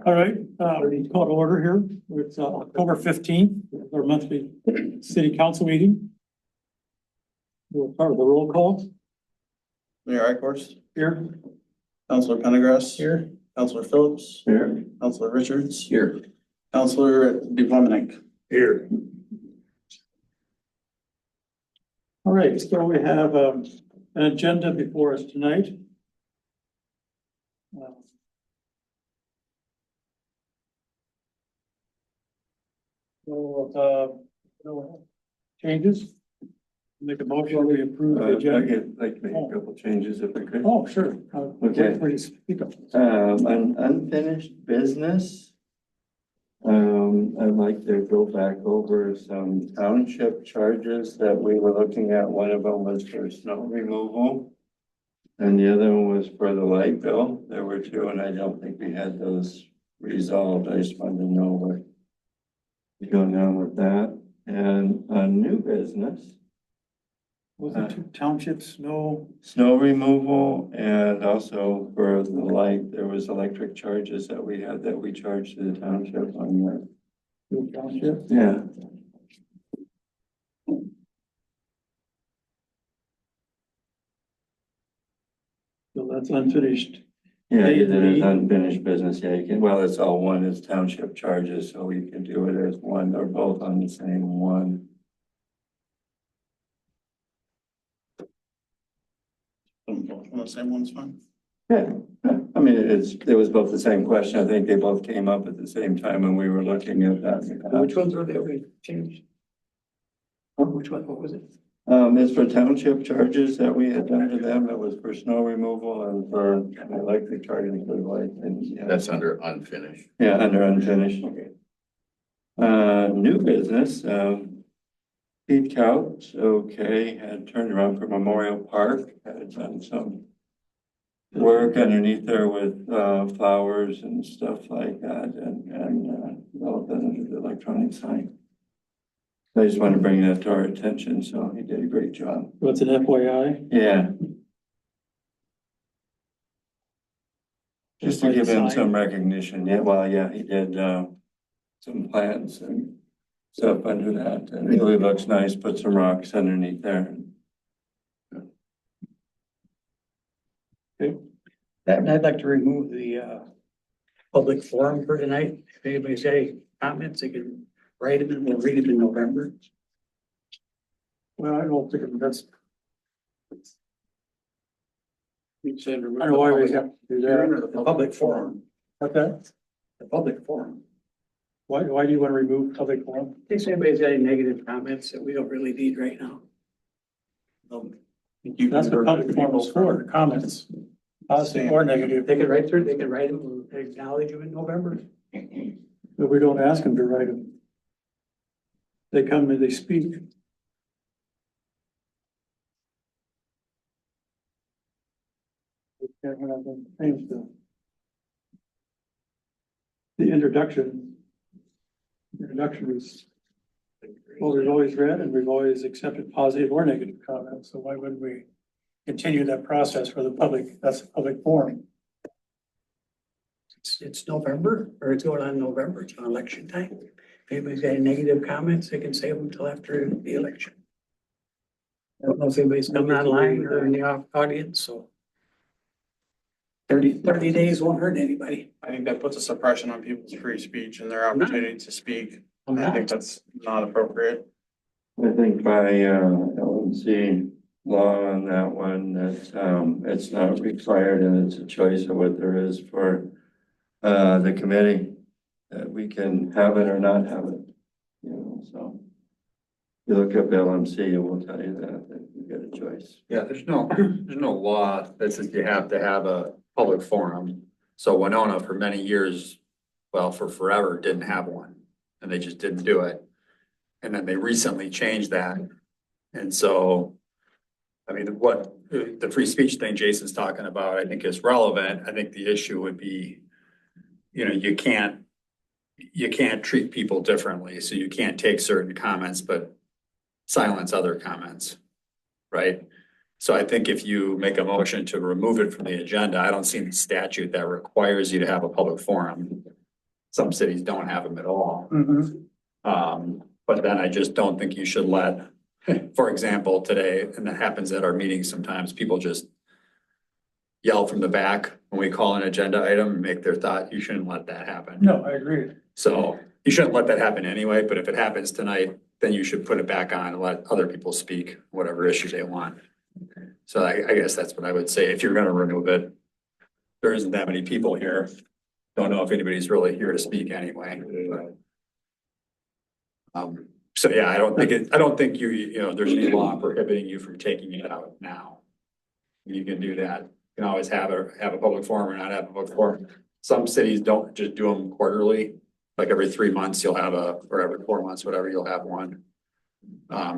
All right, call to order here. It's October 15th, our monthly city council meeting. We'll start with the roll call Mayor Ikorst, here. Councilor Pendergrass. Here. Councilor Phillips. Here. Councilor Richards. Here. Councilor DePluminick. Here. All right, so we have an agenda before us tonight. No changes. Make a motion, we approve the agenda. I'd like to make a couple changes if I could. Oh, sure. Okay. Please speak up. On unfinished business. I'd like to go back over some township charges that we were looking at. One of them was for snow removal. And the other one was for the light bill. There were two, and I don't think we had those resolved. I just wanted to know what is going on with that. And on new business. Was it two townships? No. Snow removal, and also for the light, there was electric charges that we had that we charged to the township on that. Two townships? Yeah. So that's unfinished. Yeah, it is unfinished business. Yeah, you can, well, it's all one, it's township charges, so we can do it as one or both on the same one. On the same one's fine. Yeah, I mean, it was both the same question. I think they both came up at the same time when we were looking at that. Which ones were they we changed? Which one? What was it? It's for township charges that we had done to them. It was for snow removal and for electric charges for the light. And yeah. That's under unfinished. Yeah, under unfinished. New business, Pete Couch, okay, had turned around for Memorial Park, had done some work underneath there with, flowers and stuff like that and all that under the electronic sign. I just want to bring that to our attention, so he did a great job. What's an FYI? Yeah. Just to Like give him sign? some recognition. Yeah, well, yeah, he did, some plants and stuff under that. And it really looks nice. Put some rocks underneath there. And I'd like to remove the public forum for tonight. If anybody's got any comments, they can write them and we'll read them in November. Well, I don't think that's, I I don't know why we have to do that. The public forum, Okay, the public forum. why do you want to remove public forum? In case anybody's got any negative comments that we don't really need right now. That's what public forum is for, comments, positive or negative. They can write through, they can write them, and acknowledge them in November. But we don't ask them to write them. They come and they speak. We're not going to change the introduction. Introduction is, well, we've always read and we've always accepted positive or negative comments, so why wouldn't we continue that process for the public? That's a public forum. It's November, or it's going on November, it's on election time. If anybody's got any negative comments, they can save them till after the election. I don't know if anybody's coming online or in the audience, so. 30 days won't hurt anybody. I think that puts a suppression on people's free speech and their opportunity to speak. I think that's not appropriate. I think by, LMC law on that one, that, it's not required and it's a choice of what there is for, the committee. That we can have it or not have it, you know, so. You look up LMC, it will tell you that you get a choice. Yeah, there's no law that says you have to have a public forum. So Winona for many years, well, for forever, didn't have one and they just didn't do it. And then they recently changed that. And so, I mean, what the free speech thing Jason's talking about, I think is relevant. I think the issue would be, you know, you can't treat people differently. So you can't take certain comments, but silence other comments, right? So I think if you make a motion to remove it from the agenda, I don't see any statute that requires you to have a public forum. Some cities don't have them at all. But then I just don't think you should let, for example, today, and that happens at our meetings sometimes, people just yell from the back when we call an agenda item and make their thought. You shouldn't let that happen. No, I agree. So you shouldn't let that happen anyway, but if it happens tonight, then you should put it back on and let other people speak, whatever issue they want. So I guess that's what I would say. If you're gonna remove it, there isn't that many people here. Don't know if anybody's really here to speak anyway. So yeah, I don't think you know, there's any law prohibiting you from taking it out now. You can do that. You can always have a public forum or not have a public forum. Some cities don't just do them quarterly, like every 3 months you'll have or every 4 months, whatever, you'll have one.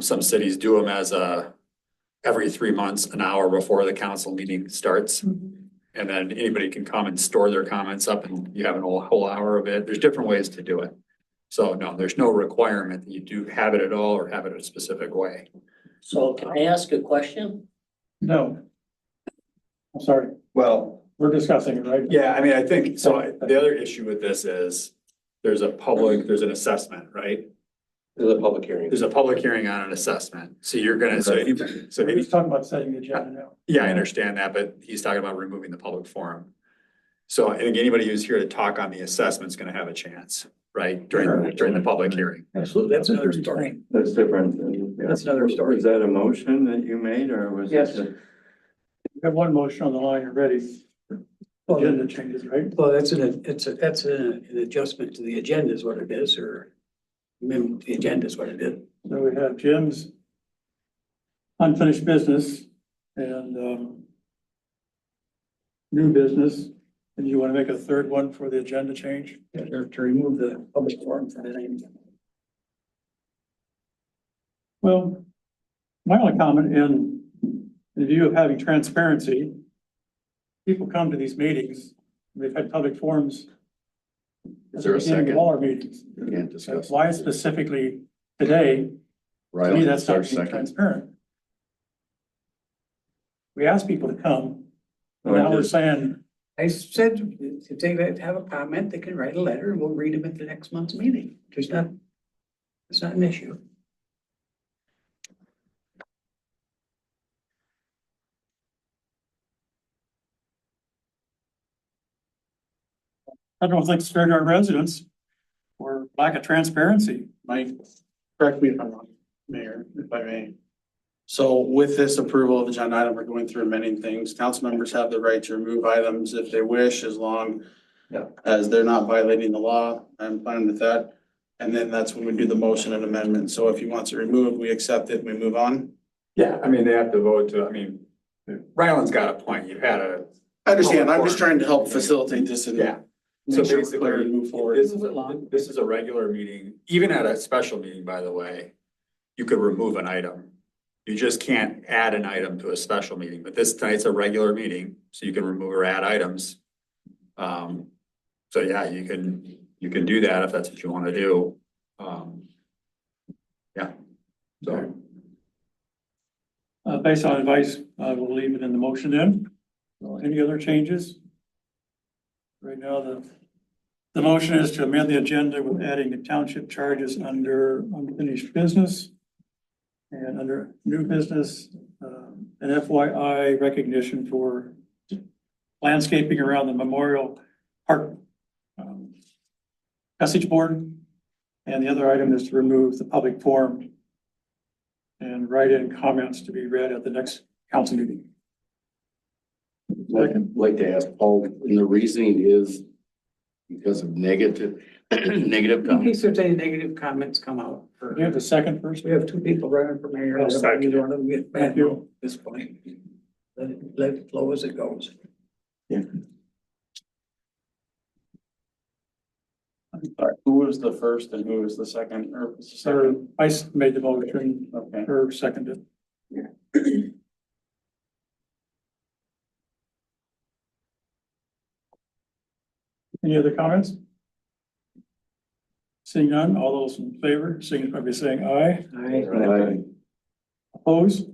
Some cities do them as every 3 months, an hour before the council meeting starts. And then anybody can come and store their comments up and you have a whole hour of it. There's different ways to do it. So no, there's no requirement that you do have it at all or have it a specific way. So can I ask a question? No. I'm sorry, Well, we're discussing it, right? Yeah, I mean, I think, so the other issue with this is there's an assessment, right? There's a public hearing. There's a public hearing on an assessment. So you're gonna, We're just talking about setting the agenda now. yeah, I understand that, but he's talking about removing the public forum. So I think anybody who's here to talk on the assessment is gonna have a chance, right, during the public hearing. Absolutely, that's another story. that's different. than- That's another story. Was that a motion that you made or was it? Yes. We have one motion on the line already. Well, Agenda changes, right? Well, that's an adjustment to the agenda is what it is, or the agenda is what it is. So we have Jim's unfinished business and new business. And you want to make a third one for the agenda change? To remove the public forum from the name. Well, my only comment in view of having transparency, people come to these meetings, we've had public forums. Is there a at the beginning of second? all our meetings. We can't discuss. Why specifically today, to me, Riley, that's is there not a being second? transparent. We ask people to come, Or now we're just- saying, I said, if they have a comment, they can write a letter and we'll read them at the next month's meeting. It's not an issue. I don't think it's fair to our residents or lack of transparency. Mike, correct me if I'm wrong, Mayor, if I may. So with this approval of agenda item, we're going through amending things. Council members have the right to remove items if they wish, as long as they're not violating the law. I'm fine with that. And then that's when we do the motion and amendment. So if he wants it removed, we accept it and we move on. Yeah, I mean, they have to vote to, I mean, Ryland's got a point. You've had a, I understand. I'm just trying to help facilitate this and. yeah. So Make sure we're basically, clear and move forward. this is a regular meeting, even at a special meeting, by the way, you could remove an item. You just can't add an item to a special meeting, but tonight's a regular meeting, so you can remove or add items. So yeah, you can do that if that's what you want to do. Yeah. So, Based on advice, we'll leave it in the motion then. Any other changes? Right now, the motion is to amend the agenda with adding the township charges under unfinished business. And under new business, an FYI recognition for landscaping around the Memorial Park message board. And the other item is to remove the public forum and write in comments to be read at the next council meeting. I'd like to ask Paul, and the reasoning is because of negative In comments. case there's any negative comments come out. Do you have the second first? We have two people running for mayor. I'll second. Either one of them get Thank bad you. at this point. Let it flow as it goes. Who was the first and who was the second, or was the second? So I made the motion, Okay. or seconded. Any other comments? Seeing none, all those in favor, signify by saying aye. I Opposed?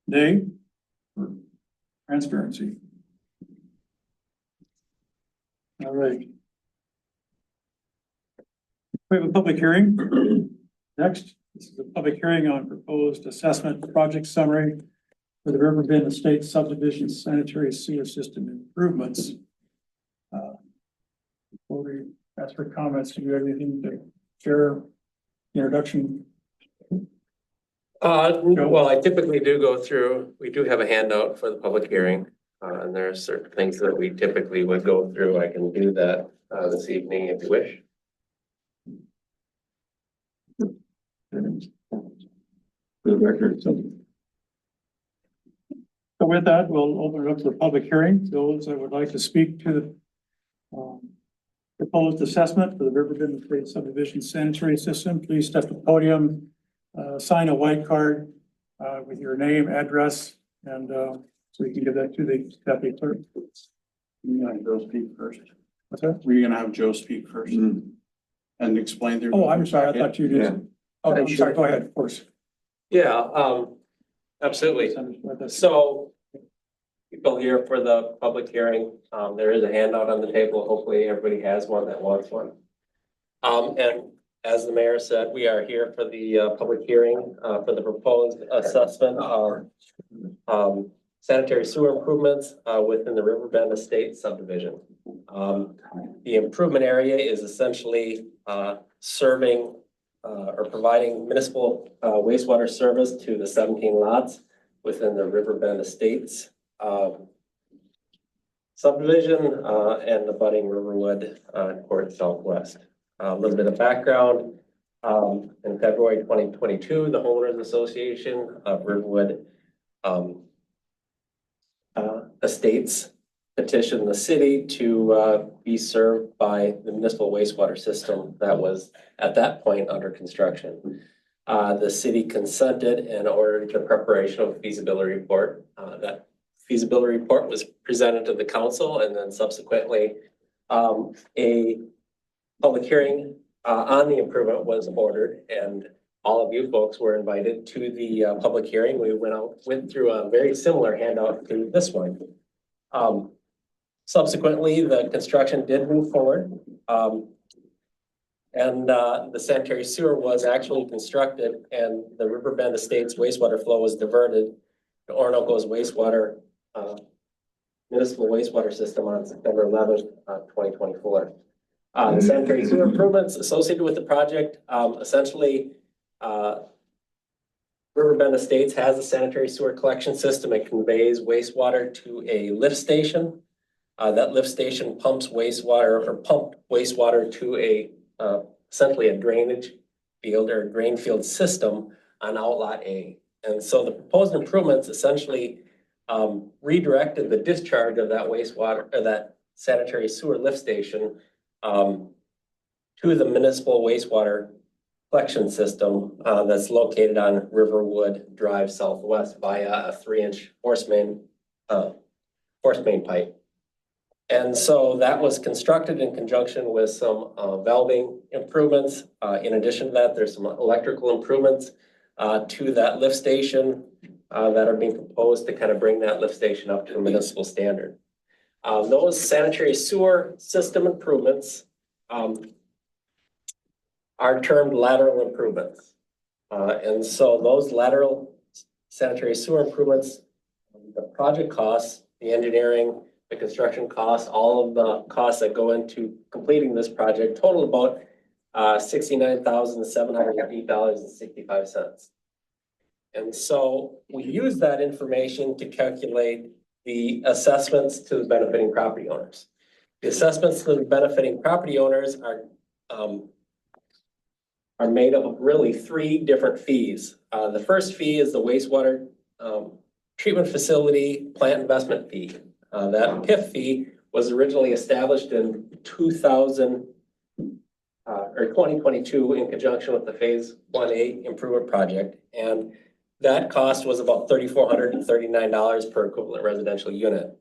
Nay? transparency. All right. We have a public hearing. Next, this is a public hearing on proposed assessment project summary for the Riverbend Estates subdivision sanitary sewer system improvements. Before we ask for comments, do you have anything to share? Introduction? Well, I typically do go through, we do have a handout for the public hearing. And there are certain things that we typically would go through. I can do that this evening if you wish. For the record, so So with that, we'll open it up to the public hearing. Those that would like to speak to the proposed assessment for the Riverbend Estates subdivision sanitary system, please step to the podium, sign a white card with your name, address, and so we can give that to the deputy clerk. You're gonna have Joe speak first. What's that? We're gonna have Joe speak first and explain their. Oh, I'm sorry. I thought you Yeah. did. Oh, I'm sorry. Go ahead, of course. Yeah, absolutely. So people here for the public hearing, there is a handout on the table. Hopefully everybody has one that wants one. And as the mayor said, we are here for the public hearing for the proposed assessment of sanitary sewer improvements within the Riverbend Estates subdivision. The improvement area is essentially serving or providing municipal wastewater service to the 17 lots within the Riverbend Estates subdivision and the budding Riverwood Court Southwest. A little bit of background. In February 2022, the Homeowners Association of Riverwood Estates petitioned the city to be served by the municipal wastewater system that was at that point under construction. The city consented and ordered the preparation of a feasibility report. That feasibility report was presented to the council, and then subsequently a public hearing on the improvement was ordered, and all of you folks were invited to the public hearing. We went through a very similar handout to this one. Subsequently, the construction did move forward. And the sanitary sewer was actually constructed, and the Riverbend Estates wastewater flow was diverted to Orinoco's wastewater municipal wastewater system on September 11th, 2024. The sanitary sewer improvements associated with the project, essentially, Riverbend Estates has a sanitary sewer collection system. It conveys wastewater to a lift station. That lift station pumped wastewater to a essentially a drainage field or drain field system on Outlot A. And so the proposed improvements essentially redirected the discharge of that wastewater or that sanitary sewer lift station to the municipal wastewater collection system that's located on Riverwood Drive Southwest via a 3-inch force main pipe. And so that was constructed in conjunction with some valving improvements. In addition to that, there's some electrical improvements to that lift station that are being proposed to kind of bring that lift station up to a municipal standard. Those sanitary sewer system improvements are termed lateral improvements. And so those lateral sanitary sewer improvements, the project costs, the engineering, the construction costs, all of the costs that go into completing this project total about $69,708.65. And so we use that information to calculate the assessments to the benefiting property owners. The assessments to the benefiting property owners are made up of really 3 different fees. The first fee is the wastewater treatment facility plant investment fee. That PIF fee was originally established in 2022 in conjunction with the Phase 1A improvement project. And that cost was about $3,439 per equivalent residential unit.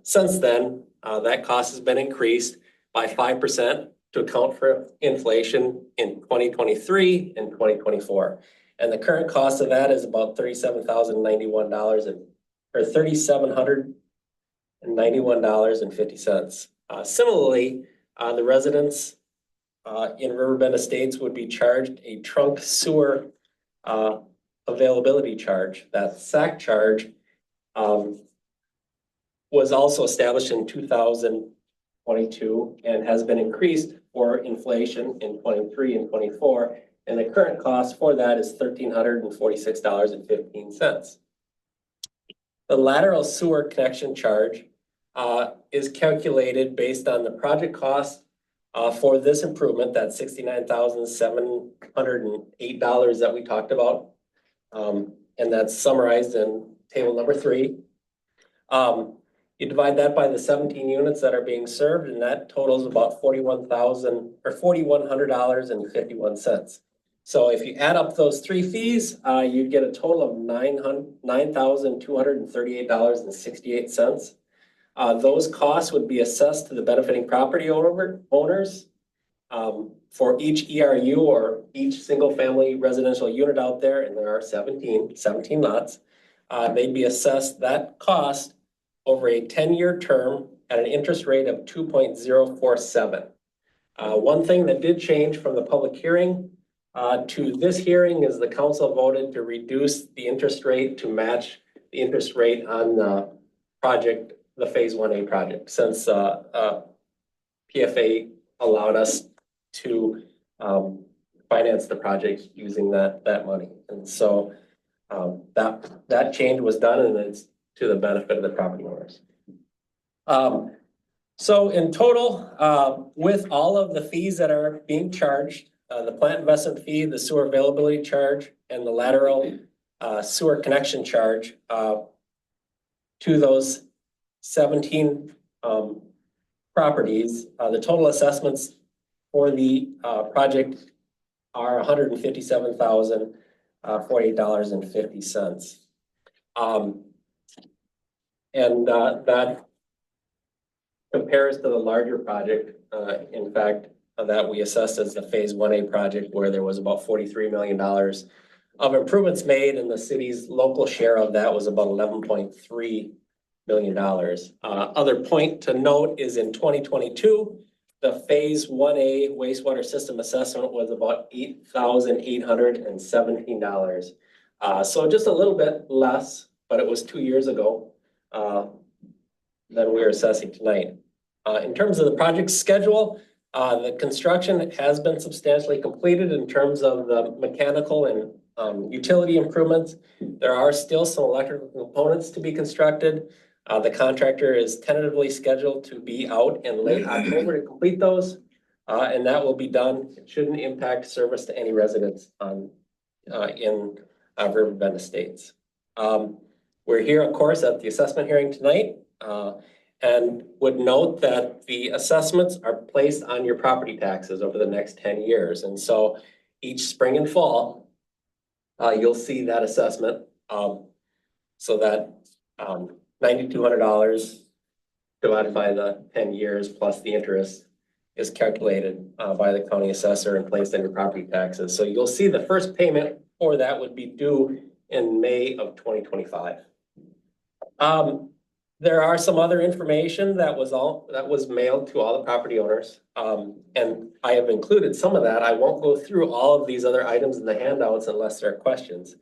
Since then, that cost has been increased by 5% to account for inflation in 2023 and 2024. And the current cost of that is about $3,791 or $3,700 and $91.50. Similarly, the residents in Riverbend Estates would be charged a trunk sewer availability charge. That SAC charge was also established in 2022 and has been increased for inflation in 23 and 24. And the current cost for that is $1,346.15. The lateral sewer connection charge is calculated based on the project cost for this improvement, that $69,708 that we talked about. And that's summarized in table number 3. You divide that by the 17 units that are being served, and that totals about $4,100.51. So if you add up those 3 fees, you get a total of $9,238.68. Those costs would be assessed to the benefiting property owners. For each ERU or each single family residential unit out there, and there are 17 lots, they'd be assessed that cost over a 10-year term at an interest rate of 2.047. One thing that did change from the public hearing to this hearing is the council voted to reduce the interest rate to match the interest rate on the project, the Phase 1A project, since PFA allowed us to finance the project using that money. And so that change was done, and it's to the benefit of the property owners. So in total, with all of the fees that are being charged, the plant investment fee, the sewer availability charge, and the lateral sewer connection charge to those 17 properties, the total assessments for the project are $157,048.50. And that compares to the larger project, in fact, that we assessed as the Phase 1A project, where there was about $43 million of improvements made, and the city's local share of that was about $11.3 million. Other point to note is in 2022, the Phase 1A wastewater system assessment was about $8,817. So just a little bit less, but it was 2 years ago than we are assessing tonight. In terms of the project schedule, the construction has been substantially completed in terms of the mechanical and utility improvements. There are still some electrical components to be constructed. The contractor is tentatively scheduled to be out in late October to complete those, and that will be done. It shouldn't impact service to any residents in Riverbend Estates. We're here, of course, at the assessment hearing tonight, and would note that the assessments are placed on your property taxes over the next 10 years. And so each spring and fall, you'll see that assessment. So that $9,200 divided by the 10 years plus the interest is calculated by the county assessor and placed on your property taxes. So you'll see the first payment for that would be due in May of 2025. There are some other information that was mailed to all the property owners. And I have included some of that. I won't go through all of these other items in the handouts unless there are questions.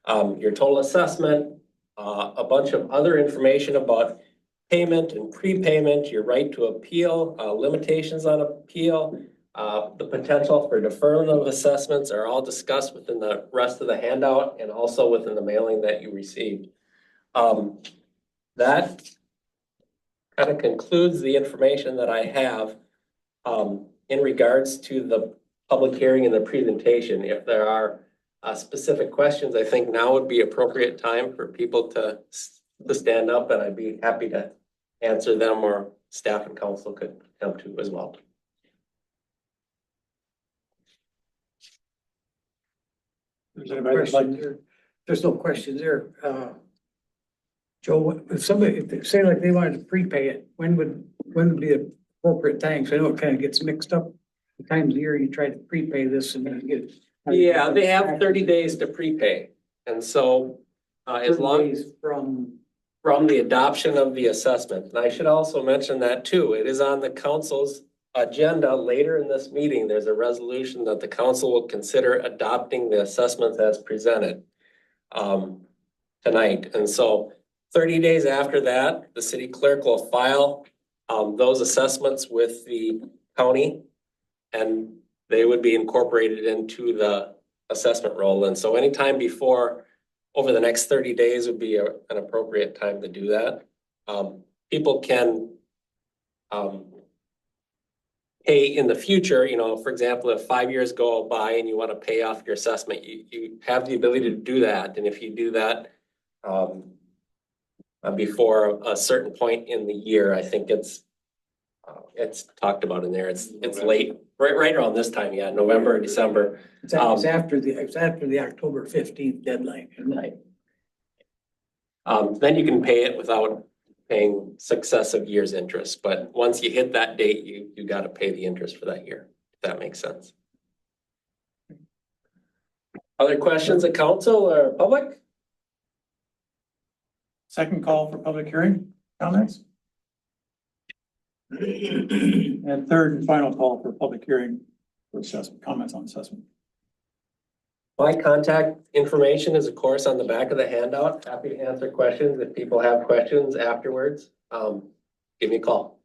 Your total assessment, a bunch of other information about payment and prepayment, your right to appeal, limitations on appeal, the potential for deferment of assessments are all discussed within the rest of the handout and also within the mailing that you received. That kind of concludes the information that I have in regards to the public hearing and the presentation. If there are specific questions, I think now would be appropriate time for people to stand up, and I'd be happy to answer them, or staff and council could help to as well. There's anybody that'd like to- There's no questions there. Joe, if they say like they wanted to prepay it, when would be the appropriate time? So I know it kind of gets mixed up. The times of the year you try to prepay this and then you get. Yeah, they have 30 days to prepay. And so as 30 long days from from the adoption of the assessment. And I should also mention that too. It is on the council's agenda later in this meeting. There's a resolution that the council will consider adopting the assessments as presented tonight. And so 30 days after that, the city clerk will file those assessments with the county, and they would be incorporated into the assessment roll. And so anytime before, over the next 30 days would be an appropriate time to do that. People can pay in the future, you know, for example, if 5 years go by and you want to pay off your assessment, you have the ability to do that. And if you do that before a certain point in the year, I think it's talked about in there. It's late, right around this time, yeah, November or December. It's after the October 15th deadline, isn't it? Then you can pay it without paying successive years' interest. But once you hit that date, you got to pay the interest for that year, if that makes sense. Other questions of council or public? Second call for public hearing, comments? And third and final call for public hearing for assessment, comments on assessment. My contact information is of course on the back of the handout. Happy to answer questions. If people have questions afterwards, give me a call.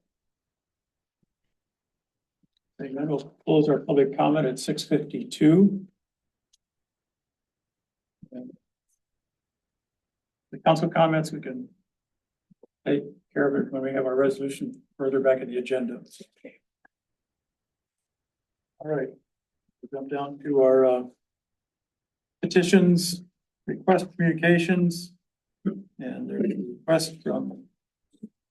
And then we'll close our public comment at 6:52. The council comments, we can take care of it when we have our resolution further back in the agenda. All right, we'll jump down to our petitions, request communications, and there's a request from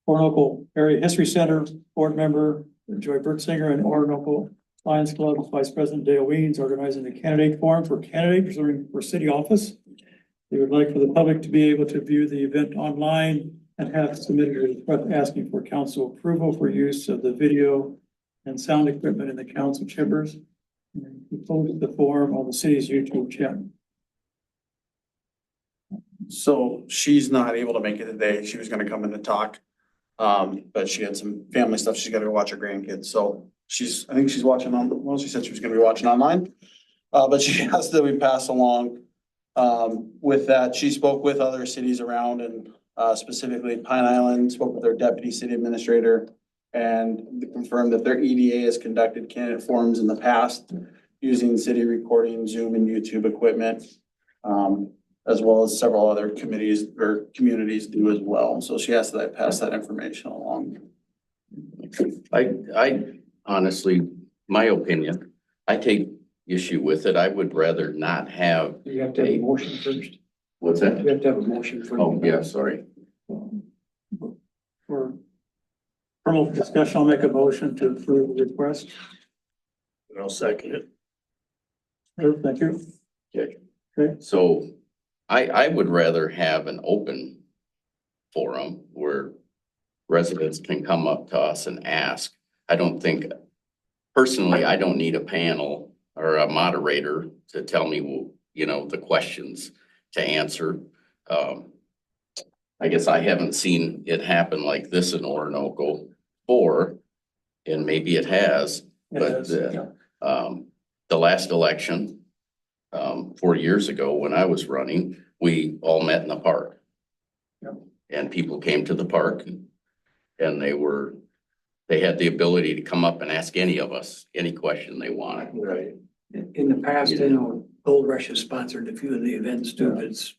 Orinoco Area History Center Board Member Joy Bertsinger and Orinoco Lions Club Vice President Dale Weens organizing the candidate forum for candidates serving for city office. They would like for the public to be able to view the event online and have submitted a request asking for council approval for use of the video and sound equipment in the council chambers. And we posted the forum on the city's YouTube channel. So she's not able to make it today. She was gonna come in to talk. But she had some family stuff. She's gotta go watch her grandkids. So I think she's watching well, she said she was gonna be watching online. But she asked that we pass along. With that, she spoke with other cities around and specifically Pine Island, spoke with their deputy city administrator and confirmed that their EDA has conducted candidate forums in the past using city recording, Zoom and YouTube equipment, as well as several other committees or communities do as well. So she asked that I pass that information along. I honestly, my opinion, I take issue with it. I would rather not have. You have to have a motion first. What's that? You have to have a motion for. Oh, yeah, sorry. For formal discussion, I'll make a motion to approve the request. And I'll second it. Thank you. Okay. Okay. So I would rather have an open forum where residents can come up to us and ask. I don't think, personally, I don't need a panel or a moderator to tell me, you know, the questions to answer. I guess I haven't seen it happen like this in Orinoco before, and maybe it has, but the last election, 4 years ago when I was running, we all met in the park. Yeah. And people came to the park and they had the ability to come up and ask any of us, any question they wanted. Right. In the past, you know, Gold Rush has sponsored a few of the events too, but it's.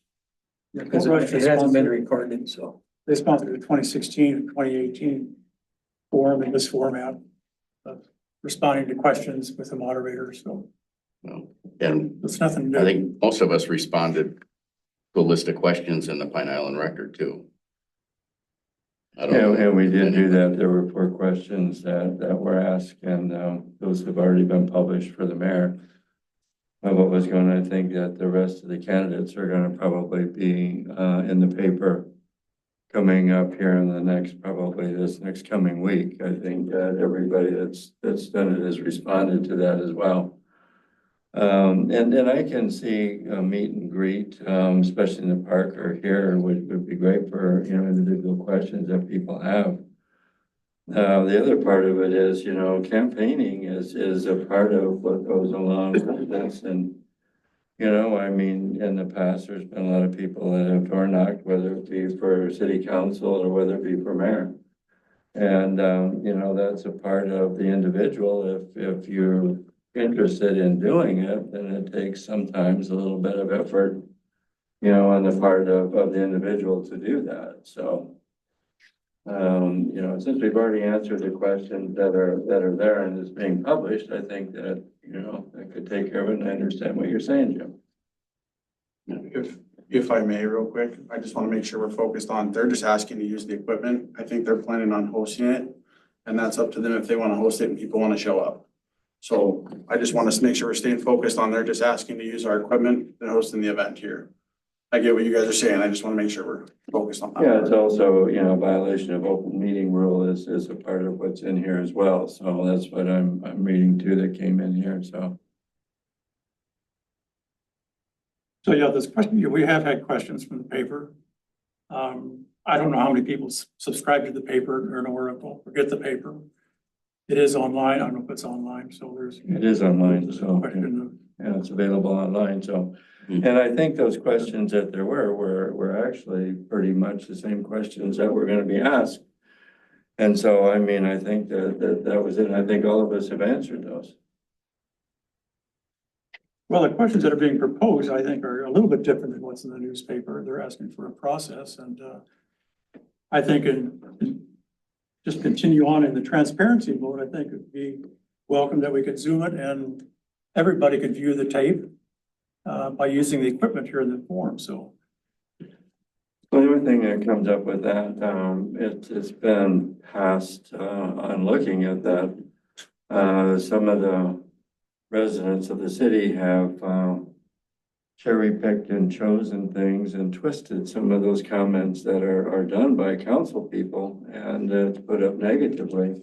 Because Gold Rush it hasn't been recorded, so. They sponsored the 2016 and 2018 forum in this format of responding to questions with the moderator. So And it's nothing new. I think most of us responded to a list of questions in the Pine Island Record too. I don't Yeah, know. and we did do that. There were 4 questions that were asked, and those have already been published for the mayor. What was going to, I think that the rest of the candidates are going to probably be in the paper coming up here in the this next coming week. I think that everybody that's done it has responded to that as well. And I can see a meet and greet, especially in the park or here would be great for, you know, individual questions that people have. The other part of it is, you know, campaigning is a part of what goes along with this. And, you know, I mean, in the past, there's been a lot of people that have door knocked, whether it be for city council or whether it be for mayor. And, you know, that's a part of the individual. If you're interested in doing it, then it takes sometimes a little bit of effort, you know, on the part of the individual to do that. So, you know, since we've already answered the questions that are there and is being published, I think that, you know, I could take care of it, and I understand what you're saying, Jim. If I may, real quick, I just want to make sure we're focused on, they're just asking to use the equipment. I think they're planning on hosting it. And that's up to them if they want to host it and people want to show up. So I just want us to make sure we're staying focused on, they're just asking to use our equipment and hosting the event here. I get what you guys are saying. I just want to make sure we're focused on that. Yeah, it's also, you know, violation of open meeting rule is a part of what's in here as well. So that's what I'm reading too that came in here, so. So yeah, this question, we have had questions from the paper. I don't know how many people subscribe to the paper or know where to get the paper. It is online. I don't know if it's online, so there's. It is online, so, Question yeah, it's available online, so. And I think those questions that there were actually pretty much the same questions that were gonna be asked. And so, I mean, I think that was it. I think all of us have answered those. Well, the questions that are being proposed, I think, are a little bit different than what's in the newspaper. They're asking for a process, and I think just continue on in the transparency mode. I think it'd be welcome that we could Zoom it and everybody could view the tape by using the equipment here in the forum. So The only thing that comes up with that, it's been passed on looking at that. Some of the residents of the city have cherry picked and chosen things and twisted some of those comments that are done by council people and it's put up negatively,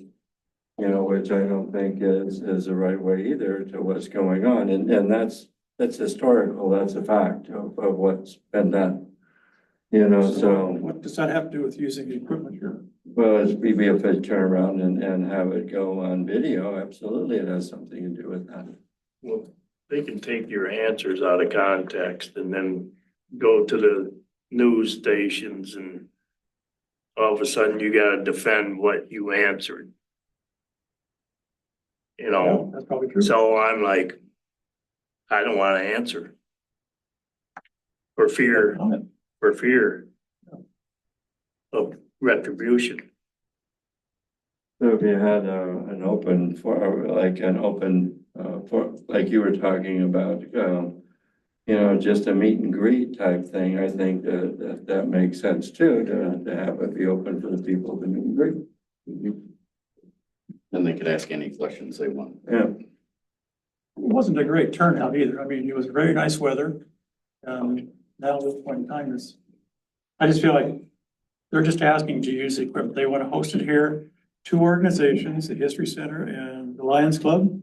you know, which I don't think is the right way either to what's going on. And that's historical. That's a fact of what's been done. You know, so, what does that have to do with using the equipment here? well, as maybe if I turn around and have it go on video, absolutely, it has something to do with that. Well, they can take your answers out of context and then go to the news stations and all of a sudden you gotta defend what you answered. You Yeah, know, that's probably true. so I'm like, I don't wanna answer. For fear of retribution. So if you had an open for, like an open, for, like you were talking about, you know, just a meet and greet type thing, I think that makes sense too, to have it be open for the people to meet and greet. Then they could ask any questions they want. Yeah, It wasn't a great turnout either. I mean, it was very nice weather. Now at this point in time is, I just feel like they're just asking to use the equipment. They want to host it here. Two organizations, the History Center and the Lions Club.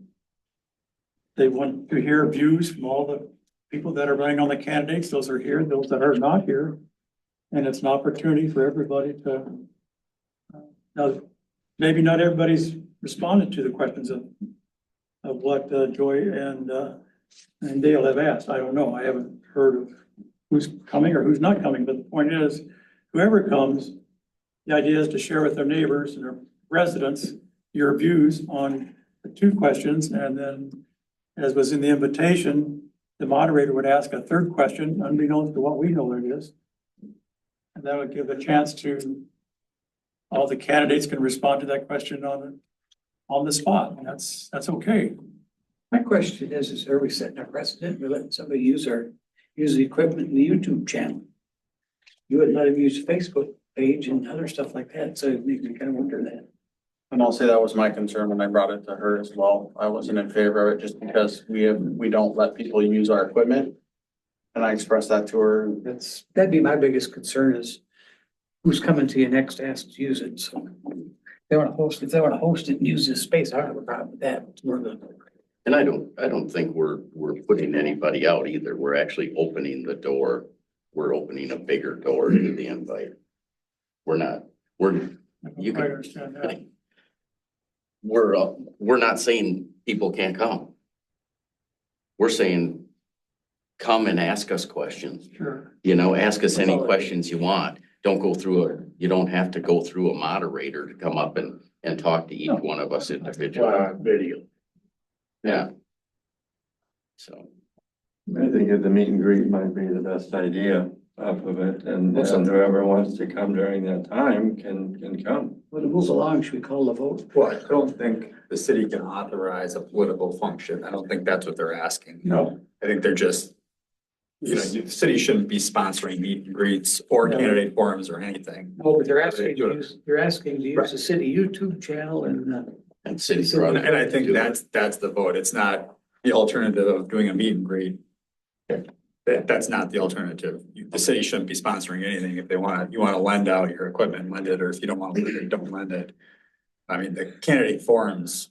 They want to hear views from all the people that are running on the candidates. Those are here, those that are not here. And it's an opportunity for everybody to, now, maybe not everybody's responded to the questions of what Joy and Dale have asked. I don't know. I haven't heard of who's coming or who's not coming, but the point is, whoever comes, the idea is to share with their neighbors and their residents your views on the two questions, and then, as was in the invitation, the moderator would ask a third question, unbeknownst to what we know it is. And that would give a chance to, all the candidates can respond to that question on the spot, and that's okay. My question is are we setting a precedent? We're letting somebody use the equipment in the YouTube channel. You wouldn't let them use Facebook page and other stuff like that, so it makes me kind of wonder that. And I'll say that was my concern when I brought it to her as well. I wasn't in favor of it just because we don't let people use our equipment. And I expressed that to her. That'd be my biggest concern is who's coming to you next to ask to use it, so. If they want to host it and use this space, I don't have a problem with that. It's more the And I don't think we're putting anybody out either. We're actually opening the door. We're opening a bigger door to the invite. We're not, I don't quite understand that. we're not saying people can't come. We're saying, come and ask us questions. Sure. You know, ask us any questions you want. Don't go through you don't have to go through a moderator to come up and talk to each one of us individually. Video. Yeah. So, I think the meet and greet might be the best idea off of it, and whoever wants to come during that time can come. Well, to move along, should we call the vote? Well, I don't think the city can authorize a political function. I don't think that's what they're asking. No. I think they're just, the city shouldn't be sponsoring meet and greets or No. candidate forums or anything. No, but they're asking to use the city YouTube channel and city So- And project. I think that's the vote. It's not the alternative of doing a meet and greet. That's not the alternative. The city shouldn't be sponsoring anything. If they want, you want to lend out your equipment, lend it, or if you don't want to lend it, don't lend it. I mean, the candidate forums,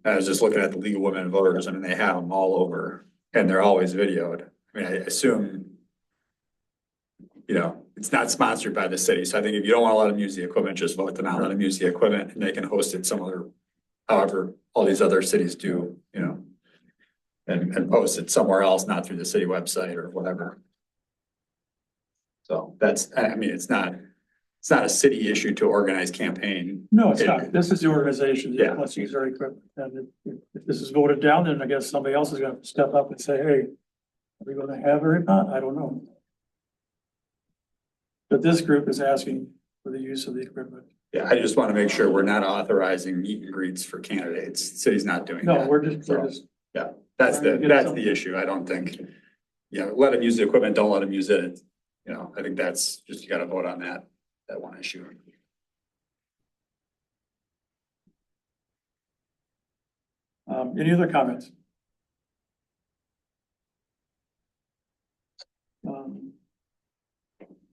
I was just looking at the League of Women Voters, I mean, they have them all over and they're always videoed. I mean, I assume, it's not sponsored by the city. So I think if you don't want to let them use the equipment, just vote to not let them use the equipment and they can host it however, all these other cities do, and post it somewhere else, not through the city website or whatever. So it's not a city issue to organize campaign. No, it's not. This is the organization Yeah. that wants to use our equipment. And if this is voted down, then I guess somebody else is gonna step up and say, hey, are we gonna have a repot? I don't know. But this group is asking for the use of the equipment. Yeah, I just want to make sure we're not authorizing meet and greets for candidates. The city's not doing No, that. we're just, That's trying to get that's some- the issue. I don't think, let them use the equipment, don't let them use it. I think that's just, you gotta vote on that one issue. any other comments?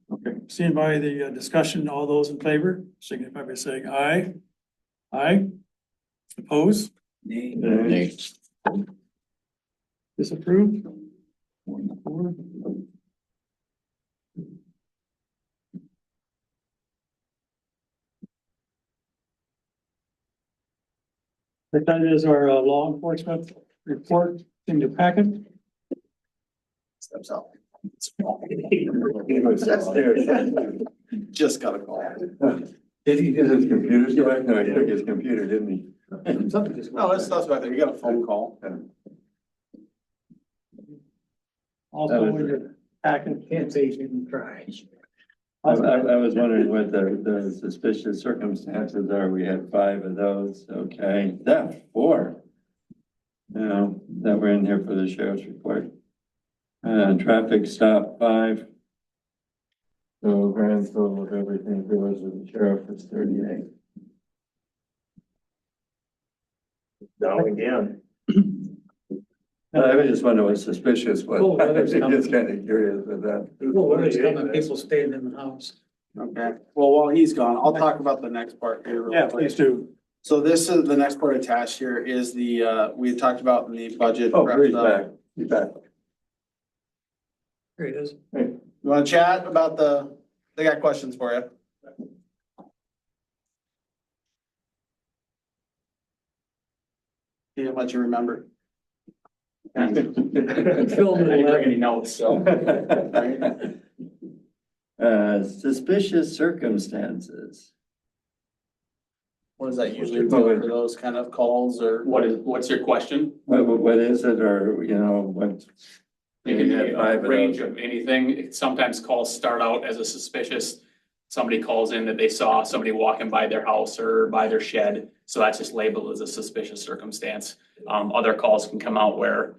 Okay, seeing by the discussion, all those in favor, signify by saying aye. Aye. Oppose, Nay. disapproved? 1, 4. That is our law enforcement report in the packet. Steps out. Just got a call. Did he get his computer back? No, he took his computer, didn't he? No, it's stuff's back there. You got a phone call. Also in your packet. Can't say you didn't try. I was wondering what the suspicious circumstances are. We had 5 of those, okay, 4. That were in here for the sheriff's report. Traffic stop 5. So grand total of everything there was with the sheriff was 38. Down again. I was just wondering what suspicious was. Oh, well, I that's was coming. just kind of curious with that. Well, when it's coming, people staying in the house. Okay, well, while he's gone, I'll talk about the next part here. real Yeah, quick. please do. So this is, the next part attached here is we had talked about in the budget. Oh, he's back, he's back. Here it is. You wanna chat about they got questions for you. Didn't let you remember. notes, Suspicious circumstances. What does that usually entail for those kind of calls or? What's your question? What is it, or, what? It can You had be 5 a of range those. of anything. Sometimes calls start out as a suspicious. Somebody calls in that they saw somebody walking by their house or by their shed, so that's just labeled as a suspicious circumstance. Other calls can come out where,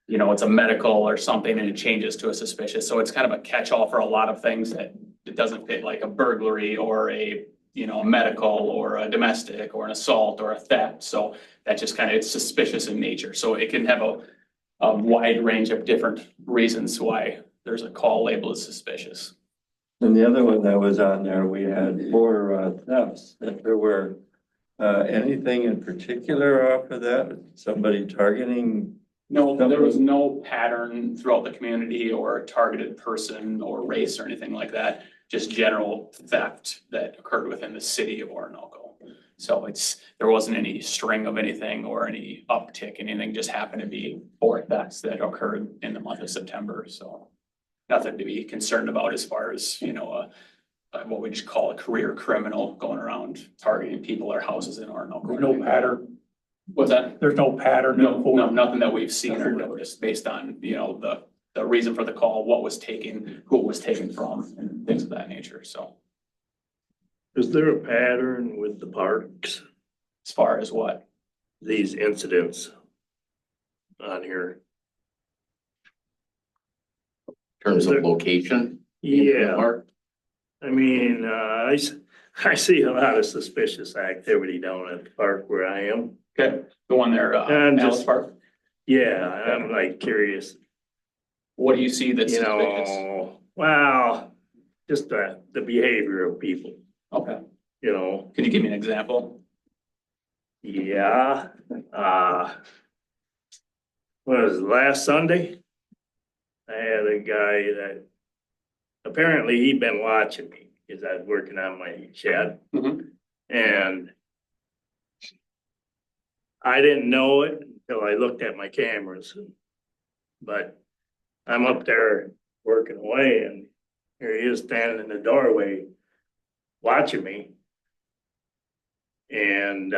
it's a medical or something and it changes to a suspicious. So it's kind of a catch-all for a lot of things that it doesn't fit, like a burglary or a medical or a domestic or an assault or a theft. So that just it's suspicious in nature. So it can have a wide range of different reasons why there's a call labeled as suspicious. And the other one that was on there, we had 4 thefts that there were Anything in particular off of that? Somebody targeting? No, there was no pattern throughout the community or a targeted person or race or anything like that. Just general theft that occurred within the city of Orinoco. So there wasn't any string of anything or any uptick, anything, just happened to be 4 thefts that occurred in the month of September, so. Nothing to be concerned about as far as, what we just call a career criminal going around targeting people or houses in Orinoco. There's no pattern, What's that? there's no pattern. No, nothing that we've seen or noticed based on, the reason for the call, what was taken, who it was taken from, and things of that nature, so. Is there a pattern with the parks, As far as what? these incidents on here? In terms of location. Yeah, Mark? I mean, I see a lot of suspicious activity down at the park where I am. Okay, the one there, And Alice just- Park, Yeah, I'm like curious, what do you see that's you suspicious? know, well, just the behavior of people, Okay, you know? can you give me an example? Yeah, what was it, last Sunday? I had a guy that apparently he'd been watching me because I was working on my shed. Mhm. And I didn't know it until I looked at my cameras. But I'm up there working away and here he is standing in the doorway watching me. And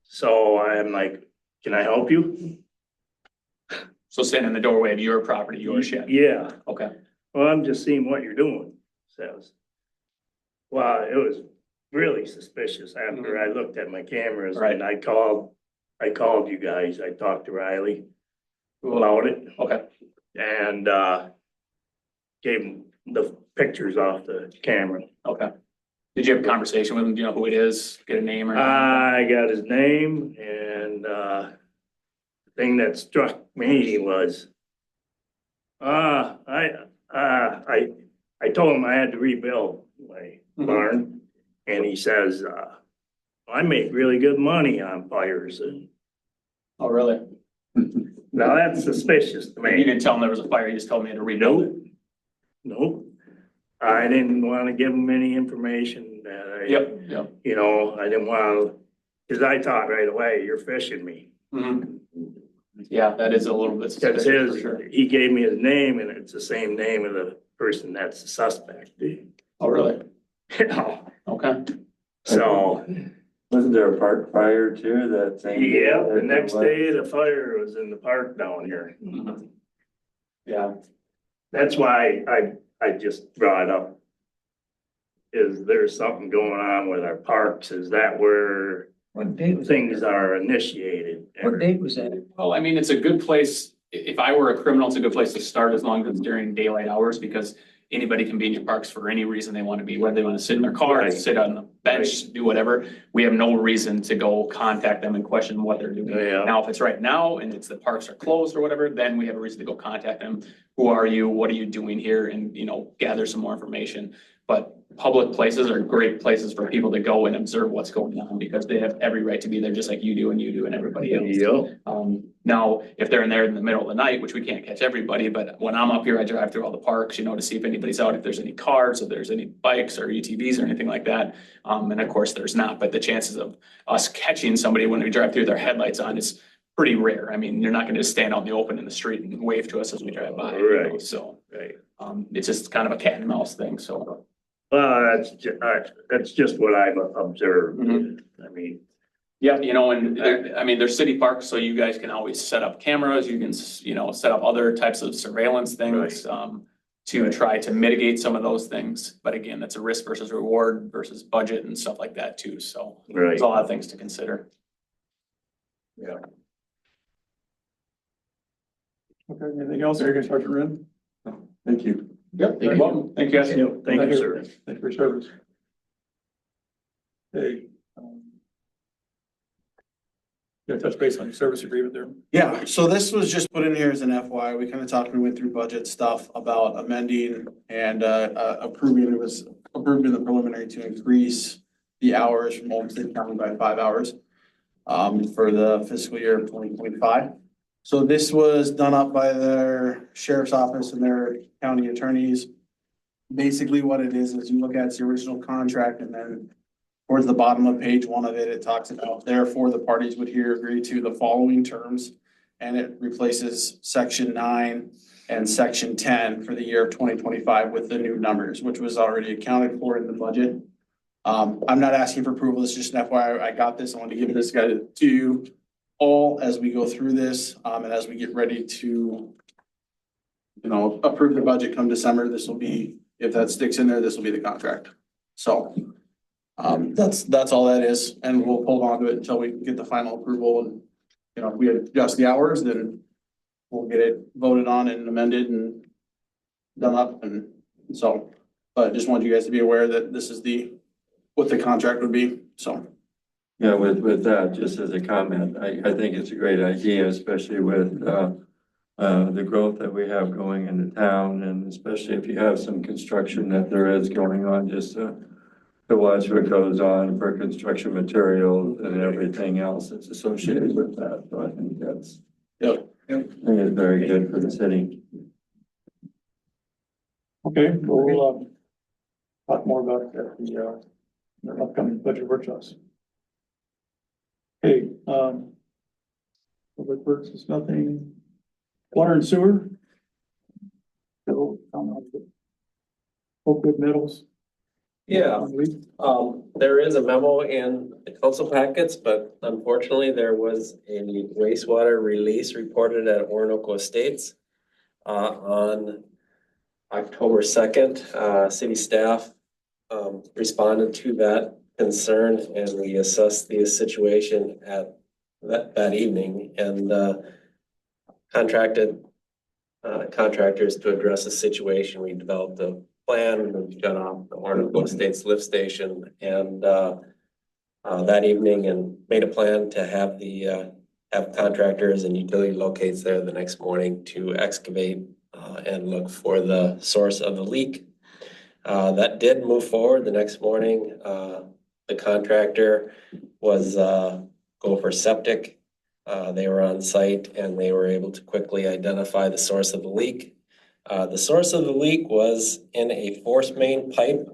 so I'm like, can I help you? So stand in the doorway of your property, your shed, Yeah, okay, well, I'm just seeing what you're doing, says. Well, it was really suspicious after I looked at my cameras and I called you guys, I talked to Riley about it okay. and gave him the pictures off the camera. Okay. Did you have a conversation with him? Do you know who it is? Get a name or? anything? I got his name and the thing that struck me was I told him I had to rebuild my barn and he says I make really good money on fires. Oh, really? Now that's suspicious to You me. didn't tell him there was a fire, you just told me to rebuild it? Nope. I didn't want to give him any information that Yep. you know, I didn't want to, because I thought right away, you're fishing me. Mhm. Yeah, that is a little bit Because suspicious for sure. he gave me his name and it's the same name of the person that's the suspect. You Oh, really? know, Okay. so, Wasn't there a park fire too that same? day? yeah, the next day the fire was in the park down here. Mhm. Yeah, That's why I just brought up. Is there something going on with our parks? Is that where What date was that? things are initiated? What date was that? well, I mean, it's a good place, if I were a criminal, it's a good place to start as long as it's during daylight hours, because anybody can be in your parks for any reason they want to be, whether they want to sit in their car, Right. sit on the bench, do whatever. We have no reason to go contact them and question what they're doing. Yeah. Now, if it's right now and it's the parks are closed or whatever, then we have a reason to go contact them. Who are you? What are you doing here? And, gather some more information. But public places are great places for people to go and observe what's going on because they have every right to be there, just like you do and everybody else. Yep. Now, if they're in there in the middle of the night, which we can't catch everybody, but when I'm up here, I drive through all the parks, to see if anybody's out, if there's any cars, if there's any bikes or UTVs or anything like that. And of course, there's not, but the chances of us catching somebody when we drive through their headlights on is pretty rare. I mean, you're not gonna just stand out in the open in the street and wave to us as we drive by. Right. So, Right. it's just kind of a cat and mouse thing, so. Well, that's just what I've observed. Mhm. I mean, Yeah, and there's city parks, so you guys can always set up cameras, you can, set up other types of surveillance things, to try to mitigate some of those things. But again, that's a risk versus reward versus budget and stuff like that too, so right. there's a lot of things to consider. Okay, anything else? Are you gonna start your run? Thank you. Yep, you're welcome. Thank you, guys. Yep, thank you, sir. Thank you for your service. Okay. Yeah, touch base on your service agreement there. Yeah, so this was just put in here as an FYI. We kind of talked, we went through budget stuff about amending and approving. It was approved in the preliminary to increase the hours from Olmsted County by 5 hours for the fiscal year of 2025. So this was done up by their sheriff's office and their county attorneys. Basically what it is you look at the original contract, and then towards the bottom of page 1 of it, it talks about therefore the parties would here agree to the following terms. And it replaces section 9 and section 10 for the year of 2025 with the new numbers, which was already accounted for in the budget. I'm not asking for approval. It's just an FYI, I got this. I want to give this guy to you all as we go through this, and as we get ready to, approve the budget come December. This will be, if that sticks in there, this will be the contract. So, that's all that is, and we'll hold on to it until we get the final approval. And, if we adjust the hours, then we'll get it voted on and amended and done up. And so, but I just wanted you guys to be aware that this is what the contract would be, so. Yeah, with that, just as a comment, I think it's a great idea, especially with the growth that we have going into town, and especially if you have some construction that there is going on, just to watch what goes on for construction materials and everything else that's associated with that. So I think that's, Yep. I think it's very good for the city. Okay, we'll talk more about that at the upcoming budget workshops. Okay, public works is nothing. Water and sewer. So, Oak Wood Metals. Yeah, there is a memo in the council packets, but unfortunately there was a wastewater release reported at Orinoco Estates on October 2nd. City staff responded to that concern, and we assessed the situation at that evening, and contracted contractors to address the situation. We developed a plan, we got off the Orinoco Estates lift station and that evening, and made a plan to have have contractors and utility locates there the next morning to excavate and look for the source of the leak. That did move forward the next morning. The contractor was Gopher Septic. They were on site and they were able to quickly identify the source of the leak. The source of the leak was in a force main pipe.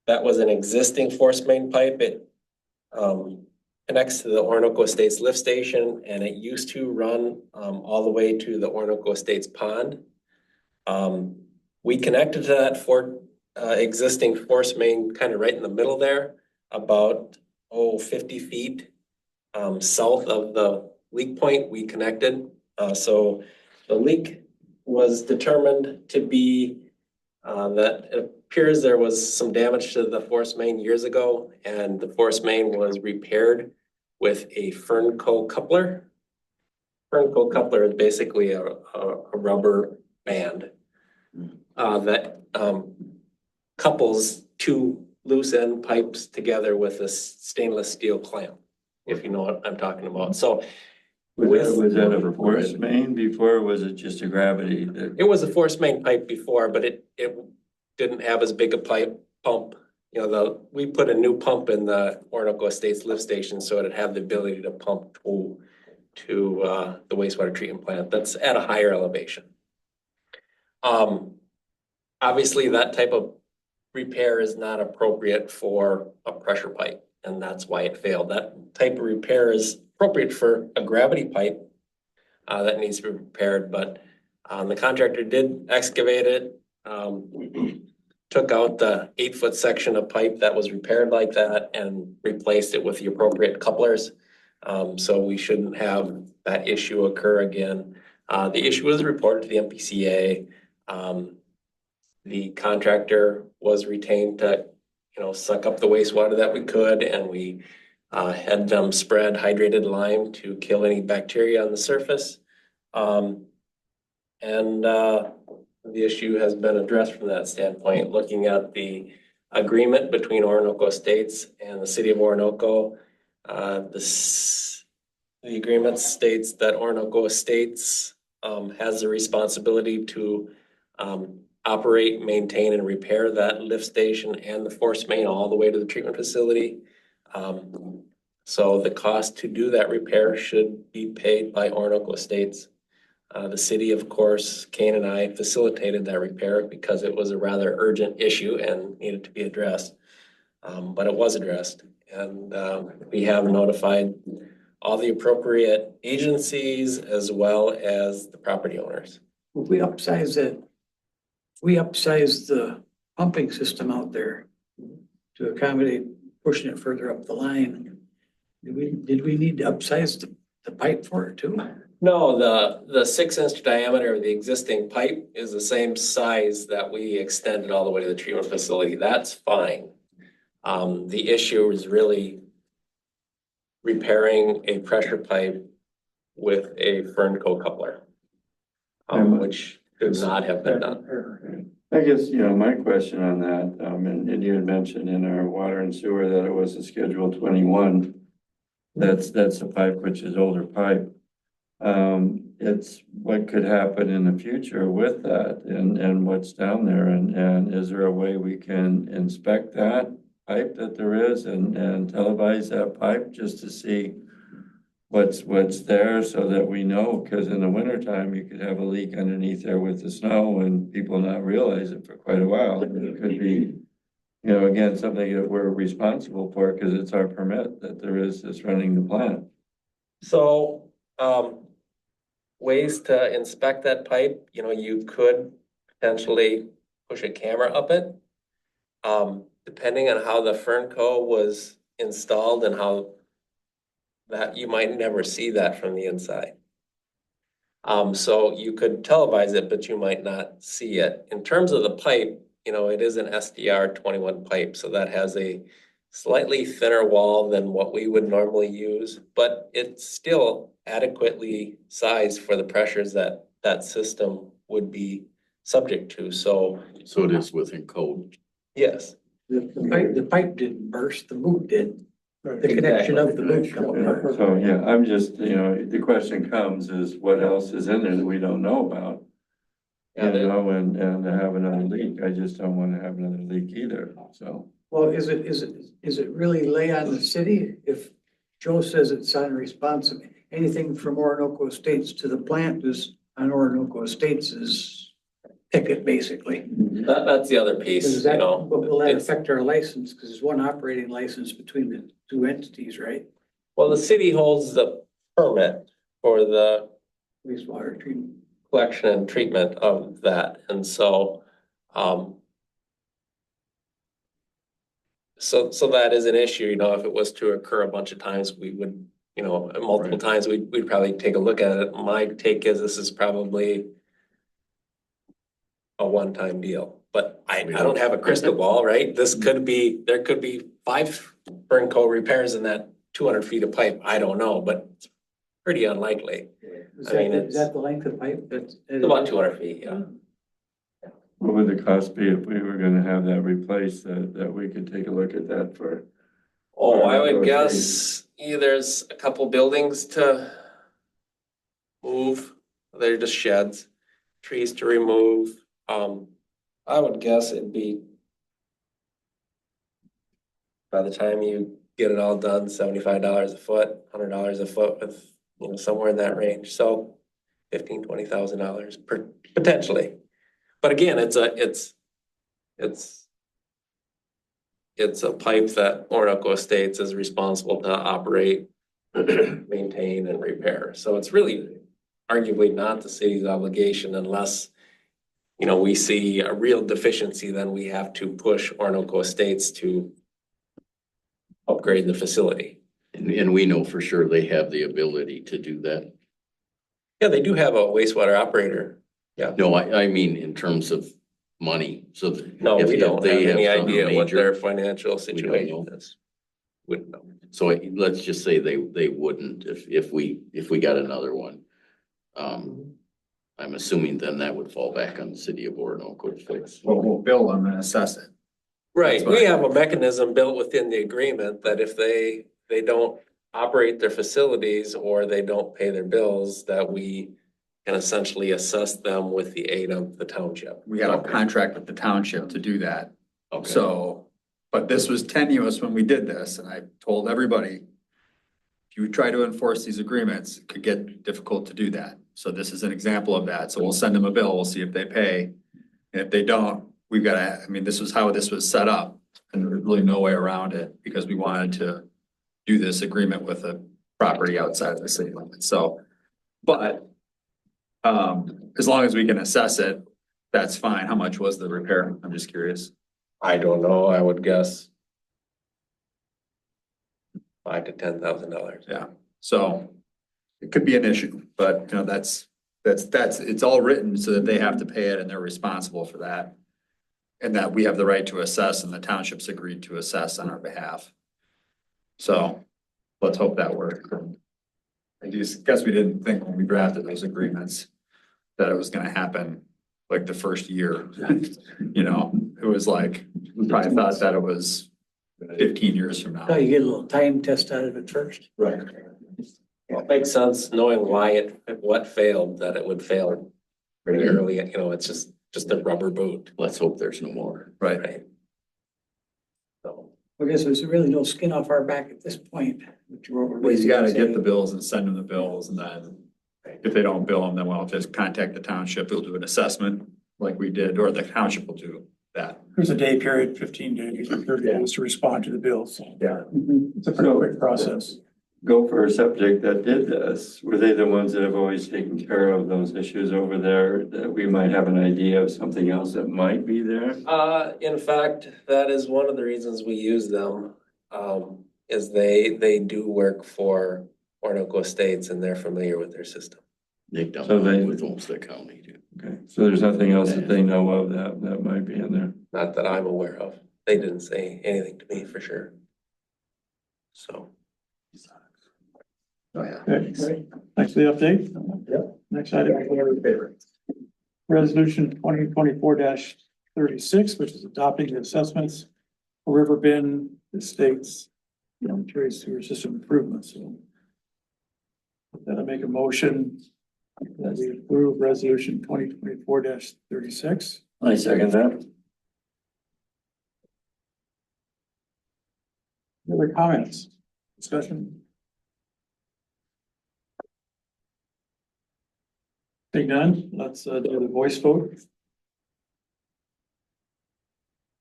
That was an existing force main pipe. It connects to the Orinoco Estates lift station, and it used to run all the way to the Orinoco Estates pond. We connected to that existing force main kind of right in the middle there, about 50 feet south of the leak point. We connected. So the leak was determined to be that it appears there was some damage to the force main years ago, and the force main was repaired with a Fernco coupler. Fernco coupler is basically a rubber band that couples two loose end pipes together with a stainless steel clamp, if you know what I'm talking about. So Was that a force main before, or was it just a gravity? It was a force main pipe before, but it didn't have as big a pump. We put a new pump in the Orinoco Estates lift station, so it'd have the ability to pump to the wastewater treatment plant that's at a higher elevation. Obviously, that type of repair is not appropriate for a pressure pipe, and that's why it failed. That type of repair is appropriate for a gravity pipe that needs to be repaired, but the contractor did excavate it, took out the 8-foot section of pipe that was repaired like that and replaced it with the appropriate couplers. So we shouldn't have that issue occur again. The issue was reported to the MPCA. The contractor was retained to, suck up the wastewater that we could, and we had them spread hydrated lime to kill any bacteria on the surface. The issue has been addressed from that standpoint. Looking at the agreement between Orinoco Estates and the city of Orinoco, the agreement states that Orinoco Estates has the responsibility to operate, maintain and repair that lift station and the force main all the way to the treatment facility. So the cost to do that repair should be paid by Orinoco Estates. The city, of course, Kane and I facilitated that repair because it was a rather urgent issue and needed to be addressed. But it was addressed, and we have notified all the appropriate agencies as well as the property owners. If we upsize the pumping system out there to accommodate pushing it further up the line, did we need to upsize the pipe for it too? No, the 6-inch diameter of the existing pipe is the same size that we extended all the way to the treatment facility. That's fine. The issue is really repairing a pressure pipe with a Fernco coupler, which could not have been done. I guess, my question on that, and you had mentioned in our water and sewer that it was a Schedule 21. That's a pipe which is older pipe. It's what could happen in the future with that and what's down there, and is there a way we can inspect that pipe that there is and televise that pipe just to see what's there so that we know? Because in the wintertime, you could have a leak underneath there with the snow and people not realize it for quite a while. It could be, again, something that we're responsible for because it's our permit that there is this running the plant. So, ways to inspect that pipe, you could potentially push a camera up it. Depending on how the Fernco was installed and how that, you might never see that from the inside. So you could televise it, but you might not see it. In terms of the pipe, it is an SDR 21 pipe, so that has a slightly thinner wall than what we would normally use, but it's still adequately sized for the pressures that that system would be subject to. So So it is within code. yes. The pipe didn't burst, the boot did. The connection of the boot. So, yeah, I'm just, the question comes is what else is in there that we don't know about? Yeah, And to have another leak, I just don't want to have another leak either, so. Well, is it really lay on the city? If Joe says it's on responsive, anything from Orinoco Estates to the plant is on Orinoco Estates' ticket, basically. That's the other piece, Does that, will that it's- affect our license? Because there's one operating license between the two entities, right? Well, the city holds the permit for the Wastewater treatment. collection and treatment of that, and so, so that is an issue, if it was to occur a bunch of times, we would, multiple times, we'd probably take a look at it. My take is this is probably a one-time deal, but I don't have a crystal ball, right? There could be 5 Fernco repairs in that 200 feet of pipe, I don't know, but it's pretty unlikely. Is I mean, that, is that the length of pipe? It's about 200 feet, yeah. What would the cost be if we were gonna have that replaced, that we could take a look at that for? Oh, I would guess there's a couple buildings to move, they're just sheds, trees to remove. I would guess it'd be, by the time you get it all done, $75 a foot, $100 a foot with, somewhere in that range. So $15,000-$20,000 per, potentially. But again, it's a pipe that Orinoco Estates is responsible to operate, maintain and repair. So it's really arguably not the city's obligation unless, we see a real deficiency, then we have to push Orinoco Estates to upgrade the facility. And we know for sure they have the ability to do that. Yeah, they do have a wastewater operator. Yeah. No, I mean in terms of money, so. No, if- we if don't have they any something idea what major- their financial don't situation know. is. Wouldn't know. So let's just say they wouldn't if we got another one. I'm assuming then that would fall back on the city of Orinoco to fix. Well, we'll bill them and assess it. Right, That's we fine. have a mechanism built within the agreement that if they don't operate their facilities or they don't pay their bills, that we can essentially assess them with the aid of the township. We have a contract with the township to do that. Okay. So, but this was tenuous when we did this, and I told everybody, if you try to enforce these agreements, it could get difficult to do that. So this is an example of that. So we'll send them a bill, we'll see if they pay. And if they don't, we've got to, I mean, this was how this was set up, and there was really no way around it, because we wanted to do this agreement with a property outside of the city limits. So, but as long as we can assess it, that's fine. How much was the repair? I'm just curious. I don't know, I would guess $5,000 to $10,000. Yeah, so it could be an issue, but you know, that's, it's all written so that they have to pay it and they're responsible for that. And that we have the right to assess and the townships agreed to assess on our behalf. So let's hope that works. I just guess we didn't think when we drafted those agreements that it was gonna happen like the first year. You know, it was like, we probably thought that it was 15 years from So now. you get a little time test out of it first. Right. Well, it makes sense knowing why what failed, that it would fail pretty early, you know, it's just a rubber boot, Let's hope there's no more. Right. right? So, I guess there's really no skin off our back at this point. which we're Well, you gotta basically get the bills and send them the bills, and then if they don't bill them, then we'll just contact the township, we'll do an assessment like we did, or the township will do that. There's a day period, 15 days, or 30 days to respond to the bills. Yeah. It's a pretty quick process. Gopher Septic that did this, were they the ones that have always taken care of those issues over there? That we might have an idea of something else that might be there? in fact, that is one of the reasons we use them, is they do work for Orinoco Estates and they're familiar with their system. They've done So they- that with Olmsted County too. Okay, so there's nothing else that they know of that might be in there? Not that I'm aware of. They didn't say anything to me for sure. So. Oh, yeah. Okay, thanks for the update. Yep. Next item, resolution 2024-36, which is adopting the assessments for River Bend Estates sanitary sewer system improvements. So then I make a motion that we approve resolution 2024-36. I second that. Any other comments, discussion? Seeing none, let's do the voice vote.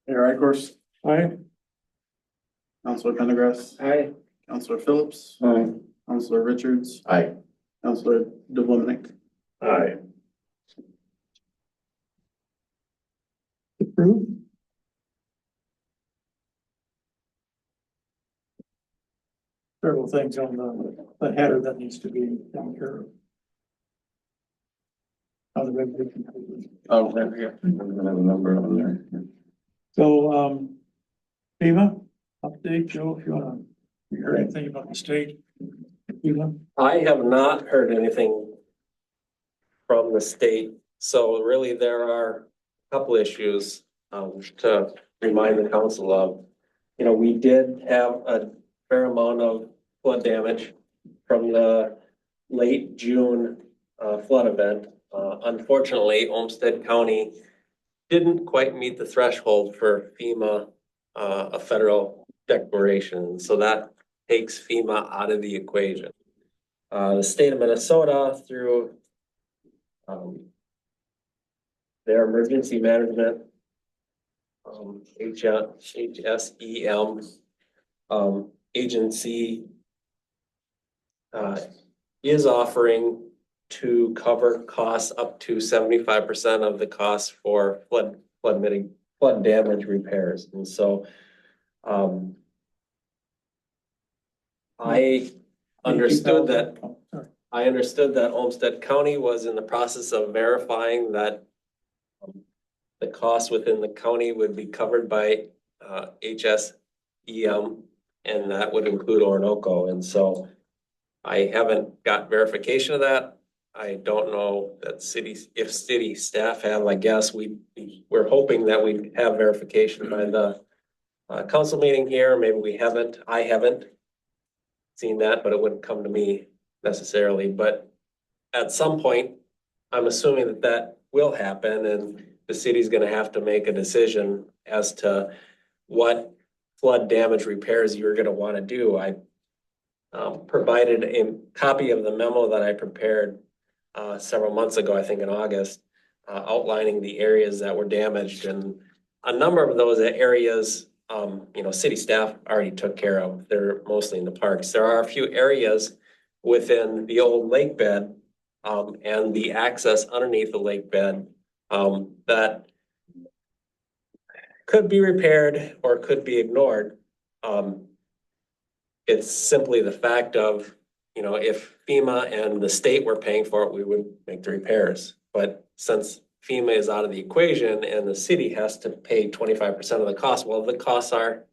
Mayor Ikorst, Aye. Counselor Pendergrass, Aye. Counselor Phillips, Aye. Counselor Richards, Aye. Counselor DeBonek. Aye. Approved. Several things on the header that needs to be taken care of. On the resolution. Oh, there we go. I have a number on there. So, FEMA, update, Joe, if you wanna, you heard anything about the state? FEMA? I have not heard anything from the state, so really there are a couple issues to remind the council of. You know, we did have a fair amount of flood damage from the late June flood event. Unfortunately, Olmsted County didn't quite meet the threshold for FEMA, a federal declaration, so that takes FEMA out of the equation. The state of Minnesota through their emergency management, HSEM, agency, is offering to cover costs up to 75% of the cost for flood damage repairs. And so, I understood that Olmsted County was in the process of verifying that the costs within the county would be covered by HSEM, and that would include Orinoco. And so I haven't got verification of that. I don't know that if city staff have. I guess we're hoping that we have verification by the council meeting here. Maybe we haven't. I haven't seen that, but it wouldn't come to me necessarily. But at some point, I'm assuming that that will happen and the city's gonna have to make a decision as to what flood damage repairs you're gonna wanna do. I provided a copy of the memo that I prepared several months ago, I think in August, outlining the areas that were damaged, and a number of those areas, city staff already took care of. They're mostly in the parks. There are a few areas within the old lake bed and the access underneath the lake bed that could be repaired or could be ignored. It's simply the fact of, if FEMA and the state were paying for it, we would make the repairs. But since FEMA is out of the equation and the city has to pay 25% of the cost, well, the costs are,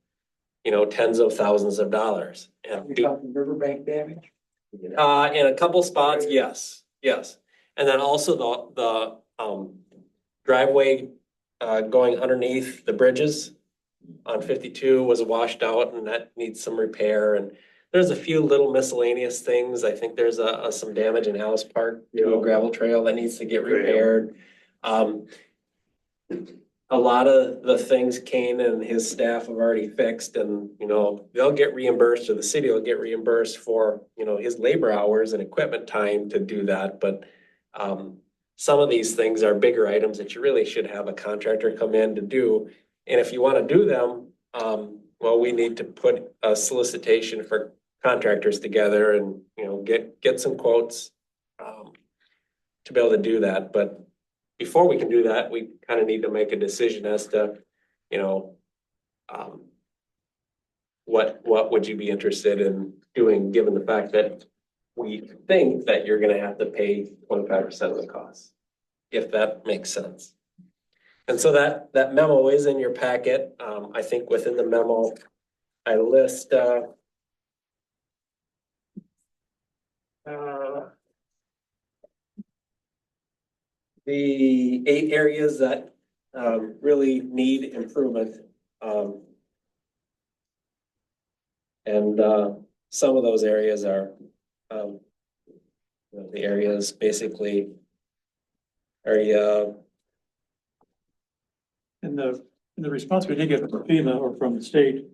tens of thousands of dollars. And We talking riverbank damage? in a couple spots, yes. And then also the driveway going underneath the bridges on 52 was washed out and that needs some repair. And there's a few little miscellaneous things. I think there's some damage in Alice Park, a gravel trail that needs to get repaired. A lot of the things Kane and his staff have already fixed, and, they'll get reimbursed, or the city will get reimbursed for, his labor hours and equipment time to do that. But some of these things are bigger items that you really should have a contractor come in to do. And if you want to do them, well, we need to put a solicitation for contractors together and, get some quotes to be able to do that. But before we can do that, we kind of need to make a decision as to, what would you be interested in doing, given the fact that we think that you're gonna have to pay 25% of the cost, if that makes sense. And so that memo is in your packet. I think within the memo, I list the 8 areas that really need improvement. And some of those areas are the areas basically area. In the response we did get from FEMA or from the state,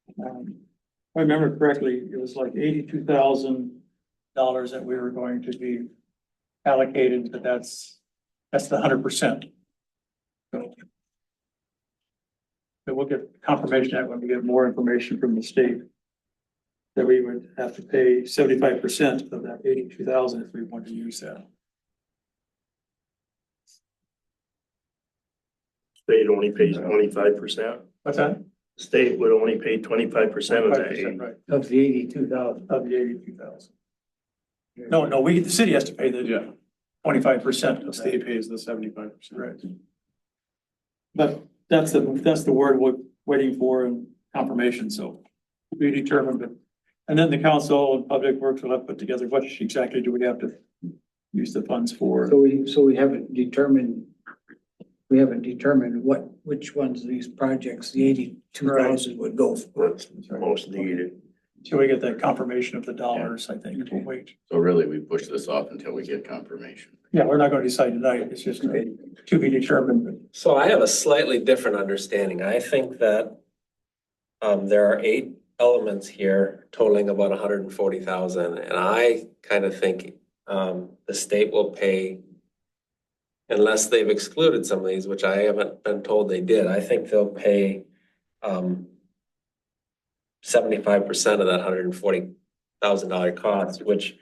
if I remember correctly, it was like $82,000 that we were going to be allocated, but that's the 100%. So we'll get confirmation that when we get more information from the state, that we would have to pay 75% of that 82,000 if we want to use that. State only pays 25%. What's that? State would only pay 25% of that. 25%, right, Of the 82,000. of the 82,000. No, the city has to pay the 25%. The state pays the 75%. Right. But that's the word we're waiting for and confirmation, so we determined it. And then the council and public works will have put together what exactly do we have to use the funds for. So we haven't determined which ones of these projects, the 82,000 would go for. That's most needed. Till we get that confirmation of the dollars, I think we'll wait. So really, we push this off until we get confirmation. Yeah, we're not gonna decide tonight, it's just to be determined. So I have a slightly different understanding. I think that there are 8 elements here totaling about 140,000, and I kind of think the state will pay, unless they've excluded some of these, which I haven't been told they did. I think they'll pay 75% of that $140,000 cost, which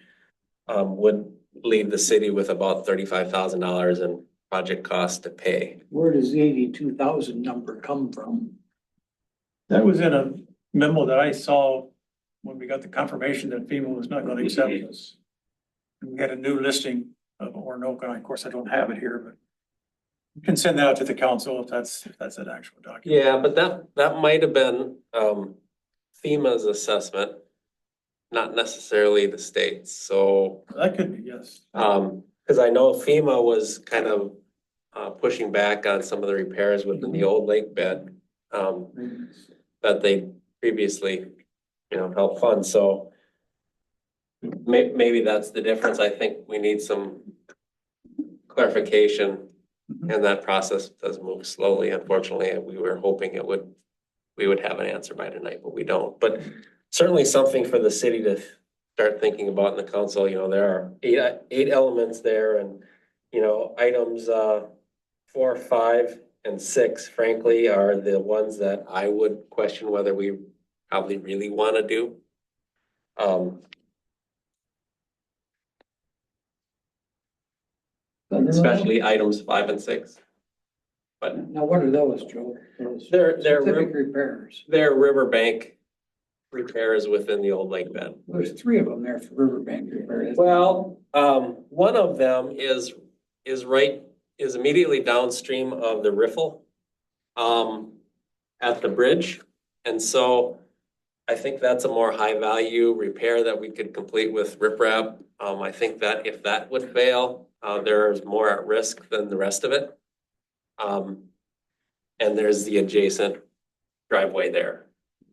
would leave the city with about $35,000 in project costs to pay. Where does the 82,000 number come from? That was in a memo that I saw when we got the confirmation that FEMA was not gonna accept us. And we had a new listing of Orinoco, and of course I don't have it here, but you can send that out to the council if that's an actual document. Yeah, but that might have been FEMA's assessment, not necessarily the state's. So That could be, yes. because I know FEMA was kind of pushing back on some of the repairs within the old lake bed that they previously, helped fund. So maybe that's the difference. I think we need some clarification. And that process does move slowly, unfortunately, and we were hoping we would have an answer by tonight, but we don't. But certainly something for the city to start thinking about in the council. You know, there are eight elements there, and, you know, items 4, 5, and 6, frankly, are the ones that I would question whether we probably really want to do. Especially items 5 and 6. But Now, what are those, Joe? Those They're specific repairs. they're riverbank repairs within the old lake bed. There's 3 of them there for riverbank repairs. Well, one of them is immediately downstream of the riffle, at the bridge. And so I think that's a more high value repair that we could complete with riprap. I think that if that would fail, there's more at risk than the rest of it. And there's the adjacent driveway there,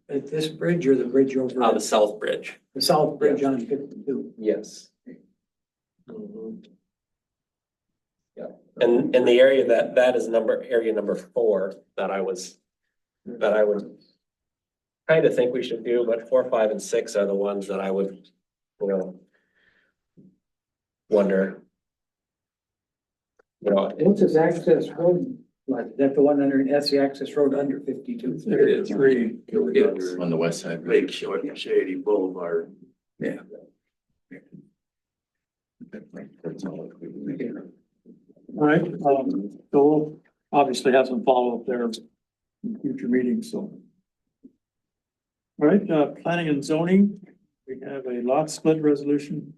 At this bridge or the bridge over, the south bridge. the south bridge on 52? Yes. Yeah, and the area that is area number 4 that I would kind of think we should do, but 4, 5, and 6 are the ones that I would, you know, wonder. You know, What's this access road? Like, is that the one under, that's the access road under 52? it is. 3. On the west side. Lake Shady Boulevard. Yeah. That's all. All right, so we'll obviously have some follow-up there in future meetings, so. All right, planning and zoning, we have a lot split resolution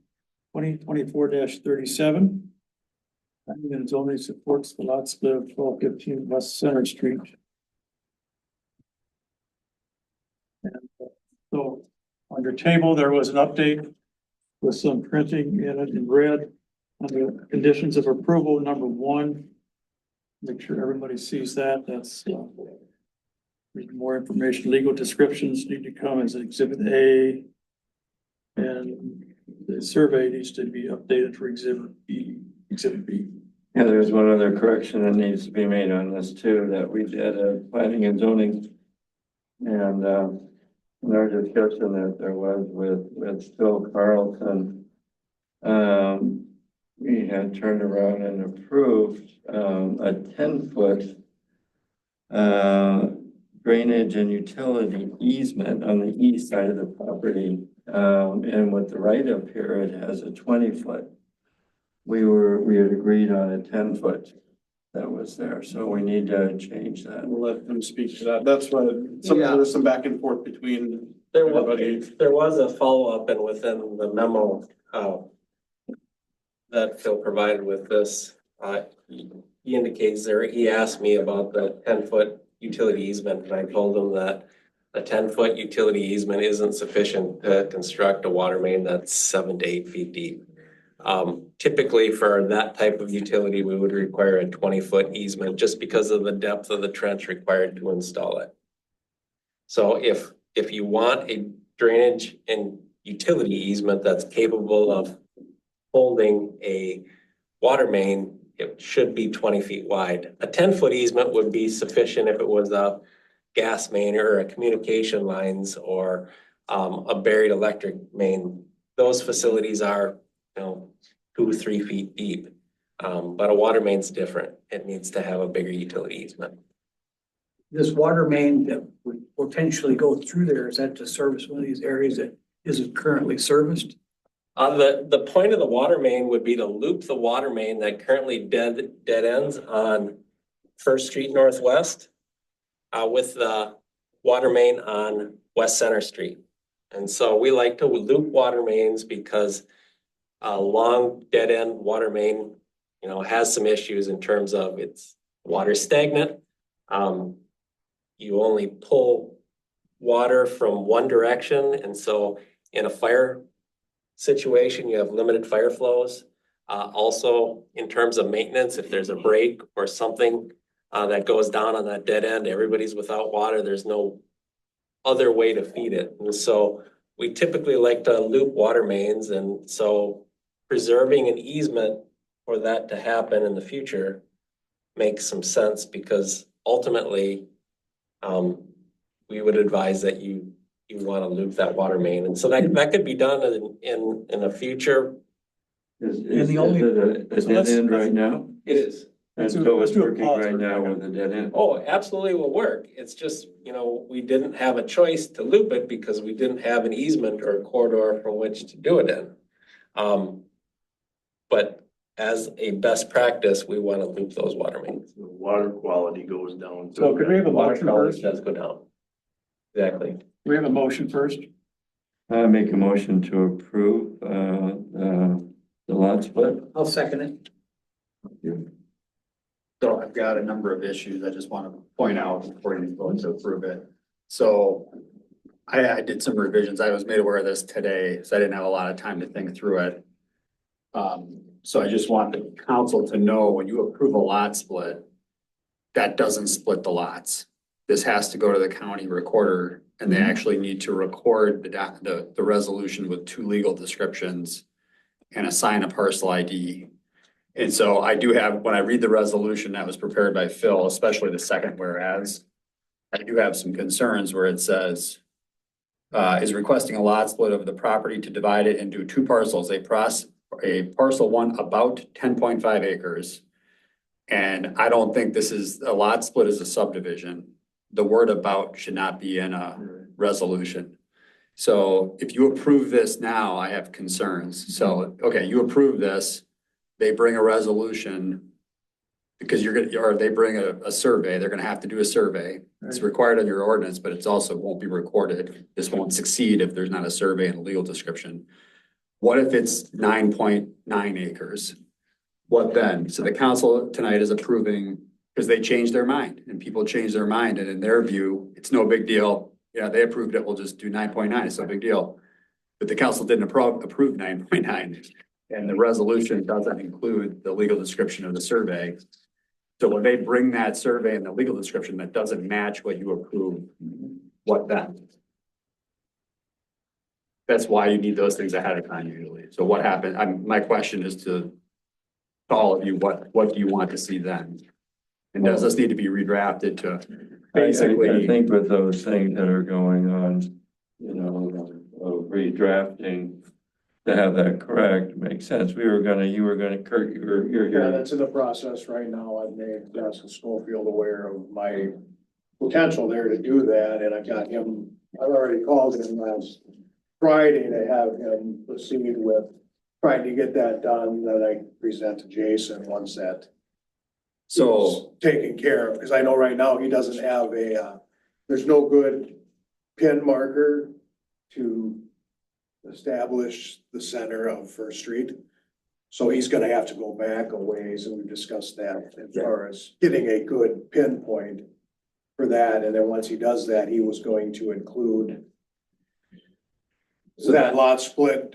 2024-37. Planning and zoning supports the lot split of 1215 West Center Street. And so on your table, there was an update with some printing in it in red. On the conditions of approval, number 1, make sure everybody sees that. That's read more information. Legal descriptions need to come as exhibit A. And the survey needs to be updated for exhibit B. Yeah, there's one other correction that needs to be made on this too, that we did planning and zoning. And in our discussion that there was with Phil Carlson, we had turned around and approved a 10-foot drainage and utility easement on the east side of the property. And with the right up here, it has a 20-foot. We had agreed on a 10-foot that was there, so we need to change that. We'll let them speak to that. That's what, there was some back and forth between There everybody. was a follow-up, and within the memo, that Phil provided with this, he indicates there, he asked me about the 10-foot utility easement, and I told him that a 10-foot utility easement isn't sufficient to construct a water main that's 7 to 8 feet deep. Typically for that type of utility, we would require a 20-foot easement just because of the depth of the trench required to install it. So if you want a drainage and utility easement that's capable of holding a water main, it should be 20 feet wide. A 10-foot easement would be sufficient if it was a gas main or a communication lines or a buried electric main. Those facilities are, 2 to 3 feet deep. But a water main's different. It needs to have a bigger utility easement. This water main that would potentially go through there, is that to service one of these areas that isn't currently serviced? The point of the water main would be to loop the water main that currently dead ends on First Street Northwest with the water main on West Center Street. And so we like to loop water mains because a long dead end water main, has some issues in terms of its water stagnant. You only pull water from one direction. And so in a fire situation, you have limited fire flows. Also, in terms of maintenance, if there's a break or something that goes down on that dead end, everybody's without water. There's no other way to feed it. And so we typically like to loop water mains. And so preserving an easement for that to happen in the future makes some sense because ultimately, we would advise that you want to loop that water main. And so that could be done in a future. Is the it only- a So dead let's- end right now? It is. And Let's do- so let's it's do a working pause right for a now second. with a dead end. Oh, absolutely will work. It's just, we didn't have a choice to loop it because we didn't have an easement or a corridor from which to do it in. But as a best practice, we want to loop those water mains. The water quality goes down. So could we have a Water motion quality first? does go down. Exactly. We have a motion first. I make a motion to approve, the lot split. I'll second it. So I've got a number of issues I just want to point out before you go to approve it. So I did some revisions. I was made aware of this today, so I didn't have a lot of time to think through it. So I just want the council to know when you approve a lot split, that doesn't split the lots. This has to go to the county recorder and they actually need to record the resolution with 2 legal descriptions and assign a parcel ID. And so I do have, when I read the resolution that was prepared by Phil, especially the second whereas, I do have some concerns where it says, is requesting a lot split of the property to divide it into 2 parcels, a parcel 1 about 10.5 acres. And I don't think this is, a lot split is a subdivision. The word about should not be in a resolution. So if you approve this now, I have concerns. So, okay, you approve this, they bring a resolution because or they bring a survey, they're gonna have to do a survey. It's required of your ordinance, but it's also won't be recorded. This won't succeed if there's not a survey and a legal description. What if it's 9.9 acres? What then? So the council tonight is approving, because they changed their mind and people change their mind, and in their view, it's no big deal. Yeah, they approved it, we'll just do 9.9, it's no big deal. But the council didn't approve 9.9, and the resolution doesn't include the legal description of the survey. So when they bring that survey and the legal description that doesn't match what you approve, what then? That's why you need those things ahead of time usually. So what happened, my question is to all of you, what do you want to see then? And does this need to be redrafted to I basically? think with those things that are going on, redrafting, to have that correct makes sense. You were gonna, Kurt, you're Yeah, here. that's in the process right now. I've made Dennis Schofield aware of my potential there to do that, and I've already called him last Friday to have him proceed with trying to get that done, that I present to Jason once that So, is taken care of, because I know right now he doesn't have there's no good pin marker to establish the center of First Street. So he's gonna have to go back a ways, and we discussed that as far as getting a good pinpoint for that. And then once he does that, he was going to include that lot split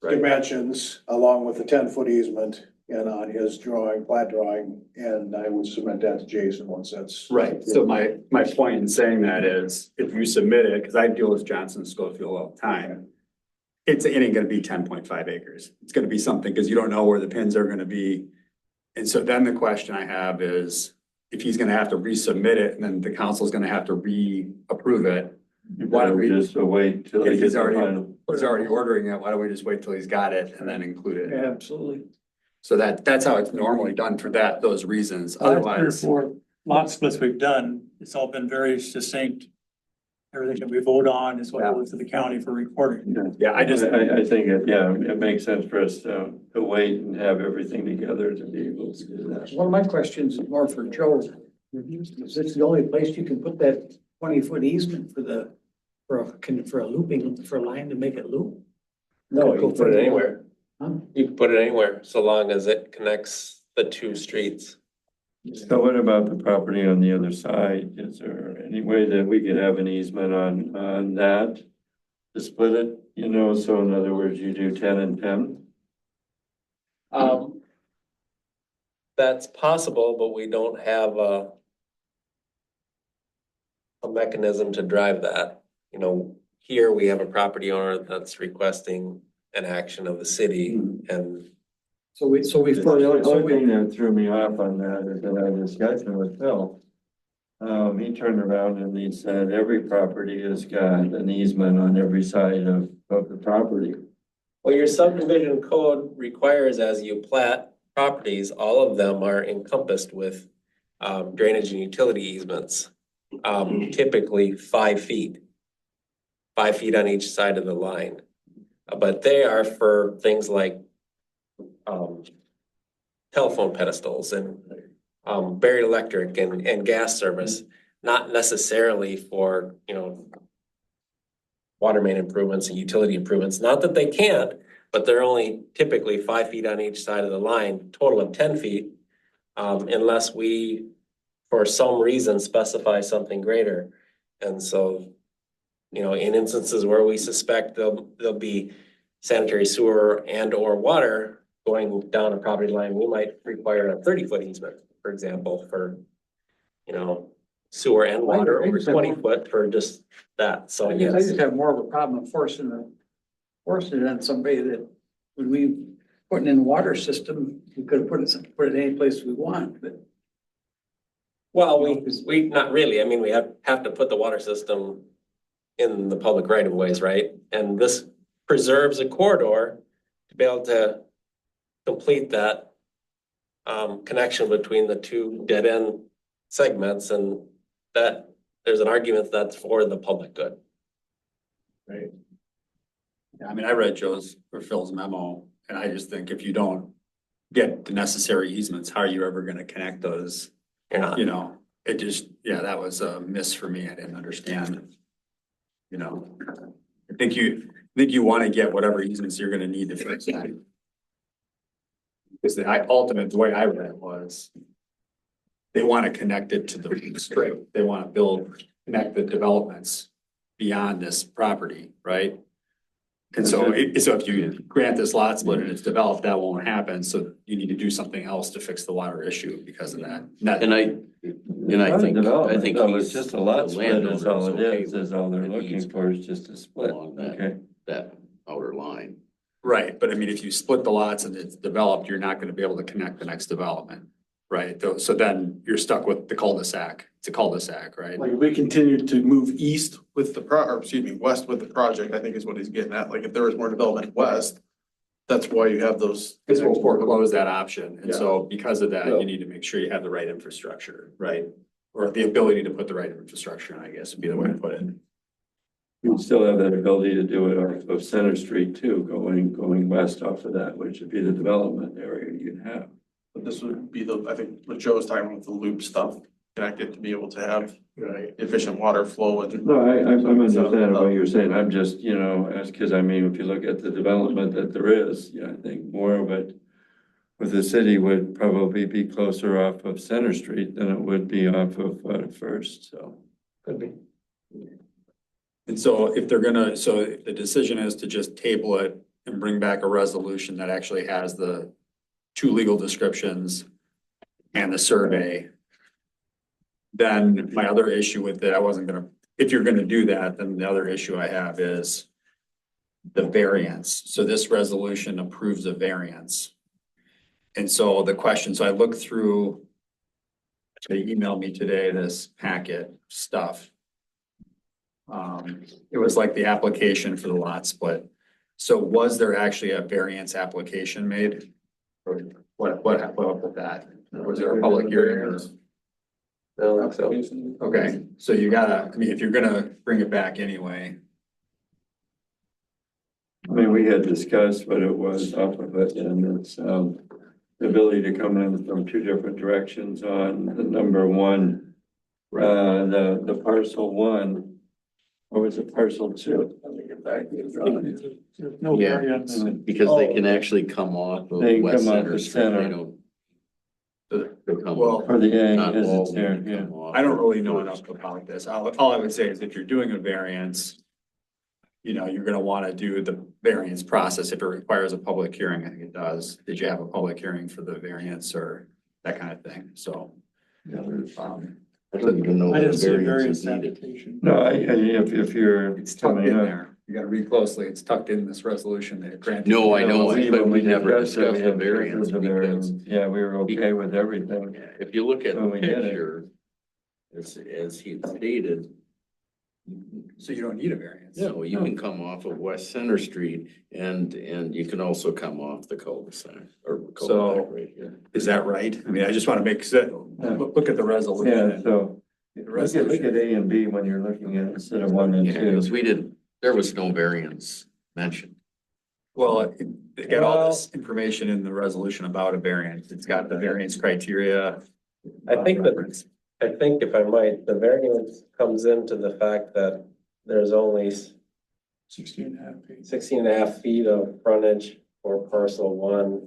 dimensions along with the 10-foot easement and on his plat drawing, and I would submit that to Jason once that's. right, so my point in saying that is, if you submit it, because I deal with Johnson Schofield all the time. It ain't gonna be 10.5 acres. It's gonna be something, because you don't know where the pins are gonna be. And so then the question I have is, if he's gonna have to resubmit it, and then the council's gonna have to re-approve it. Why don't we Just wait till. If they get he's the already, final- he's already ordering it, why don't we just wait till he's got it and then include it? Absolutely. So that's how it's normally done for those reasons. Last 3 or Otherwise, 4 lot splits we've done, it's all been very succinct. Everything that we vote on is what goes to the county for recording. yeah, I think it makes sense for us to wait and have everything together to be able to do that. One of my questions is more for Joe. Is this the only place you can put that 20-foot easement for a looping, for a line to make it loop? No, you can put it anywhere. Huh? You can put it anywhere, so long as it connects the 2 streets. So what about the property on the other side? Is there any way that we could have an easement on that? To split it, so in other words, you do 10 and 10? That's possible, but we don't have a mechanism to drive that. Here we have a property owner that's requesting an action of the city, and So we So the first, only thing that threw me off on that is that I was discussing with Phil. He turned around and he said, every property has got an easement on every side of the property. Well, your subdivision code requires as you plat properties, all of them are encompassed with drainage and utility easements. Typically 5 feet. 5 feet on each side of the line. But they are for things like telephone pedestals and buried electric and gas service, not necessarily for, water main improvements and utility improvements. Not that they can't, but they're only typically 5 feet on each side of the line, total of 10 feet. Unless we, for some reason, specify something greater. And so, in instances where we suspect there'll be sanitary sewer and or water going down a property line, we might require a 30-foot easement, for example, for, sewer and water, over 20 foot for just that. So I yes. just have more of a problem enforcing it on somebody that when we putting in a water system, we could have put it any place we want, but. Well, we not really. I mean, we have to put the water system in the public right of ways, right? And this preserves a corridor to be able to complete that connection between the two dead end segments, and that there's an argument that's for the public good. Yeah, I mean, I read Phil's memo, and I just think if you don't get the necessary easements, how are you ever gonna connect those? You're not. It just, that was a miss for me. I didn't understand. I think you wanna get whatever easements you're gonna need to fix that. Because the way I read it was, they wanna connect it to the strip. They wanna connect the developments beyond this property, right? And so if you grant this lot split and it's developed, that won't happen, so you need to do something else to fix the water issue because of that. And I think No, it's he's, just a lot the split is all it landowner is all they're okay with looking an for is just a split, along that. okay? that outer line. Right, but I mean, if you split the lots and it's developed, you're not gonna be able to connect the next development, right? So then you're stuck with the cul-de-sac. It's a cul-de-sac, right? Like if we continue to move east with west with the project, I think is what he's getting at. Like if there was more development west, that's why you have those. This will foreclose that option, and so because of that, you need to make sure you have the right infrastructure, right? Or the ability to put the right infrastructure in, I guess would be the way to put it. You still have that ability to do it off of Center Street too, going west off of that, which would be the development area you'd have. But this would be I think what Joe was talking about, the loop stuff, connected to be able to have efficient water flow and. No, I'm understanding what you're saying. I'm just, because I mean, if you look at the development that there is, I think more of it with the city would probably be closer off of Center Street than it would be off of First, so. Could be. And so if the decision is to just table it and bring back a resolution that actually has the two legal descriptions and the survey. Then my other issue with it, if you're gonna do that, then the other issue I have is the variance. So this resolution approves a variance. And so the question, so I looked through, they emailed me today, this packet stuff. It was like the application for the lot split. So was there actually a variance application made? Or what happened with that? Was there a public hearing or? No, so. Okay, so if you're gonna bring it back anyway. I mean, we had discussed what it was off of it, and it's, the ability to come in from two different directions on the number one. The parcel one, or was it parcel two? Let me get back to the drawing. There's no Yeah. variance. Because they can actually come off of They can West come off Center the Street, center. they don't. They come Well, off, For the A, not as all it's of there, them yeah. come off. I don't really know enough about this. All I would say is if you're doing a variance, you're gonna wanna do the variance process. If it requires a public hearing, I think it does. Did you have a public hearing for the variance or that kind of thing? So, Yeah, there's- I don't even know. I didn't see a variance variance is needed. application. No, if you're it's tucked coming in up, there. You gotta read closely. It's tucked in this resolution that granted. No, I know, when but we never discussed it, we discussed the had variance the because variance. Yeah, we were okay with everything. if you look at the When we did it. picture, as he stated, So you don't need a variance. you know, you can come off of West Center Street and you can also come off the cul-de-sac or cul-de-sac right here. Is that right? I mean, I just wanna make sure, look at the resolution. Yeah, so look at A and B when you're looking at it instead of one and Yeah, because two. there was no variance mentioned. Well, it got all this information in the resolution about a variance. It's got the variance criteria. I think if I might, the variance comes into the fact that there's only 16.5 feet. 16.5 feet of frontage for parcel one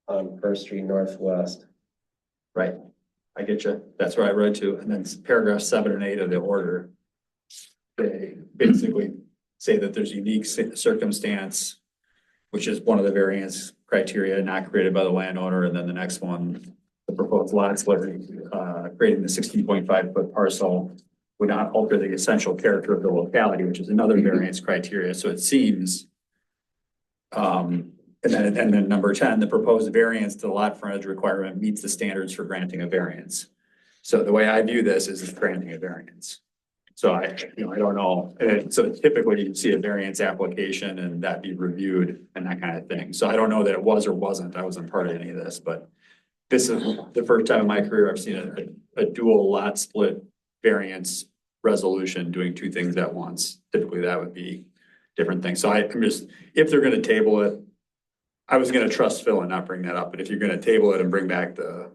on First Street Northwest. Right. I get you. That's where I read to. And then paragraph 7 and 8 of the order. They basically say that there's unique circumstance, which is one of the variance criteria not created by the landowner. And then the next one, the proposed lot split, creating the 16.5 foot parcel would not alter the essential character of the locality, which is another variance criteria. So it seems, and then number 10, the proposed variance to the lot frontage requirement meets the standards for granting a variance. So the way I view this is it's granting a variance. So I don't know. So typically you see a variance application and that be reviewed and that kind of thing. So I don't know that it was or wasn't. I wasn't part of any of this, but this is the first time in my career I've seen a dual lot split variance resolution doing two things at once. Typically that would be different things. So I'm just, if they're gonna table it, I was gonna trust Phil and not bring that up, but if you're gonna table it and bring back the,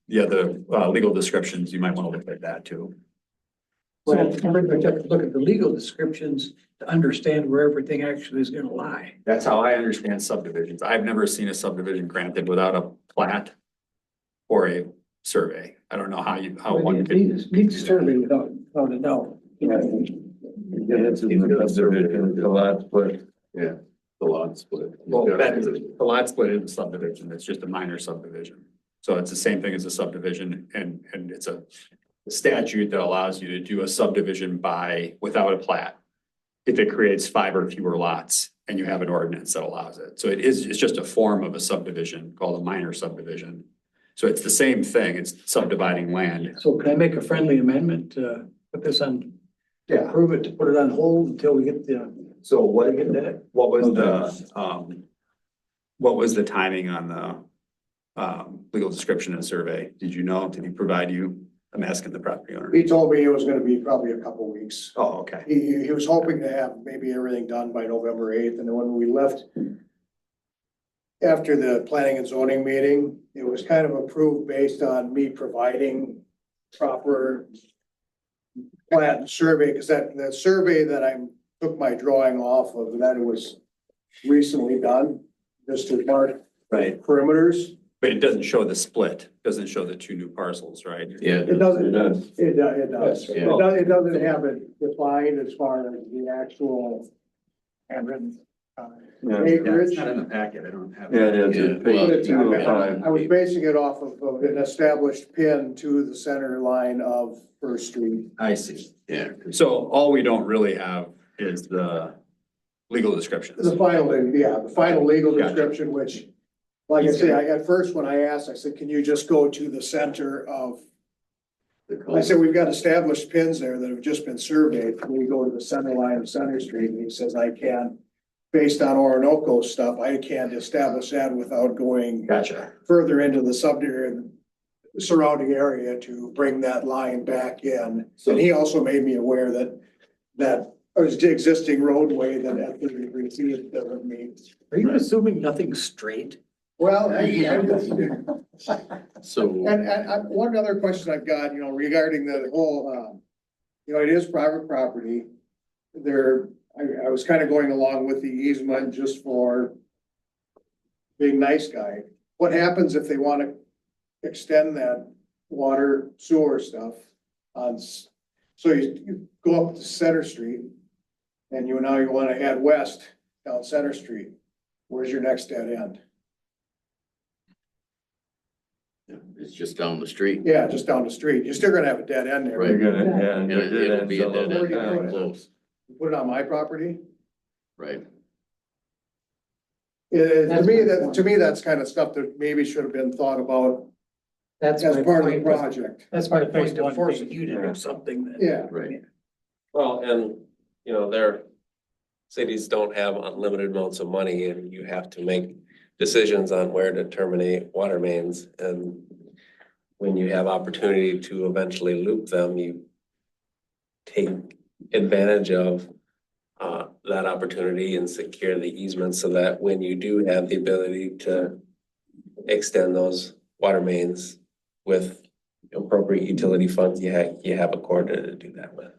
legal descriptions, you might wanna look at that too. Well, everybody have to look at the legal descriptions to understand where everything actually is gonna lie. That's how I understand subdivisions. I've never seen a subdivision granted without a plat or a survey. I don't know how one could. Needs a survey without a doubt. Yeah, this is the subdivision, the lot split. Yeah, the lot split. Well, the lot split is a subdivision. It's just a minor subdivision. So it's the same thing as a subdivision and it's a statute that allows you to do a subdivision without a plat. If it creates 5 or fewer lots and you have an ordinance that allows it. So it's just a form of a subdivision called a minor subdivision. So it's the same thing. It's subdividing land. So can I make a friendly amendment to put this on, Yeah. approve it, to put it on hold until we get the, So what was the timing on the legal description and survey? Did you know? Did he provide you? I'm asking the property owner. He told me it was gonna be probably a couple weeks. Oh, okay. He was hoping to have maybe everything done by November 8th, and then when we left after the planning and zoning meeting, it was kind of approved based on me providing proper plat and survey, because that survey that I took my drawing off of, that was recently done, just to mark Right. perimeters. But it doesn't show the split, doesn't show the two new parcels, right? Yeah. It doesn't, It does. it does. Yeah. It doesn't have it defined as far as the actual Handwritten. Yeah, acreage. It's not in the packet. I don't have. yeah, it is. Yeah, It's page well, 205. I was basing it off of an established pin to the center line of First Street. I see. Yeah. So all we don't really have is the legal descriptions. The final legal Gotcha. description, which, like I say, at first when I asked, I said, can you just go to the center of, I said, we've got established pins there that have just been surveyed. Can we go to the center line of Center Street? And he says, I can. Based on Orinoco stuff, I can't establish that without going Gotcha. further into the subdivision surrounding area to bring that line back in. And he also made me aware that there's the existing roadway that at 33 feet doesn't meet. are you assuming nothing's straight? Well, So, and one other question I've got, regarding the whole, it is private property. I was kind of going along with the easement just for being nice guy. What happens if they want to extend that water sewer stuff on, so you go up to Center Street and now you want to head west down Center Street. Where's your next dead end? it's just down the street. Yeah, just down the street. You're still gonna have a dead end there. Right. You're gonna, yeah. And it it'll be a ends dead all end the time. close. put it on my property. Right. To me, that's kind of stuff that maybe should have been thought about That's as my part of the point. project. That's my Phase point to one force being- you to do something that. Yeah. Right. Well, and, you know, their cities don't have unlimited amounts of money and you have to make decisions on where to terminate water mains. And when you have opportunity to eventually loop them, you take advantage of that opportunity and secure the easement so that when you do have the ability to extend those water mains with appropriate utility funds, you have a corridor to do that with.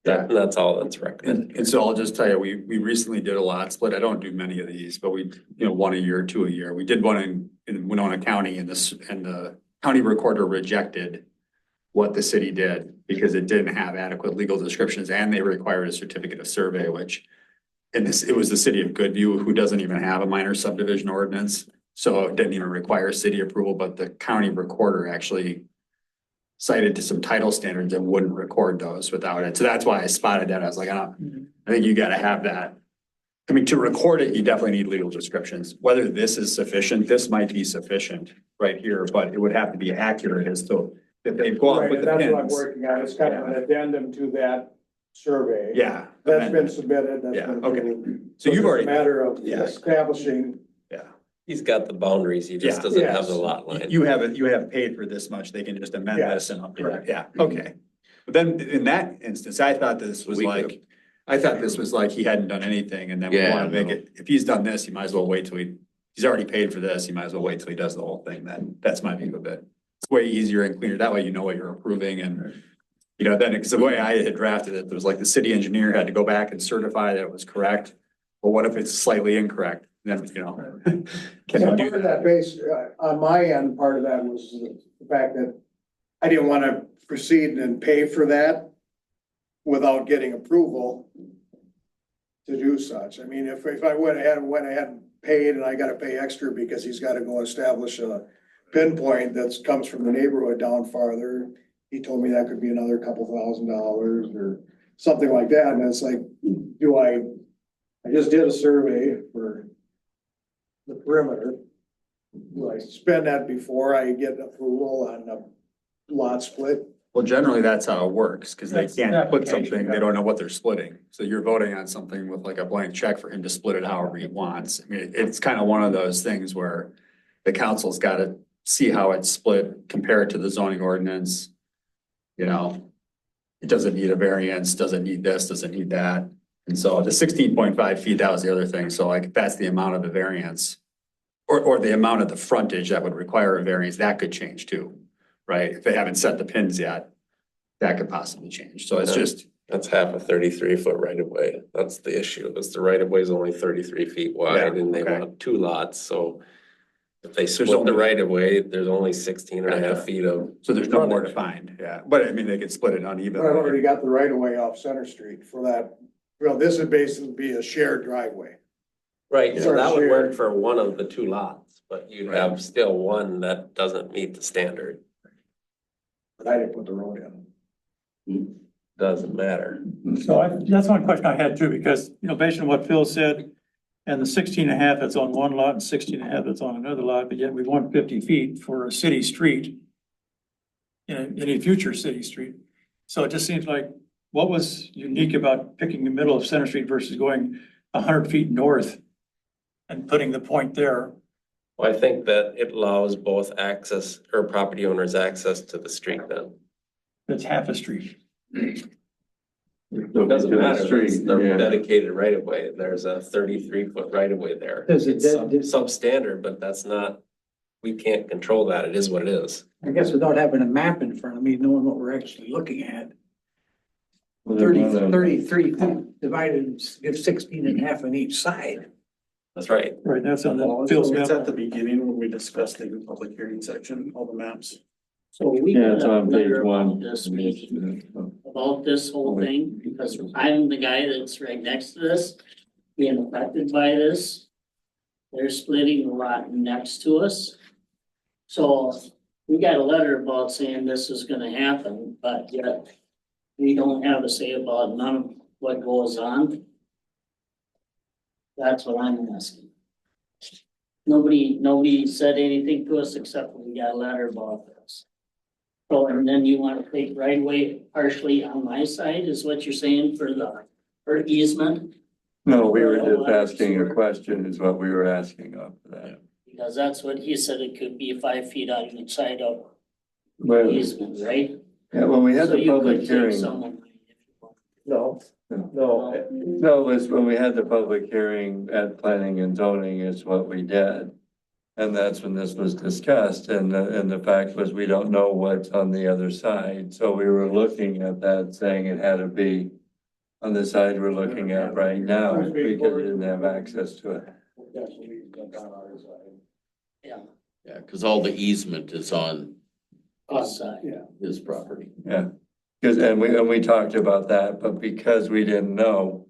That's all that's recommended. And so I'll just tell you, we recently did a lot split. I don't do many of these, but we, one a year, two a year. We did one in Winona County and the county recorder rejected what the city did because it didn't have adequate legal descriptions and they required a certificate of survey, which it was the city of Goodview who doesn't even have a minor subdivision ordinance. So it didn't even require city approval, but the county recorder actually cited to some title standards and wouldn't record those without it. So that's why I spotted that. I was like, I think you gotta have that. I mean, to record it, you definitely need legal descriptions. Whether this is sufficient, this might be sufficient right here, but it would have to be accurate as to if they go out Right, with the that's what I'm pins. working on. It's kind of an addendum to that survey. Yeah. That's been submitted, that's Yeah, been okay. approved. So you've it's a already, Matter of Yeah. establishing. yeah. He's got the boundaries, he just Yeah. doesn't have Yes. the lot line. You have paid for this much, they can just amend Yeah, this and, correct. yeah, okay. But then in that instance, I thought this was like he hadn't done anything and then we Yeah, wanna make no. it, if he's done this, he might as well wait till he's already paid for this, he might as well wait till he does the whole thing then. That's my view of it. It's way easier and cleaner. That way you know what you're approving and, then, because the way I had drafted it, there was like the city engineer had to go back and certify that it was correct. But what if it's slightly incorrect? Then, can So you do part of that? that base, on my end, part of that was the fact that I didn't want to proceed and pay for that without getting approval to do such. I mean, if I went ahead and paid and I gotta pay extra because he's gotta go establish a pinpoint that comes from the neighborhood down farther, he told me that could be another couple $1,000s or something like that. And it's like, I just did a survey for the perimeter. Do I spend that before I get approval on a lot split? Well, generally, that's how it works, because they That's can't the put application, something, yeah. they don't know what they're splitting. So you're voting on something with like a blank check for him to split it however he wants. I mean, it's kind of one of those things where the council's got to see how it's split, compare it to the zoning ordinance. It doesn't need a variance, doesn't need this, doesn't need that. And so the 16.5 feet, that was the other thing. So like, that's the amount of the variance. Or the amount of the frontage that would require a variance, that could change too, right? If they haven't set the pins yet, that could possibly change. So it's just, That's half a 33-foot right of way. That's the issue, is the right of way is only 33 feet wide Yeah, and they okay. want 2 lots, so. If they split only- the right of way, there's only 16 and a half feet of. so there's no more to find, yeah. But I mean, they could split it But I've unevenly. already got the right of way off Center Street for that. Well, this would basically be a shared driveway. Right, so Yeah. that would Shared. work for one of the 2 lots, but you'd Right. have still one that doesn't meet the standard. But I didn't put the road in. Doesn't matter. So that's one question I had too, because, based on what Phil said, and the 16.5 that's on one lot and 16.5 that's on another lot, but yet we want 50 feet for a city street. Any future city street. So it just seems like, what was unique about picking the middle of Center Street versus going 100 feet north and putting the point there? Well, I think that it allows both access or property owners access to the street then. That's half a street. It doesn't matter, it's the dedicated right of way. There's a 33-foot right of way there. Does it- It's substandard, but that's not, we can't control that. It is what it is. I guess without having a map in front of me, knowing what we're actually looking at. Well, there's 30, one of- 33 feet divided, give 16.5 on each side. That's right. Right, that's on the Phil's It's map. at the beginning when we discussed the public hearing section, all the maps. So we Yeah, got it's a on page letter one. about this meeting, about this whole thing, because I'm the guy that's right next to this, being affected by this. They're splitting the lot next to us. So we got a letter about saying this is gonna happen, but yet we don't have a say about none of what goes on? That's what I'm asking. Nobody said anything to us except we got a letter about this. So, and then you wanna take right away partially on my side, is what you're saying for easement? No, we were just asking a question is what we were asking of that. Because that's what he said, it could be 5 feet on each side of Well, easement, right? yeah, when we had So the you could public take hearing, someone- No, no, no, it was when we had the public hearing at planning and zoning is what we did. And that's when this was discussed and the fact was we don't know what's on the other side. So we were looking at that saying it had to be on the side we're looking at right now because we didn't have access to it. Yeah, Yeah, because all the easement is on us side. his property. Yeah, because, and we talked about that, but because we didn't know,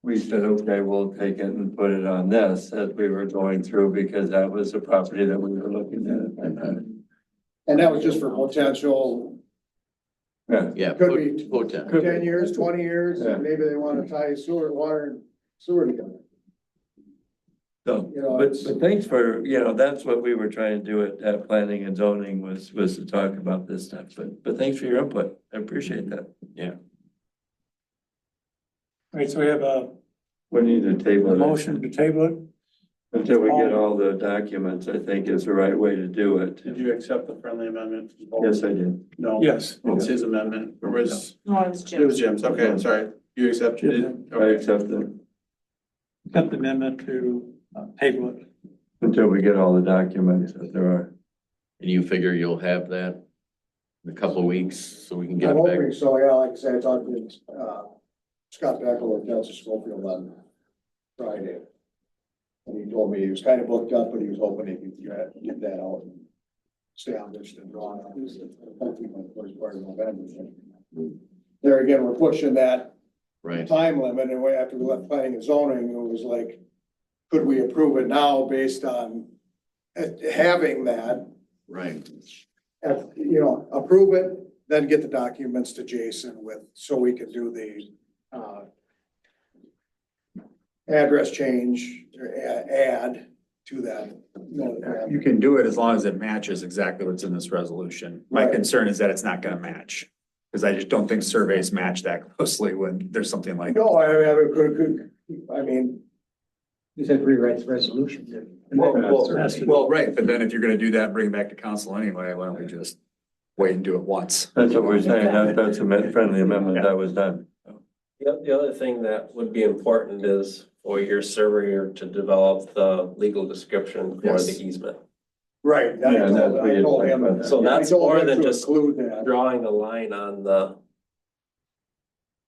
we said, okay, we'll take it and put it on this as we were going through, because that was the property that we were looking at that time. And that was just for potential, Yeah, Yeah, Could be- potential. 10 years, 20 years, Yeah. and maybe they wanna tie water and sewer together. so, You know, but it's- thanks for, that's what we were trying to do at planning and zoning was to talk about this stuff, but thanks for your input. I appreciate that. All right, so we have a We need to table it motion to table it. until we get all the documents, I think is the right way to do it. Did you accept the friendly amendment? Yes, I did. No. Yes. It's his amendment, or was, No, it was it Jim. was Jim's, okay, I'm sorry. You accepted it? I Okay. accept it Accept the amendment to table it. until we get all the documents that there are. And you figure you'll have that in a couple of weeks so we can get I'm it back? hoping so, yeah, like I said, I talked to, Scott Beckel with Council Schofield on Friday. And he told me he was kind of booked up, but he was hoping he could get that out and established and drawn up. Hopefully by the first part of November. There again, we're pushing that Right, time limit, and after we left planning and zoning, it was like, could we approve it now based on having that? right. Approve it, then get the documents to Jason so we can do the, address change, or add to that. You can do it as long as it matches exactly what's in this resolution. My Right. concern is that it's not gonna match. Cause I just don't think surveys match that closely when there's something like. No, I mean, You said rewrite the resolution. Well, right, but then if you're gonna do that, bring it back to council anyway, why don't we just wait and do it once? That's what we're saying, that's a friendly amendment that was done. the other thing that would be important is for your surveyor to develop the legal description for Yes. the easement. right. Yeah, that's what I you told talked him. about that. So that's I told more him than to just include that. drawing a line on the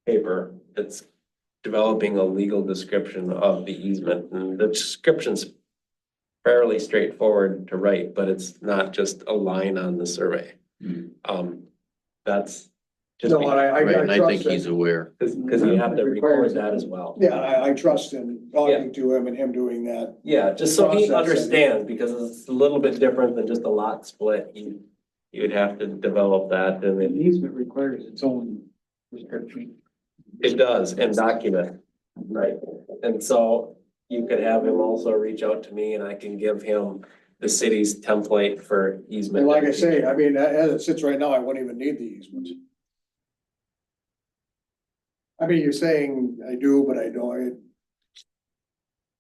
paper. It's developing a legal description of the easement, and the description's fairly straightforward to write, but it's not just a line on the survey. That's just No, I Right, and I trust think he's him. aware. because you have to record that as well. Yeah, I trust in talking to him and him doing that. Yeah, just so he Process, I think. understands, because it's a little bit different than just a lot split. You would have to develop that, and An easement requires its own description. it does, and document. Right. And so you could have him also reach out to me and I can give him the city's template for easement. And like I say, I mean, as it sits right now, I wouldn't even need the easement. I mean, you're saying I do, but I don't,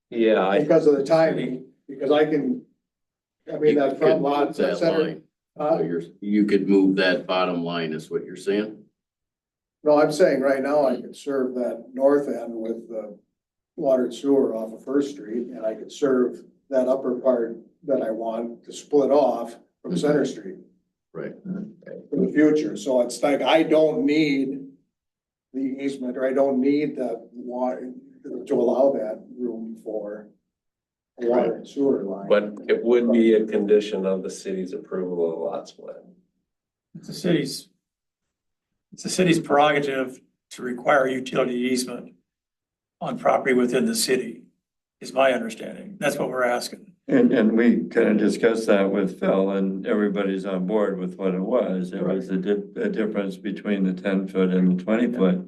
Yeah, because of the timing, because I can, I mean, You that could front move lot, that that center. line. So you could move that bottom line is what you're saying? No, I'm saying right now I could serve that north end with the water and sewer off of First Street, and I could serve that upper part that I want to split off from Center Street Right. in the future. So it's like, I don't need the easement, or I don't need the water to allow that room for a water and sewer line. but it would be a condition of the city's approval of the lot split. It's the city's prerogative to require utility easement on property within the city, is my understanding. That's what we're asking. And we kind of discussed that with Phil and everybody's on board with what it was. It was a difference between the 10 foot and the 20 foot.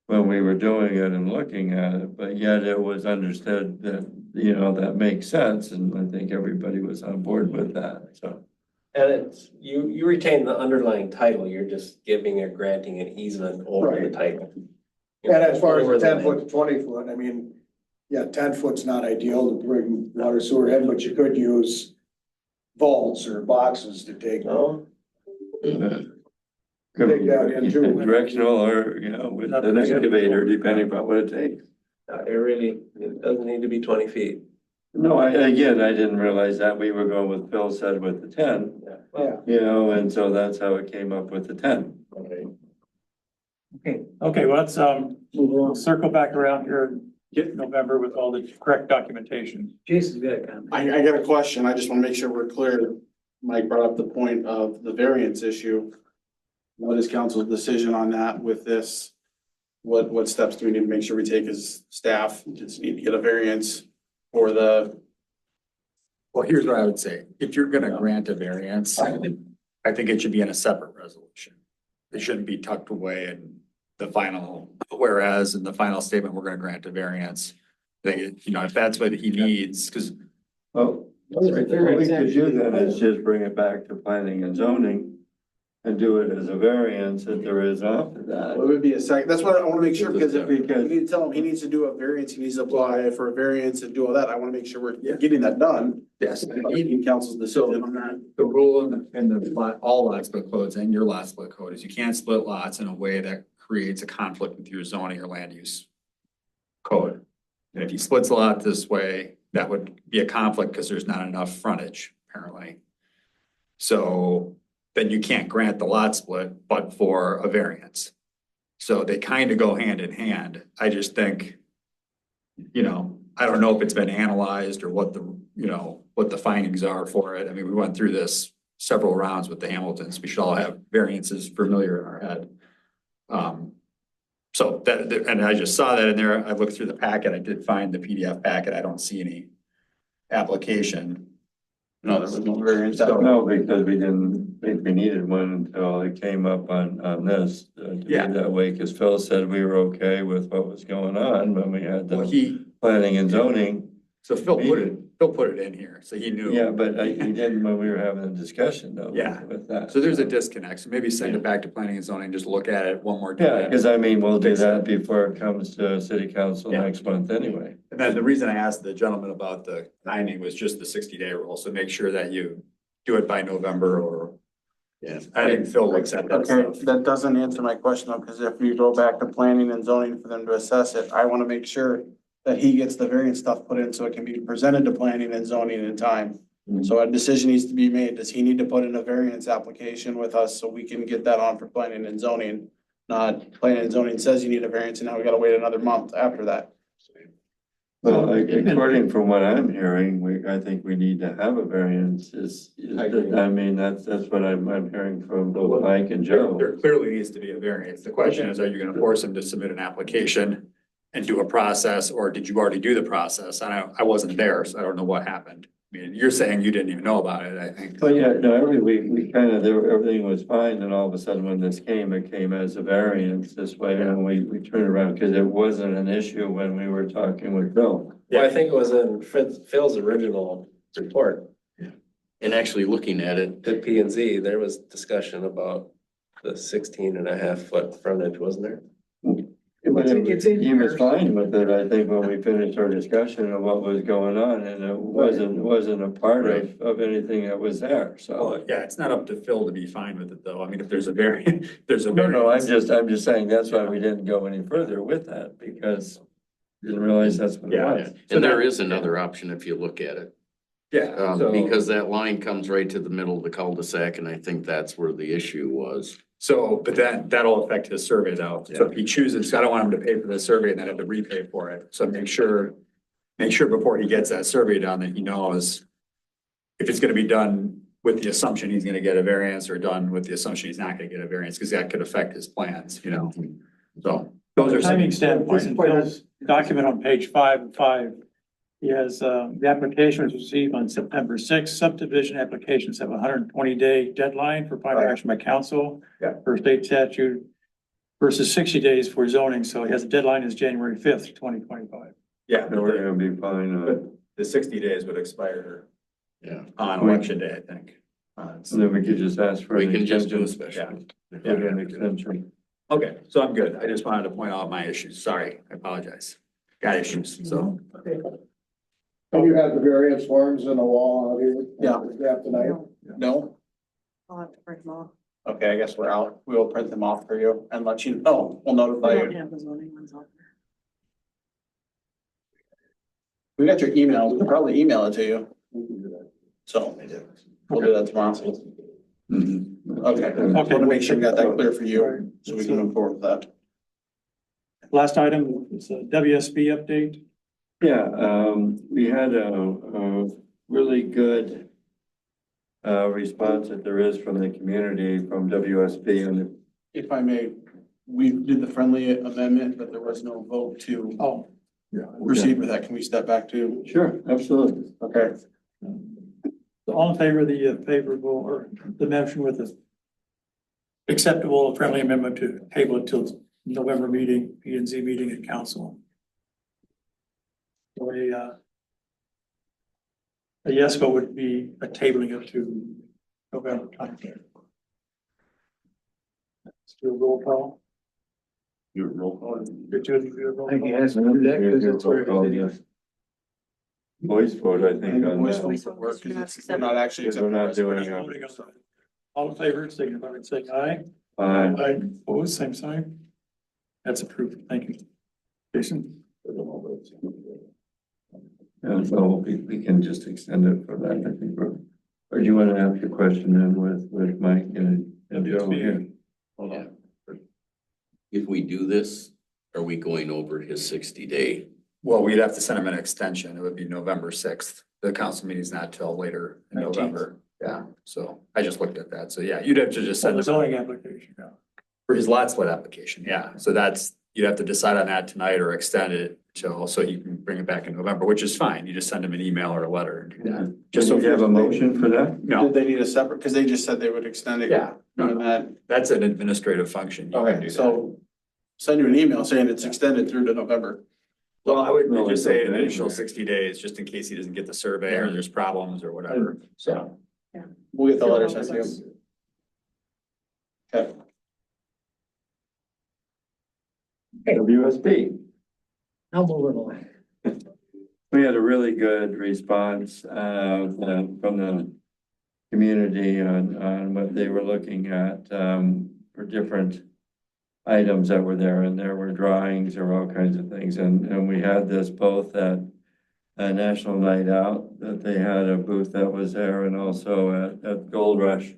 when we were doing it and looking at it, but yet it was understood that, you know, that makes sense, and I think everybody was on board with that, so. And it's, you retain the underlying title, you're just giving or granting an easement over the Right. title. And as far as Over the the 10 foot to 20 foot, I mean, yeah, 10 foot's not ideal to bring water sewer in, but you could use vaults or boxes to take. No, Could Take be that in too. directional or, you know, with an excavator, depending on what it takes. it doesn't need to be 20 feet. No, again, I didn't realize that. We were going with Phil said with the 10, Yeah. you know, and so that's how it came up with the 10. Okay, well, let's, we'll circle back around here in November with all the correct documentation. Jason's got a comment. I got a question. I just want to make sure we're clear. Mike brought up the point of the variance issue. What is council's decision on that with this? What steps do we need to make sure we take as staff? Does he need to get a variance for the? Well, here's what I would say. If you're gonna grant a variance, I think it should be in a separate resolution. It shouldn't be tucked away in the final, whereas in the final statement, we're gonna grant a variance. I think, you know, if that's what he needs, because Well, what we could do then is just bring it back to planning and zoning and do it as a variance if there is after It that. would be a second. That's what I want to make sure, because if we Because- need to tell him he needs to do a variance, he needs to apply for a variance and do all that. I want to make sure we're getting that done. yes, Needing council's decision on that. the rule in the all lot split codes and your lot split code is you can't split lots in a way that creates a conflict with your zoning or land use code. And if he splits a lot this way, that would be a conflict because there's not enough frontage, apparently. So then you can't grant the lot split, but for a variance. So they kind of go hand in hand. I just think, you know, I don't know if it's been analyzed or what the, you know, what the findings are for it. I mean, we went through this several rounds with the Hamiltons. We should all have variances familiar in our head. So that, and I just saw that in there. I looked through the packet. I did find the PDF packet. I don't see any application. No, there was no variance. No, because we didn't think we needed one until it came up on this. To be Yeah. that way, because Phil said we were okay with what was going on when we had Well, the planning and zoning. so Phil put it in here, so he knew. Yeah, but he didn't when we were having a discussion though. Yeah. With that. So there's a disconnect. So maybe send it back to planning and zoning, just look at it one more Yeah, time. because I mean, we'll do that before it comes to city council Yeah. next month anyway. And then the reason I asked the gentleman about the timing was just the 60-day rule, so make sure that you do it by November or. Yeah. I think Phil looks at that Okay, stuff. that doesn't answer my question though, because if you go back to planning and zoning for them to assess it, I want to make sure that he gets the variance stuff put in so it can be presented to planning and zoning in time. So a decision needs to be made. Does he need to put in a variance application with us so we can get that on for planning and zoning? Not planning and zoning says you need a variance and now we gotta wait another month after that. Well, according from what I'm hearing, I think we need to have a variance I mean, that's what I'm hearing from both Mike and Joe. There clearly needs to be a variance. The question is, are you gonna force him to submit an application and do a process, or did you already do the process? I wasn't there, so I don't know what happened. I mean, you're saying you didn't even know about it, I think. But yeah, no, we kind of, everything was fine, and all of a sudden when this came, it came as a variance this way, and we turned around, because it wasn't an issue when we were talking with Bill. Well, I think it was in Phil's original report And actually looking at it, at P and Z, there was discussion about the 16.5 foot frontage, wasn't there? But It's in he was here. fine with it, I think, when we finished our discussion of what was going on, and it wasn't a part of anything that was there, so. Well, yeah, it's not up to Phil to be fine with it, though. I mean, if there's a variance, there's a No, variance. I'm just saying, that's why we didn't go any further with that, because we didn't realize that's what it Yeah. was. and there is another option if you look at it. Yeah, so. Because that line comes right to the middle of the cul-de-sac, and I think that's where the issue was. So, but that'll affect his survey though. So if he chooses, I don't want him to pay for the survey and then have to repay for it. So make sure before he gets that survey done that he knows if it's gonna be done with the assumption he's gonna get a variance or done with the assumption he's not gonna get a variance, because that could affect his plans, you know? So those are some. Timing standpoint, in Phil's document on page 5, he has, the application was received on September 6th. Subdivision applications have a 120-day deadline for final action by council. Yeah. Per state statute, versus 60 days for zoning, so he has a deadline is January 5th, 2025. Yeah, So we're gonna be fine on it. but the 60 days would expire Yeah. on election day, I think. And then we could just ask for We an can just do a extension. special. Yeah. If we get an extension. Okay, so I'm good. I just wanted to point out my issues. Sorry, I apologize. Got issues, so. And you have the variance forms in the wall out here? Yeah. Is that tonight? No? I'll have to print them off. Okay, I guess we're out. We will print them off for you and let you know. We'll I notify don't you. have the zoning ones out there. We got your email. We can probably email it to you. So we'll do that tomorrow. Okay, I want to make sure we got that clear for you, so we can move forward with that. Last item is a WSB update. Yeah, we had a really good response that there is from the community, from WSB, and If I may, we did the friendly amendment, but there was no vote to Oh, proceed with that. Can we step back to? sure, absolutely. Okay. so all in favor of the favorable or the motion with the acceptable friendly amendment to table it till November meeting, P and Z meeting at council. So a yes vote would be a tabling it to November time. Let's do a roll call. You roll call. Did you do a roll I think he call? has to do that because it's where Oh, it yes. is. Voice vote, I think, on Voice that. vote would work, 'cause we're not actually. Because we're not accepting doing resolution. Voting on it. All in favor, signify by saying aye. Aye. Opposed, same sign. That's approved. Thank you. Jason? And so we can just extend it for that, I think, or do you want to ask your question then with Mike and Joe here? Yeah. If we do this, are we going over his 60-day? Well, we'd have to send him an extension. It would be November 6th. The council meeting's not till later in 19th. November. Yeah, so I just looked at that. So yeah, you'd have to just So send the him zoning application, yeah. for his lot split application. Yeah, so that's, you'd have to decide on that tonight or extend it till, so you can bring it back in November, which is fine. You just send him an email or a letter and do that. Just so we have a motion for that? No, Did they need a separate, because they just said they would extend it. yeah, no, And no, that, that's an administrative function. You can okay, do that. so send you an email saying it's extended through to November. Well, I would No, just it's say an okay. additional 60 days, just in case he doesn't get the survey or there's problems or whatever, so. We'll get the letter sent to you. Okay. WSB. I'll move it along. We had a really good response from the community on what they were looking at for different items that were there, and there were drawings or all kinds of things, and we had this both at a National Night Out, that they had a booth that was there, and also at Gold Rush.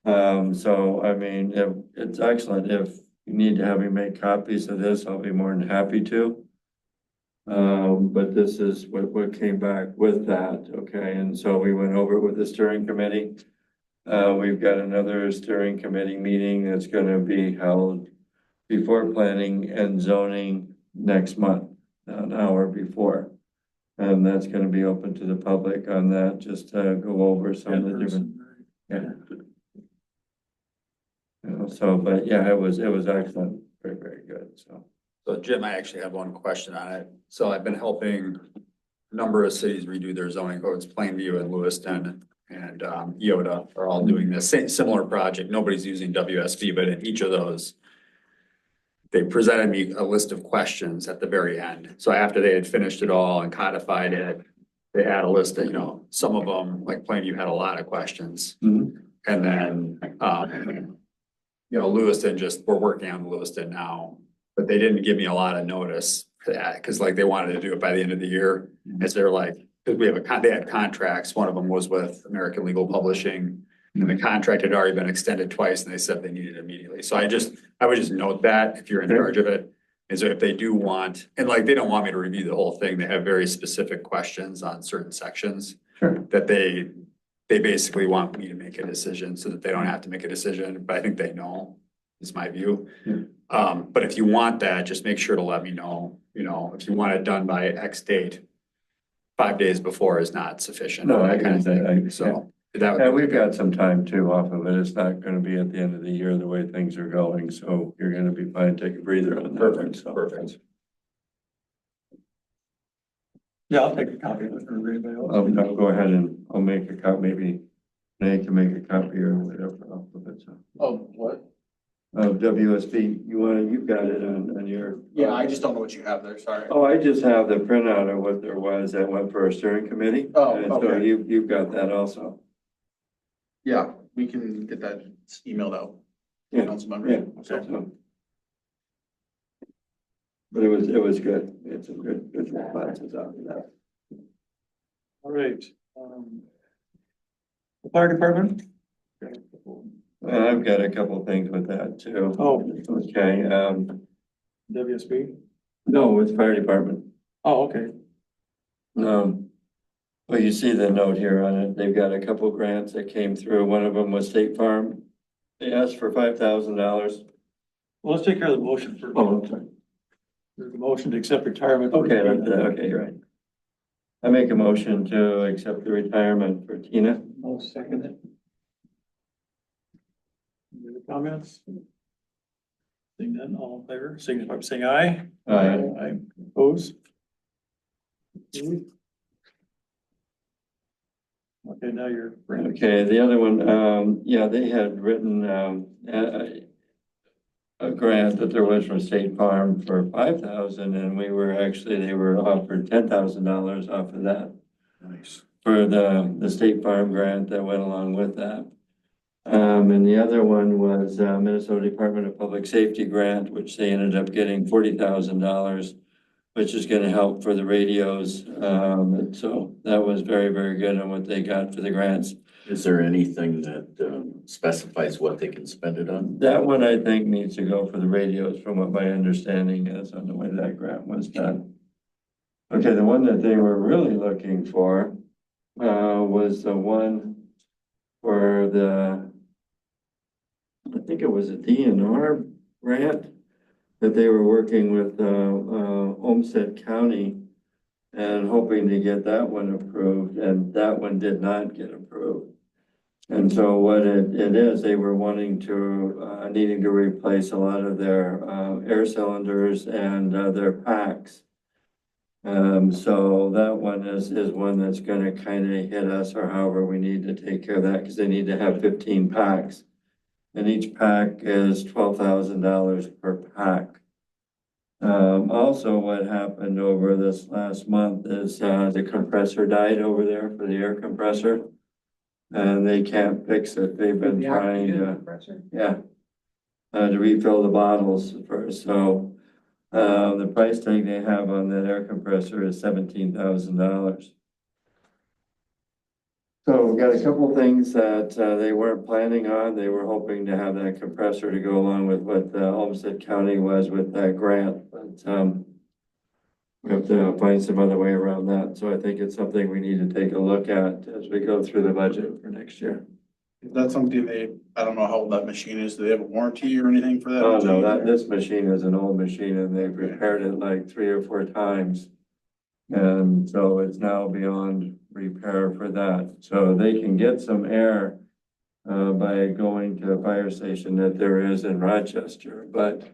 So I mean, it's excellent. If you need to have me make copies of this, I'll be more than happy to. But this is what came back with that, okay, and so we went over it with the steering committee. We've got another steering committee meeting that's gonna be held before planning and zoning next month, an hour before. And that's gonna be open to the public on that, just to go over some of the different. Yeah. You know, so, but yeah, it was excellent, very, very good, so. So Jim, I actually have one question on it. So I've been helping a number of cities redo their zoning codes, Plainview and Lewiston and Yoda are all doing the same similar project. Nobody's using WSB, but in each of those, they presented me a list of questions at the very end. So after they had finished it all and codified it, they had a list that, some of them, like Plainview had a lot of questions. Mhm. And then, Lewiston we're working on Lewiston now, but they didn't give me a lot of notice for that, because like they wanted to do it by the end of the year. As they're like, because they had contracts, one of them was with American Legal Publishing. And the contract had already been extended twice and they said they needed it immediately. So I would just note that if you're in charge of it, is that if they do want, and like, they don't want me to review the whole thing, they have very specific questions on certain sections. Sure. That they basically want me to make a decision so that they don't have to make a decision, but I think they know, is my view. Yeah. But if you want that, just make sure to let me know, if you want it done by X date, 5 days before is not sufficient. No, I that kind of can- thing. I- So That Yeah, would, we've got some time too off of it. It's not gonna be at the end of the year the way things are going, so you're gonna be fine. Take a breather on that one. perfect, So. perfect. Yeah, I'll take a copy of it for everybody else. I'll go ahead and I'll make a copy, maybe Nate can make a copy or whatever off of it, so. Oh, what? Of WSB, you've got it on your. Yeah, I just don't know what you have there, sorry. Oh, I just have the printout of what there was that went for a steering committee. Oh, And so okay. you've got that also. Yeah, we can get that emailed out. Yeah, Council member. yeah. So. But it was good. It's some good classes out of that. All right. The fire department? I've got a couple of things with that too. Oh. Okay, WSB? no, it's fire department. Oh, okay. Well, you see the note here on it. They've got a couple grants that came through. One of them was State Farm. They asked for $5,000. Well, let's take care of the motion first. Oh, I'm sorry. There's a motion to accept retirement. Okay, okay, you're right. I make a motion to accept the retirement for Tina. I'll second it. Any other comments? Seeing none, all in favor, signify by saying aye. Aye. Oppose? Okay, now you're. Okay, the other one, yeah, they had written, a grant that there was from State Farm for $5,000 and they were offered $10,000 off of that. Nice. For the State Farm grant that went along with that. And the other one was Minnesota Department of Public Safety grant, which they ended up getting $40,000, which is gonna help for the radios. And so that was very, very good on what they got for the grants. Is there anything that specifies what they can spend it on? That one I think needs to go for the radios from what my understanding is on the way that grant was done. Okay, the one that they were really looking for was the one for I think it was a DNR grant that they were working with Olmsted County and hoping to get that one approved, and that one did not get approved. And so what it is, they were wanting to, needing to replace a lot of their air cylinders and their packs. So that one is one that's gonna kind of hit us, or however we need to take care of that, because they need to have 15 packs. And each pack is $12,000 per pack. Also what happened over this last month is the compressor died over there for the air compressor. And they can't fix it. They've been trying to, yeah, to refill the bottles first. So the price tag they have on that air compressor is $17,000. So we've got a couple things that they weren't planning on. They were hoping to have that compressor to go along with what Olmsted County was with that grant, but we have to find some other way around that. So I think it's something we need to take a look at as we go through the budget for next year. Is that something I don't know how old that machine is. Do they have a warranty or anything for that? Oh, no, machine? this machine is an old machine and they've repaired it like 3 or 4 times. And so it's now beyond repair for that. So they can get some air by going to a fire station that there is in Rochester, but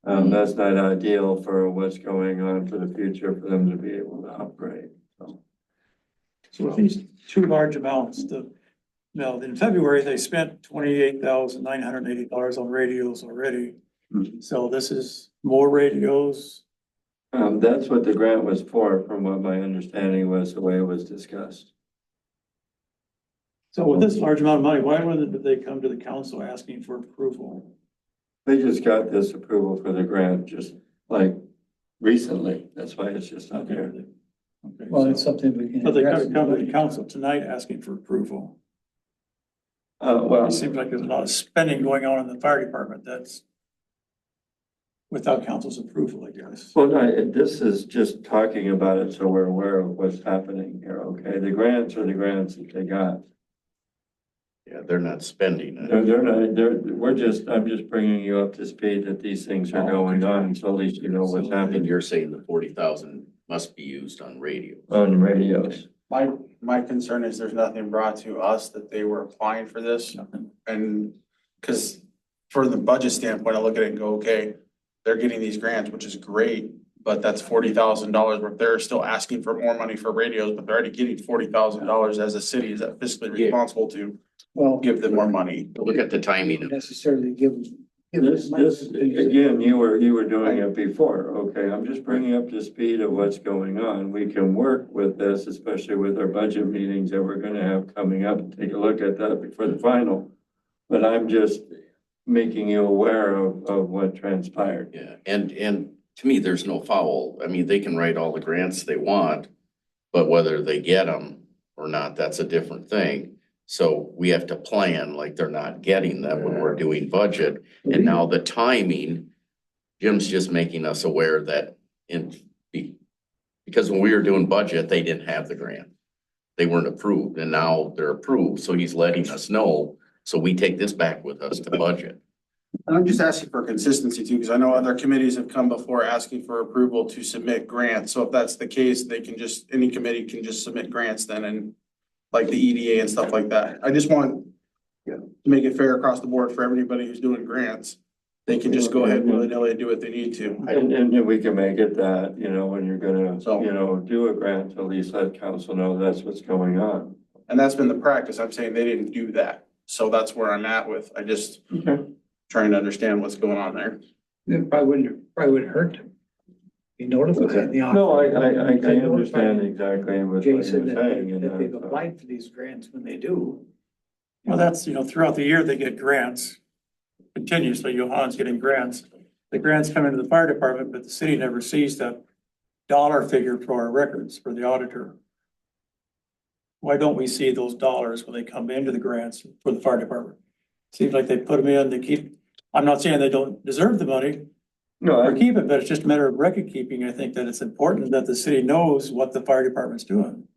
that's not ideal for what's going on for the future for them to be able to operate. So with these two large amounts, in February, they spent $28,980 on radios already. Mhm. So this is more radios. That's what the grant was for, from what my understanding was, the way it was discussed. So with this large amount of money, why did they come to the council asking for approval? They just got this approval for the grant just like recently. That's why it's just not there. Okay, Well, it's so- something we can. But they address. could come to the council tonight asking for approval. Well, It seems like there's a lot of spending going on in the fire department that's without council's approval, I guess. well, no, this is just talking about it so we're aware of what's happening here, okay? The grants are the grants that they got. Yeah, they're not spending it. They're not, I'm just bringing you up to speed that these things are going on, so at least you know what's And happening you're saying the 40,000 must be used on radio. on radios. My concern is there's nothing brought to us that they were applying for this. And, cause for the budget standpoint, I look at it and go, okay, they're getting these grants, which is great, but that's $40,000, but they're still asking for more money for radios, but they're already getting $40,000 as a city. Is that fiscally responsible to Well, give them more money? Look at the timing of necessarily give. This, again, you were doing it before, okay, I'm just bringing up the speed of what's going on. We can work with this, especially with our budget meetings that we're gonna have coming up, and take a look at that before the final. But I'm just making you aware of what transpired. Yeah, and to me, there's no foul. I mean, they can write all the grants they want, but whether they get them or not, that's a different thing. So we have to plan like they're not getting them when we're doing budget. And now the timing, Jim's just making us aware that because when we were doing budget, they didn't have the grant. They weren't approved and now they're approved. So he's letting us know. So we take this back with us to budget. And I'm just asking for consistency too, because I know other committees have come before asking for approval to submit grants. So if that's the case, they can just, any committee can just submit grants then, and like the EDA and stuff like that. I just want to make it fair across the board for everybody who's doing grants. They can just go ahead and willy-nilly do what they need to. And we can make it that, when you're gonna, So- do a grant, at least let council know that's what's going on. And that's been the practice. I'm saying they didn't do that. So that's where I'm at with, I just Okay. trying to understand what's going on there. It probably wouldn't hurt to be notified in the office. No, I understand exactly what you're Jason, saying. that they've applied for these grants when they do. Well, that's, throughout the year, they get grants continuously. Johann's getting grants. The grants come into the fire department, but the city never sees that dollar figure for our records for the auditor. Why don't we see those dollars when they come into the grants for the fire department? Seems like they put them in, they keep, I'm not saying they don't deserve the money No, or keep it, but it's just a matter of record keeping. I think that it's important that the city knows what the fire department's doing.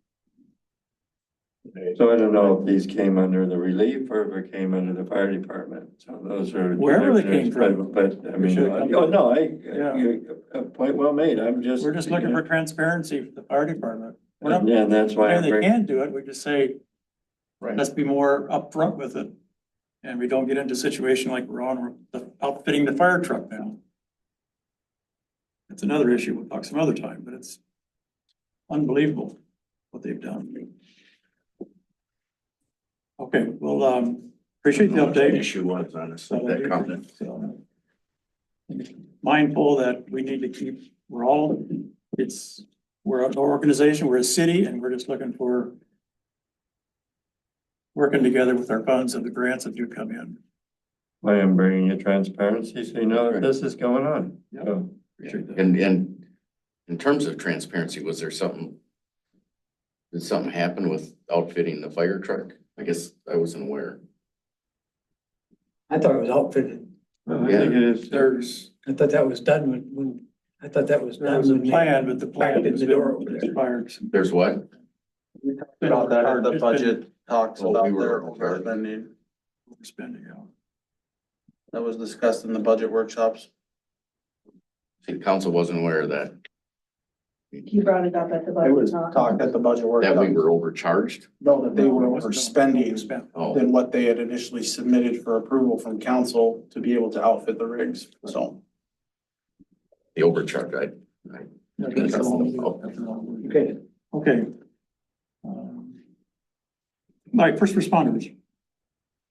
so I don't know if these came under the relief or if it came under the fire department. So those are. Wherever they came from. But I mean, Should have come oh, no, Yeah. point well made. I'm just. We're just looking for transparency for the fire department. We're not And that's why saying I'm they bringing. can't do it. We just say, Right. let's be more upfront with it. And we don't get into a situation like we're on, we're outfitting the fire truck now. That's another issue. We'll talk some other time, but it's unbelievable what they've done. Okay, well, appreciate the update. Issue was honestly that comment. So, mindful that we need to keep, we're an organization, we're a city, and we're just looking for working together with our funds and the grants that do come in. I am bringing you transparency, so you know that this is going on. Yeah. So, Appreciate that. And in terms of transparency, was there something? Did something happen with outfitting the fire truck? I guess I wasn't aware. I thought it was outfitted. I think it is. I thought that was done when I thought that was There done. was a when they plan, but the plan cracked in has the been door over there. expired. There's what? About that at the budget talks Oh, about we were their over. overspending. Spending out. That was discussed in the budget workshops. See, council wasn't aware of that, You brought it up at the It budget was talk. talked at the budget that workshop. we were overcharged. No, that they were No, it wasn't overspending overspent. Oh, than what they had initially submitted for approval from council to be able to outfit the rigs, so. the overcharge, I. Okay. Okay. Like first responders,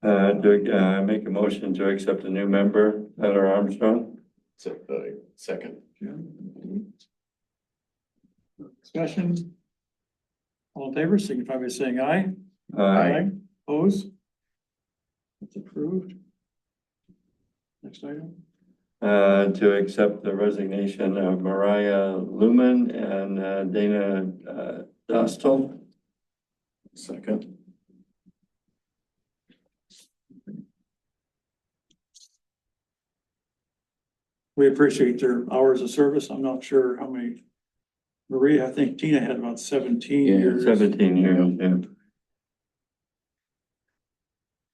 Make a motion to accept a new member, Heather Armstrong. Second. discussion. All in favor, signify by saying aye. Aye. Oppose? That's approved. Next item. To accept the resignation of Mariah Lumen and Dana Dostal. Second. We appreciate their hours of service. I'm not sure how many. Maria, I think Tina had about 17 years. 17 years, yeah.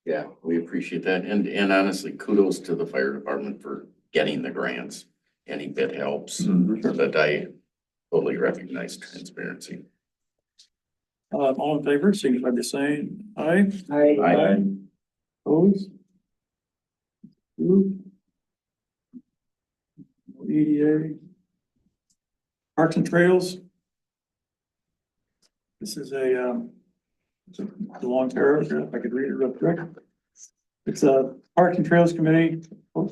Yeah, we appreciate that. And honestly, kudos to the fire department for getting the grants. Any bit helps, Mhm. but I totally recognize transparency. All in favor, signify by saying aye. Aye. Opposed? Approved. EDA. Parks and Trails. This is it's a long paragraph, I could read it real quick. It's a Parks and Trails Committee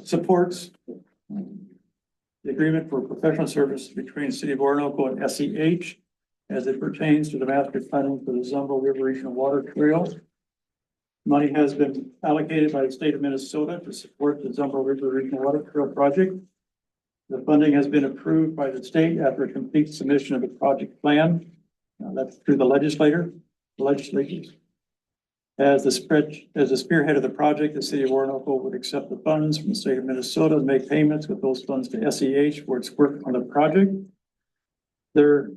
supports the agreement for professional services between the City of Orinoco and SEH as it pertains to the master planning for the Zumbro River Regional Water Trail. Money has been allocated by the state of Minnesota to support the Zumbro River Regional Water Trail project. The funding has been approved by the state after a complete submission of a project plan. That's through the legislators. As the spearhead of the project, the city of Orinoco would accept the funds from the state of Minnesota and make payments with those funds to SEH for its work on the project. There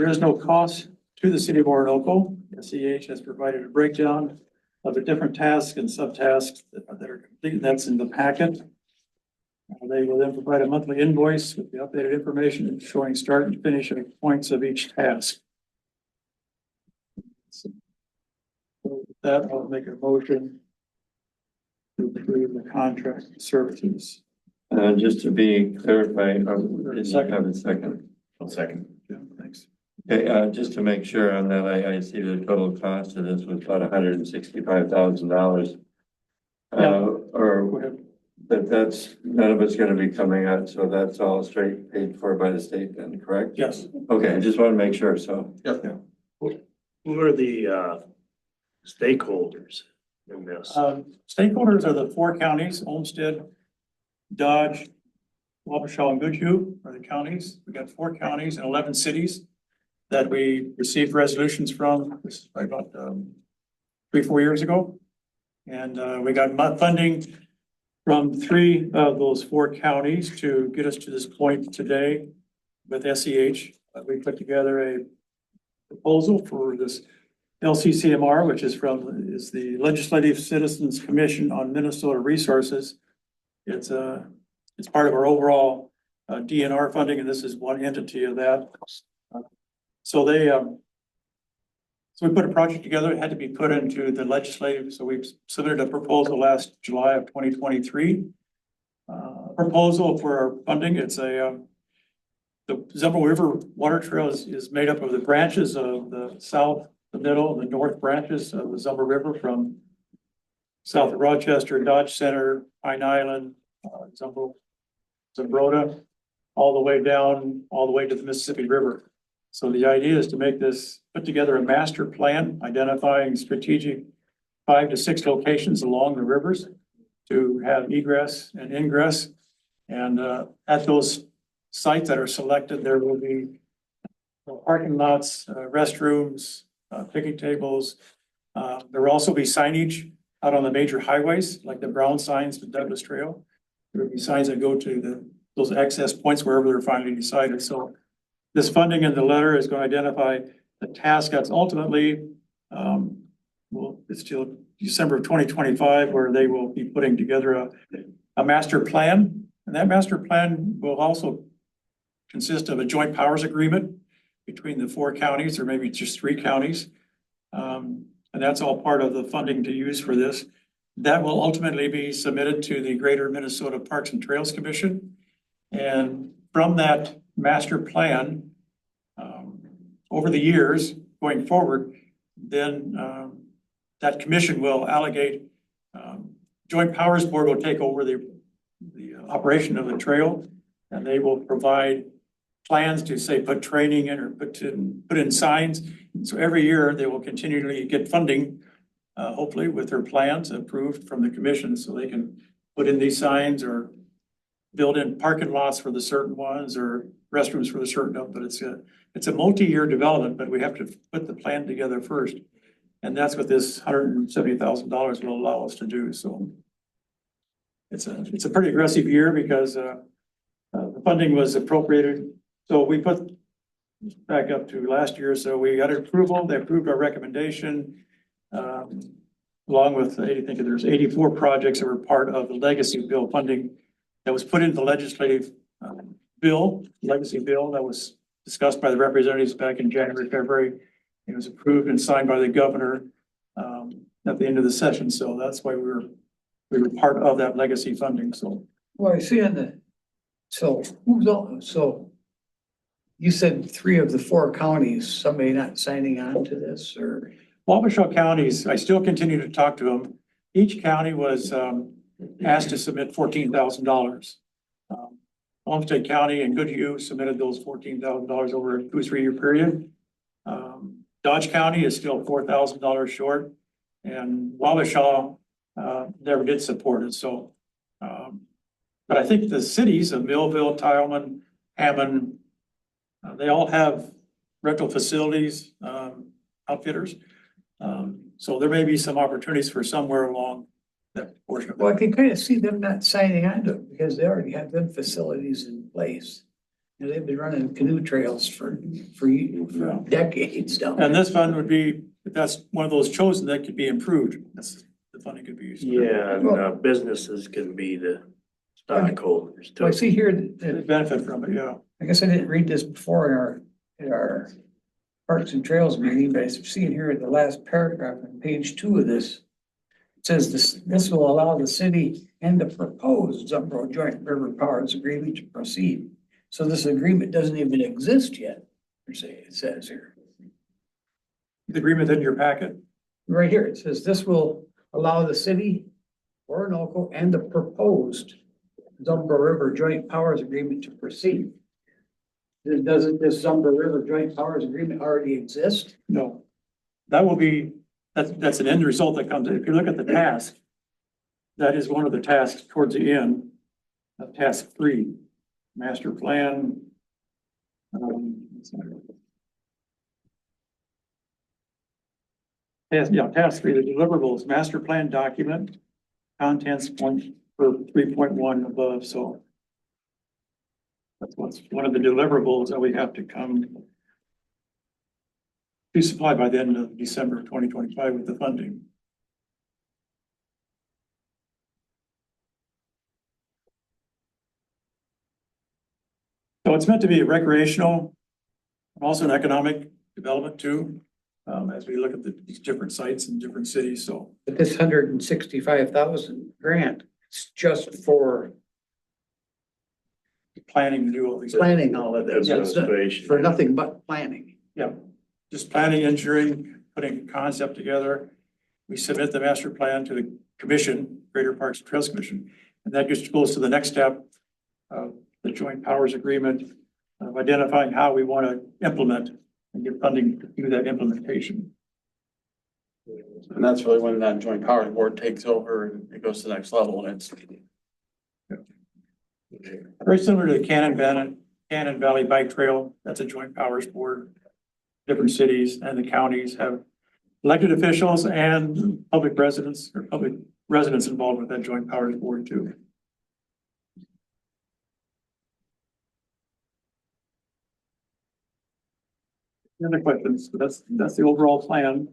is no cost to the city of Orinoco. SEH has provided a breakdown of the different tasks and subtasks that are complete. That's in the packet. They will then provide a monthly invoice with the updated information showing start and finish points of each task. So with that, I'll make a motion to approve the contract services. Just to be clarified, did you have a second? I'll second. Yeah, thanks. Okay, just to make sure on that, I see the total cost of this was about $165,000. Go Or ahead. but that's, none of it's gonna be coming out, so that's all straight paid for by the state then, correct? Yes. Okay, I just want to make sure, so. Who are the stakeholders in this? Stakeholders are the four counties, Olmsted, Dodge, Wabasha, and Goodhue are the counties. We got 4 counties and 11 cities that we received resolutions from. This is probably about 3-4 years ago. And we got funding from 3 of those 4 counties to get us to this point today with SEH. We put together a proposal for this LCCMR, which is the Legislative Citizens Commission on Minnesota Resources. It's part of our overall DNR funding, and this is one entity of that. So we put a project together. It had to be put into the legislative. So we've submitted a proposal last July of 2023. Proposal for our funding. It's the Zumbro River Water Trail is made up of the branches of the south, the middle, and the north branches of the Zumbro River from south of Rochester, Dodge Center, Pine Island, Zumbrota, all the way to the Mississippi River. So the idea is to put together a master plan identifying strategic 5 to 6 locations along the rivers to have egress and ingress. And at those sites that are selected, there will be parking lots, restrooms, picnic tables. There will also be signage out on the major highways, like the brown signs to Douglas Trail. There will be signs that go to those access points wherever they're finally decided. So this funding in the letter is going to identify the task that's ultimately, it's till December of 2025, where they will be putting together a master plan. And that master plan will also consist of a joint powers agreement between the 4 counties, or maybe just 3 counties. And that's all part of the funding to use for this. That will ultimately be submitted to the Greater Minnesota Parks and Trails Commission. And from that master plan, over the years going forward, then that commission will allocate, Joint Powers Board will take over the operation of the trail, and they will provide plans to say put training in or put in signs. So every year they will continually get funding, hopefully with their plans approved from the commission, so they can put in these signs or build in parking lots for the certain ones or restrooms for the certain, but it's a multi-year development, but we have to put the plan together first. And that's what this $170,000 will allow us to do. So it's a pretty aggressive year because the funding was appropriated. So we put back up to last year. So we got approval. They approved our recommendation, along with, I think there's 84 projects that were part of the legacy bill funding that was put into the legislative legacy bill that was discussed by the representatives back in January, February. It was approved and signed by the governor at the end of the session, so that's why we were part of that legacy funding, so. Well, I see on the, so who's all, so you said 3 of the 4 counties, somebody not signing on to this or? Wabash counties, I still continue to talk to them. Each county was asked to submit $14,000. Olmsted County and Goodhue submitted those $14,000 over a 2 or 3 year period. Dodge County is still $4,000 short, and Wabasha never did support it, so. But I think the cities of Millville, Tileman, Hammond, they all have rental facilities, outfitters. So there may be some opportunities for somewhere along that portion of Well, I it. can kind of see them not signing on to it because they already have them facilities in place. And they've been running canoe trails for decades down there. And this fund would be, if that's one of those chosen, that could be improved. That's, the funding could be used. Yeah, and businesses can be the stockholders So I too. see here They that, benefit from it, yeah. I guess I didn't read this before in our Parks and Trails meeting, but I see here in the last paragraph on page 2 of this. It says this will allow the city and the proposed Zumbro Joint River Powers Agreement to proceed. So this agreement doesn't even exist yet, per se, it says here. The agreement in your packet. Right here, it says this will allow the city, Orinoco, and the proposed Zumbro River Joint Powers Agreement to proceed. Doesn't this Zumbro River Joint Powers Agreement already exist? No. That will be, that's an end result that comes, if you look at the task, that is one of the tasks towards the end of task 3, master plan. Task 3, the deliverables, master plan document, contents point for 3.1 above, so. That's what's one of the deliverables that we have to come be supplied by the end of December 2025 with the funding. So it's meant to be recreational, also an economic development too, as we look at these different sites in different cities, so. But this 165,000 grant, it's just for Planning to do all these. planning all of this. It's not Administration. for nothing but planning. Yeah, just planning, engineering, putting a concept together. We submit the master plan to the commission, Greater Parks and Trails Commission, and that just goes to the next step of the joint powers agreement of identifying how we want to implement and get funding to do that implementation. And that's really when that joint powers board takes over and it goes to the next level and it's. Very similar to the Cannon Valley Bike Trail, that's a joint powers board. Different cities and the counties have elected officials and public residents involved with that joint powers board too. Any other questions? So that's the overall plan.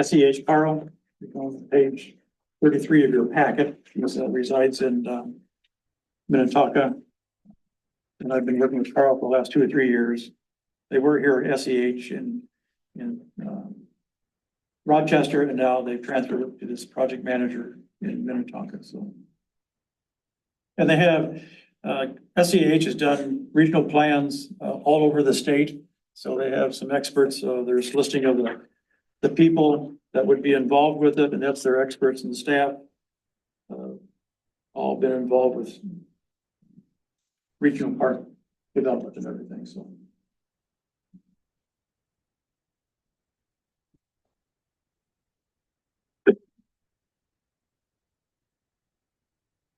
SEH Carl, on page 33 of your packet, he resides in Minnetonka. And I've been working with Carl for the last 2 or 3 years. They were here at SEH in Rochester, and now they've transferred to this project manager in Minnetonka, so. And they have, SEH has done regional plans all over the state, so they have some experts. There's listing of the people that would be involved with it, and that's their experts and staff. All been involved with regional park development and everything, so.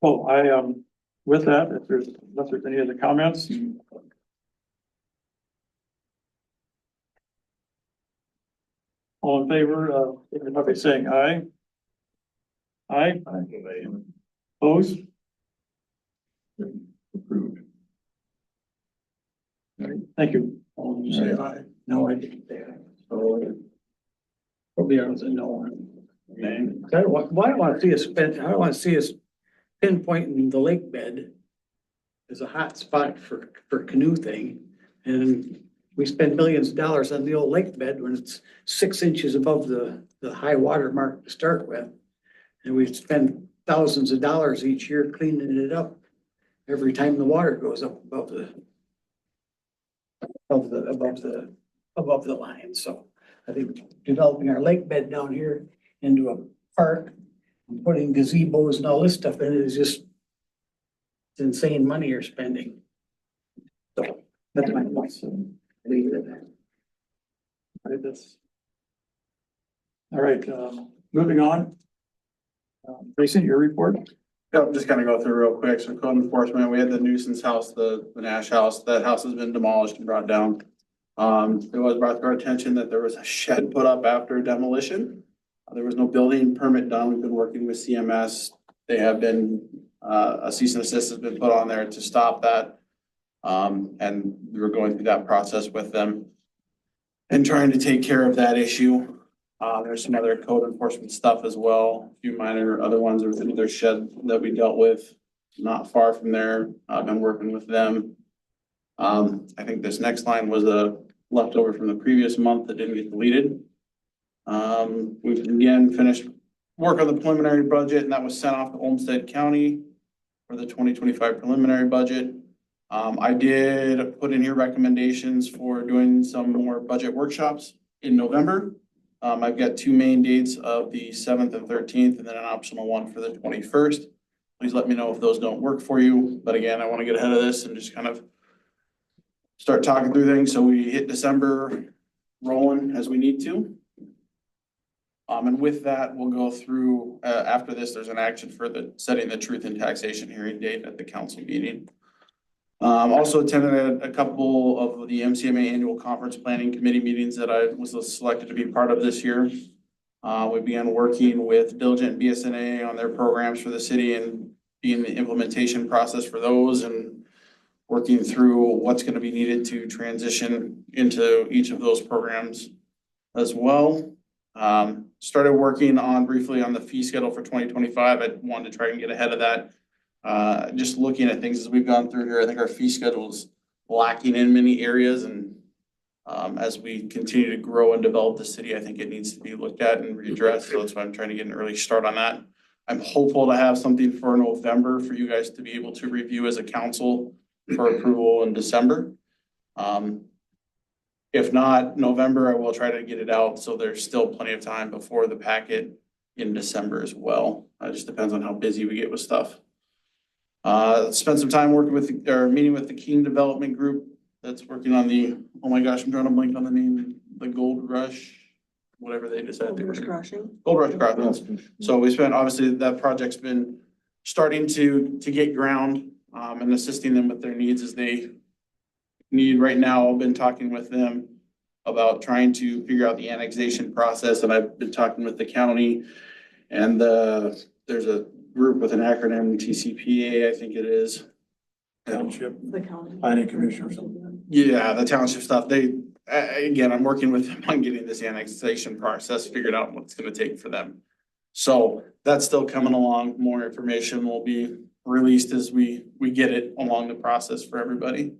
Oh, with that, unless there's any other comments. All in favor, signify by saying aye. Aye. Opposed? Approved. All right, thank you. All say aye. No, I didn't say that. So probably I was a no. I don't want to see us spend, I don't want to see us pinpointing the lake bed as a hot spot for canoe thing. And we spend millions of dollars on the old lake bed when it's 6 inches above the high water mark to start with. And we spend thousands of dollars each year cleaning it up every time the water goes up above the line. So I think developing our lake bed down here into a park and putting gazebos and all this stuff in it is just it's insane money you're spending. So that's my point. Leave it at that. Right, that's. All right, moving on. Jason, your report? Yep, just kind of go through real quick. So code enforcement, we had the nuisance house, the Nash house. That house has been demolished and brought down. It was brought to our attention that there was a shed put up after demolition. There was no building permit done. We've been working with CMS. They have been, a cease and desist has been put on there to stop that. And we were going through that process with them and trying to take care of that issue. There's some other code enforcement stuff as well, a few minor other ones. There was another shed that we dealt with not far from there. I've been working with them. I think this next line was a leftover from the previous month that didn't get deleted. We've again finished work on the preliminary budget, and that was sent off to Olmsted County for the 2025 preliminary budget. I did put in here recommendations for doing some more budget workshops in November. I've got 2 main dates of the 7th and 13th, and then an optional one for the 21st. Please let me know if those don't work for you. But again, I want to get ahead of this and just kind of start talking through things. So we hit December rolling as we need to. And with that, we'll go through, after this, there's an action for setting the truth in taxation hearing date at the council meeting. Also attended a couple of the MCMA annual conference planning committee meetings that I was selected to be part of this year. We began working with Diligent BSNA on their programs for the city and being the implementation process for those and working through what's going to be needed to transition into each of those programs as well. Started working on briefly on the fee schedule for 2025. I wanted to try and get ahead of that. Just looking at things as we've gone through here, I think our fee schedule is lacking in many areas, and as we continue to grow and develop the city, I think it needs to be looked at and readdressed. So that's why I'm trying to get an early start on that. I'm hopeful to have something for November for you guys to be able to review as a council for approval in December. If not November, I will try to get it out, so there's still plenty of time before the packet in December as well. It just depends on how busy we get with stuff. Spent some time working with, or meeting with the King Development Group that's working on the, oh my gosh, I'm drawing a blank on the name, the Gold Rush, whatever they decided. Gold Rush Crossing. Gold Rush Crossing. So we spent, obviously, that project's been starting to get ground, and assisting them with their needs as they need right now. I've been talking with them about trying to figure out the annexation process, and I've been talking with the county, and there's a group with an acronym, TCPA, I think it is. Township The county. Planning Commission or something. Yeah, the township stuff. They, again, I'm working with them on getting this annexation process figured out, what it's gonna take for them. So that's still coming along. More information will be released as we get it along the process for everybody.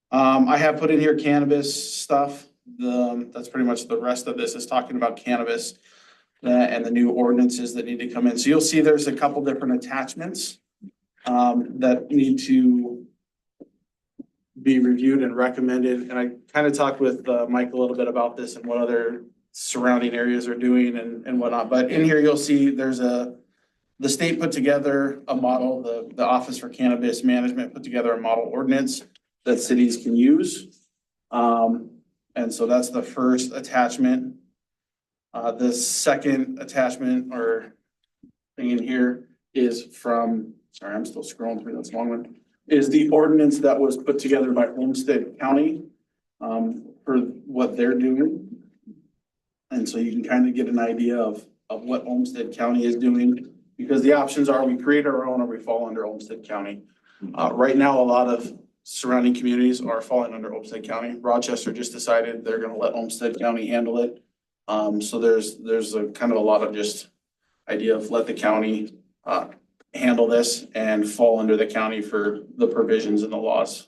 I have put in here cannabis stuff. That's pretty much the rest of this is talking about cannabis and the new ordinances that need to come in. So you'll see there's a couple different attachments that need to be reviewed and recommended. And I kind of talked with Mike a little bit about this and what other surrounding areas are doing and whatnot. But in here, you'll see there's the state put together a model, the Office for Cannabis Management put together a model ordinance that cities can use. And so that's the first attachment. The second attachment or thing in here is from, sorry, I'm still scrolling through this long one, is the ordinance that was put together by Olmsted County for what they're doing. And so you can kind of get an idea of what Olmsted County is doing, because the options are we create our own or we fall under Olmsted County. Right now, a lot of surrounding communities are falling under Olmsted County. Rochester just decided they're going to let Olmsted County handle it. So there's a kind of a lot of just idea of let the county handle this and fall under the county for the provisions and the laws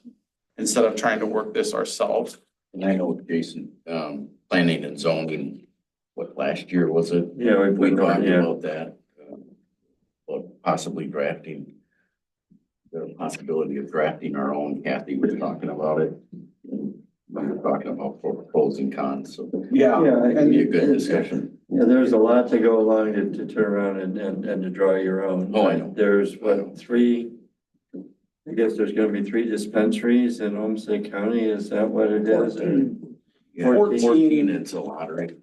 instead of trying to work this ourselves. And I know Jason, planning and zoning, what, last year was it? Yeah, We talked yeah. about that. About possibly drafting. The possibility of drafting our own. Kathy was talking about it. We were talking about pros and cons, so Yeah. it'd be a good discussion. Yeah, there's a lot to go along to turn around and to draw your own. Oh, I know. There's I guess there's gonna be 3 dispensaries in Olmsted County, is that what it is? Or- Yeah, 14. 14, it's a lottery.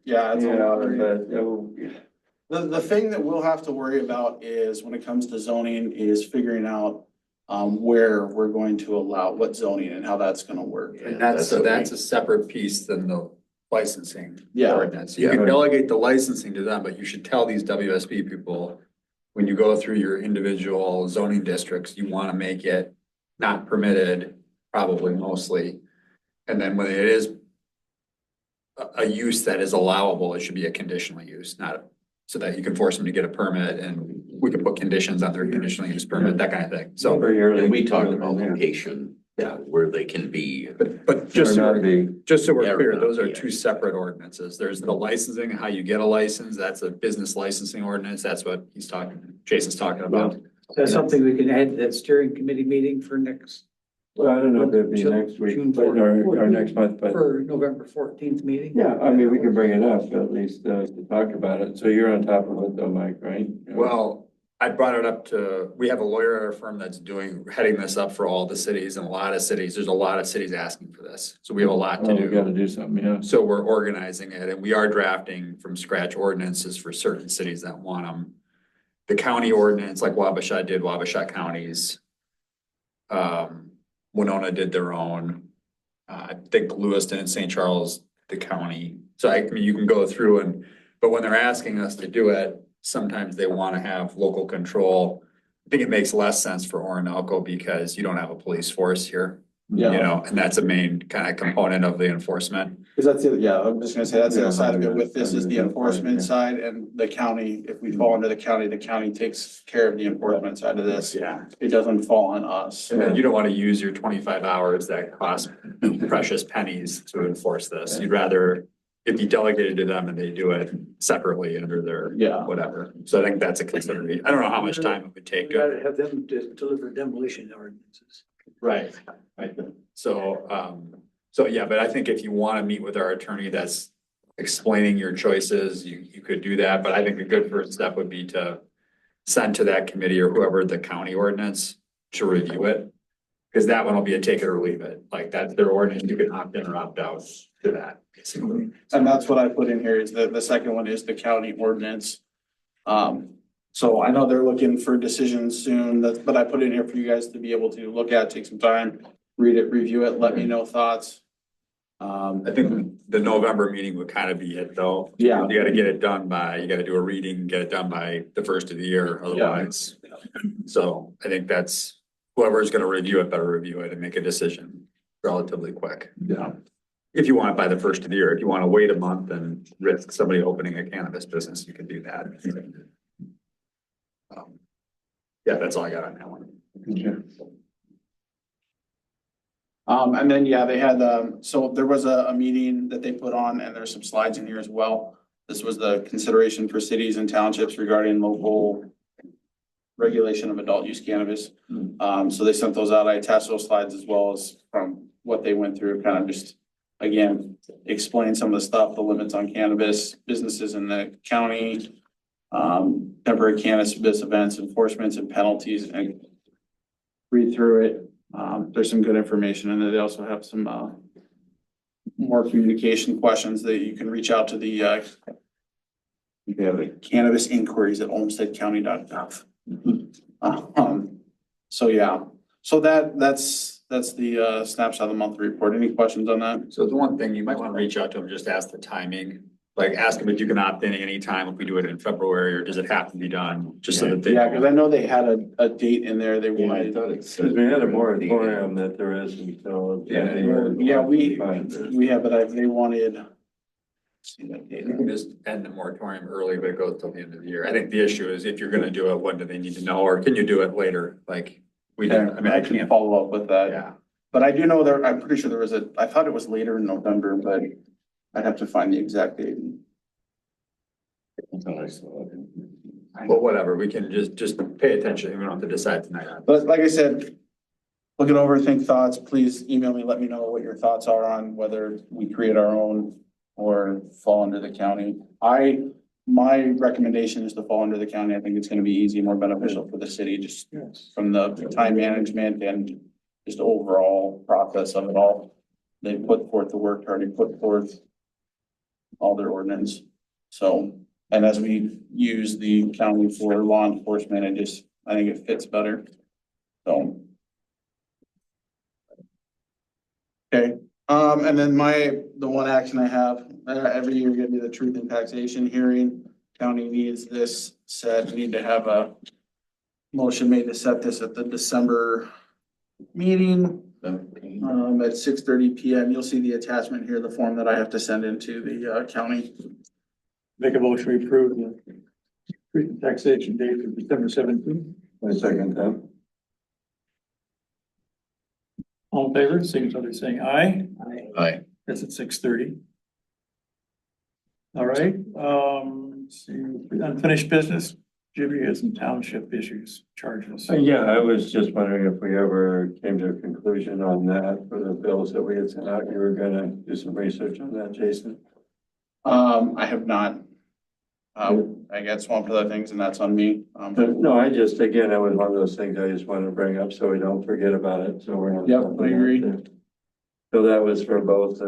Yeah, it's a Yeah, lottery. but, The thing that we'll have to worry about is when it comes to zoning is figuring out where we're going to allow what zoning and how that's gonna work. And that's a separate piece than the licensing Yeah. ordinance. You can delegate the licensing to them, but you should tell these WSB people, when you go through your individual zoning districts, you wanna make it not permitted, probably mostly. And then when it is a use that is allowable, it should be a conditional use, not so that you can force them to get a permit and we can put conditions on their conditional use permit, that kind of thing. So, And we talked about location, where they can be. but just so we're Yeah, clear, or those are not, 2 separate ordinances. There's the licensing, how you get a license, that's a business licensing ordinance. That's what Jason's talking about. That's something we can add to that steering committee meeting for next, well, I don't know if it'd be June next week, 4th. or next month, but. for November 14th meeting. Yeah, I mean, we can bring it up at least to talk about it. So you're on top of it though, Mike, right? Well, I brought it up we have a lawyer at our firm that's heading this up for all the cities, and a lot of cities, there's a lot of cities asking for this. So we have a lot to Oh, we gotta do. do something, yeah. So we're organizing it, and we are drafting from scratch ordinances for certain cities that want them. The county ordinance, like Wabasha did, Wabasha counties. Winona did their own. I think Lewiston and St. Charles, the county. So I mean, you can go through but when they're asking us to do it, sometimes they want to have local control. I think it makes less sense for Orinoco because you don't have a police force here, you know, and that's a main kind of component of the enforcement. Cause that's I'm just gonna say that's the other side of it with this is the enforcement side and the county, if we fall under the county takes care of the enforcement side of this. Yeah. It doesn't fall on us. And then you don't want to use your 25 hours that cost precious pennies to enforce this. You'd rather if you delegate it to them and they do it separately under their whatever. So I think that's a consideration. I don't know how much time it would take. We gotta have them deliver demolition ordinances. Right. So yeah, but I think if you want to meet with our attorney that's explaining your choices, you could do that. But I think a good first step would be to send to that committee or whoever the county ordinance to review it. Because that one will be a take it or leave it. Like that's their ordinance. You can opt in or opt out to that, basically. And that's what I put in here is the second one is the county ordinance. So I know they're looking for decisions soon, but I put in here for you guys to be able to look at, take some time, read it, review it, let me know thoughts. I think the November meeting would kind of be it though. Yeah. You gotta get it done you gotta do a reading, get it done by the first of the year, otherwise. So I think that's, whoever's gonna review it better review it and make a decision relatively quick. Yeah. If you want it by the first of the year, if you wanna wait a month and risk somebody opening a cannabis business, you can do that. Yeah, that's all I got on that one. And then, they had, so there was a meeting that they put on and there's some slides in here as well. This was the consideration for cities and townships regarding local regulation of adult use cannabis. So they sent those out. I attached those slides as well as from what they went through, kind of just, again, explain some of the stuff, the limits on cannabis, businesses in the county, temporary cannabis events, enforcements and penalties, and read through it. There's some good information and then they also have some, more communication questions that you can reach out to the, they have the cannabis inquiries at olmstedcounty.gov. So that's the, snapshot of the monthly report. Any questions on that? So the one thing you might want to reach out to them, just ask the timing. Like ask them if you can opt in at any time if we do it in February, or does it have to be done just so that they. Yeah, cause I know they had a date in there. They I wanted. thought it said. We had a moratorium that there is until. Yeah, we have, but they wanted See that date. You can just end the moratorium early, but it goes till the end of the year. I think the issue is if you're gonna do it, what do they need to know, or can you do it later? Like, we didn't, I mean, I can can't, follow up with that. yeah. But I do know there, I'm pretty sure there was I thought it was later in November, but I'd have to find the exact date. But whatever, we can just pay attention. We don't have to decide tonight. But like I said, look it over, think thoughts, please email me, let me know what your thoughts are on whether we create our own or fall under the county. My recommendation is to fall under the county. I think it's gonna be easy, more beneficial for the city, just Yes. from the time management and just overall process of it all. They put forth the work, already put forth all their ordinance. So, and as we use the county for law enforcement, I think it fits better. So. Okay, and then the one action I have, every year gonna be the truth and taxation hearing. County needs this set, we need to have a motion made to set this at the December meeting, at 6:30 PM. You'll see the attachment here, the form that I have to send into the, county. Make a motion to approve the taxation date of December 17th. I second that. All in favor, signify by saying aye. Aye. That's at 6:30. All right, let's see, unfinished business. Jimmy has some township issues, charges. Yeah, I was just wondering if we ever came to a conclusion on that for the bills that we had sent out. You were gonna do some research on that, Jason? I have not. I got swamped with other things and that's on me. No, again, that was one of those things I just wanted to bring up so we don't forget about it, so we're not. Yep, I agree. So that was for both,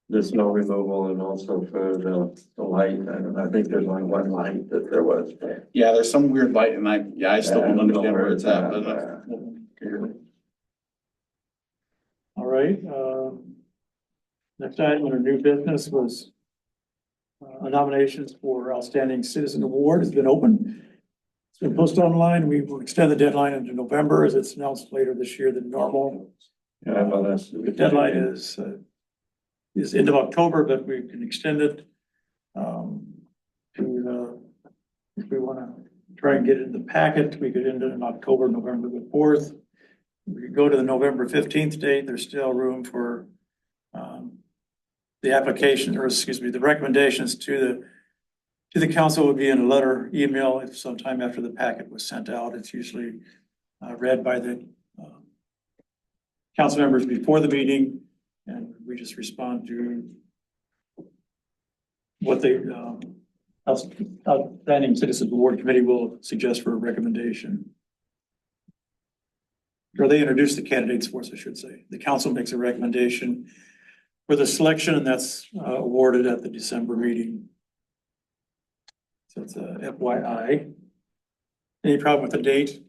the snow removal and also for the light. I think there's only one light that there was. Yeah, there's some weird light and I still don't understand where it's at, but. All right, next item under new business was nominations for Outstanding Citizen Award has been open. It's been posted online. We will extend the deadline into November as it's announced later this year than normal. Yeah, well, that's. The deadline is end of October, but we can extend it to, if we want to try and get it in the packet, we could end it in October, November the 4th. We could go to the November 15th date. There's still room for the application, or excuse me, the recommendations to the council would be in a letter, email, if sometime after the packet was sent out. It's usually read by the council members before the meeting, and we just respond to what the Outstanding Citizens Award Committee will suggest for a recommendation. Or they introduce the candidates for us, I should say. The council makes a recommendation for the selection, and that's awarded at the December meeting. So it's a FYI. Any problem with the date?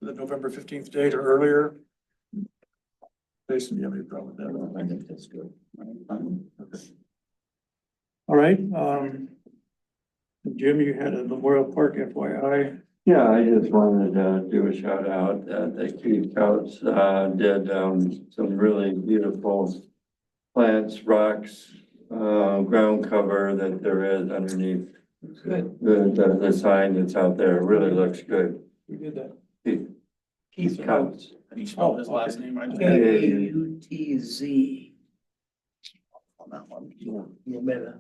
The November 15th date or earlier? Jason, do you have any problem with that? I think that's good. Okay. All right, Jim, you had a Memorial Park FYI. Yeah, I just wanted to do a shout out that Keith Couch did some really beautiful plants, rocks, ground cover that there is underneath Good. the sign that's out there. It really looks good. We did that. Keith Couch. How do you spell his last name? I just- KAUTZ. On that one. You better.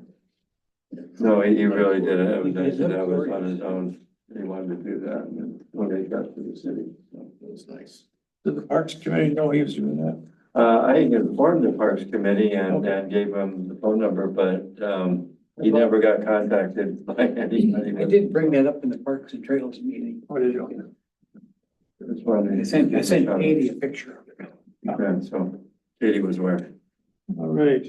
No, he really did it. It was nice that that was on his own. He wanted to do that when they got to the city. So it was nice. Did the Parks Committee know he was doing that? I informed the Parks Committee and gave him the phone number, but he never got contacted by anybody. I did bring that up in the Parks and Trails meeting. What did you? Just wanted I to- sent Katie a picture of it. Okay, so Katie was aware. All right.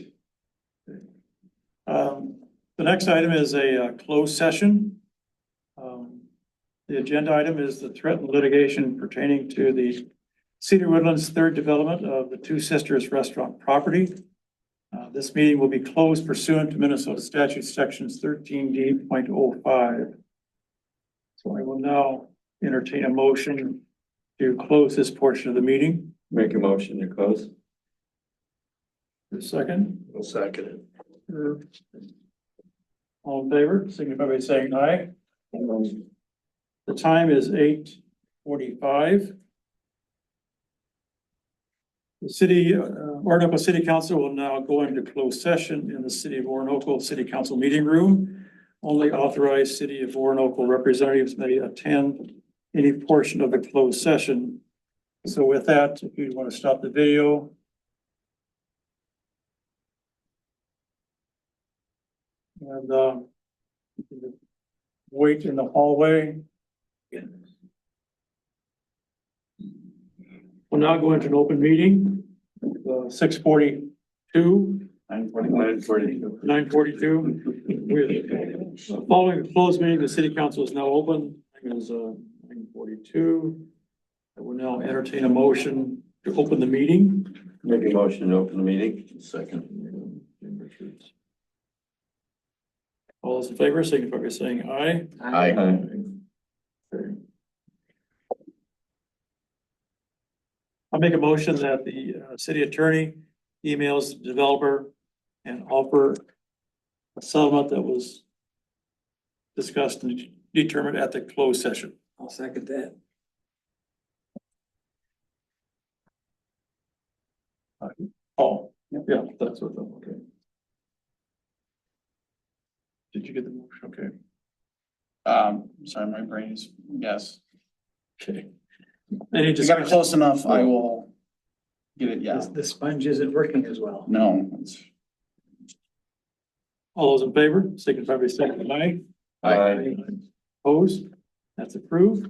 The next item is a closed session. The agenda item is the threatened litigation pertaining to the Cedar Woodlands third development of the Two Sisters Restaurant property. This meeting will be closed pursuant to Minnesota statute sections 13D.05. So I will now entertain a motion to close this portion of the meeting. Make a motion to close. A second? I'll second it. All in favor, signify by saying aye. The time is 8:45. The city, Orinoco City Council will now go into closed session in the city of Orinoco City Council meeting room. Only authorized city of Orinoco representatives may attend any portion of the closed session. So with that, if you want to stop the video. And, wait in the hallway. We'll now go into an open meeting, 6:42. 9:42. 9:42. Following the closed meeting, the city council is now open. It is 9:42. I will now entertain a motion to open the meeting. Make a motion to open the meeting. Second. All those in favor, signify by saying aye. Aye. Okay. I'll make a motion that the city attorney emails the developer and offer a settlement that was discussed and determined at the closed session. I'll second that. Oh, yeah, that's what, okay. Did you get the motion? Okay. Sorry, my brain is, yes. Okay. Any If you got it discussion? close enough, I will get it, yeah. The sponge isn't working as well. No, it's. All those in favor, signify by saying aye. Aye. Opposed? That's approved.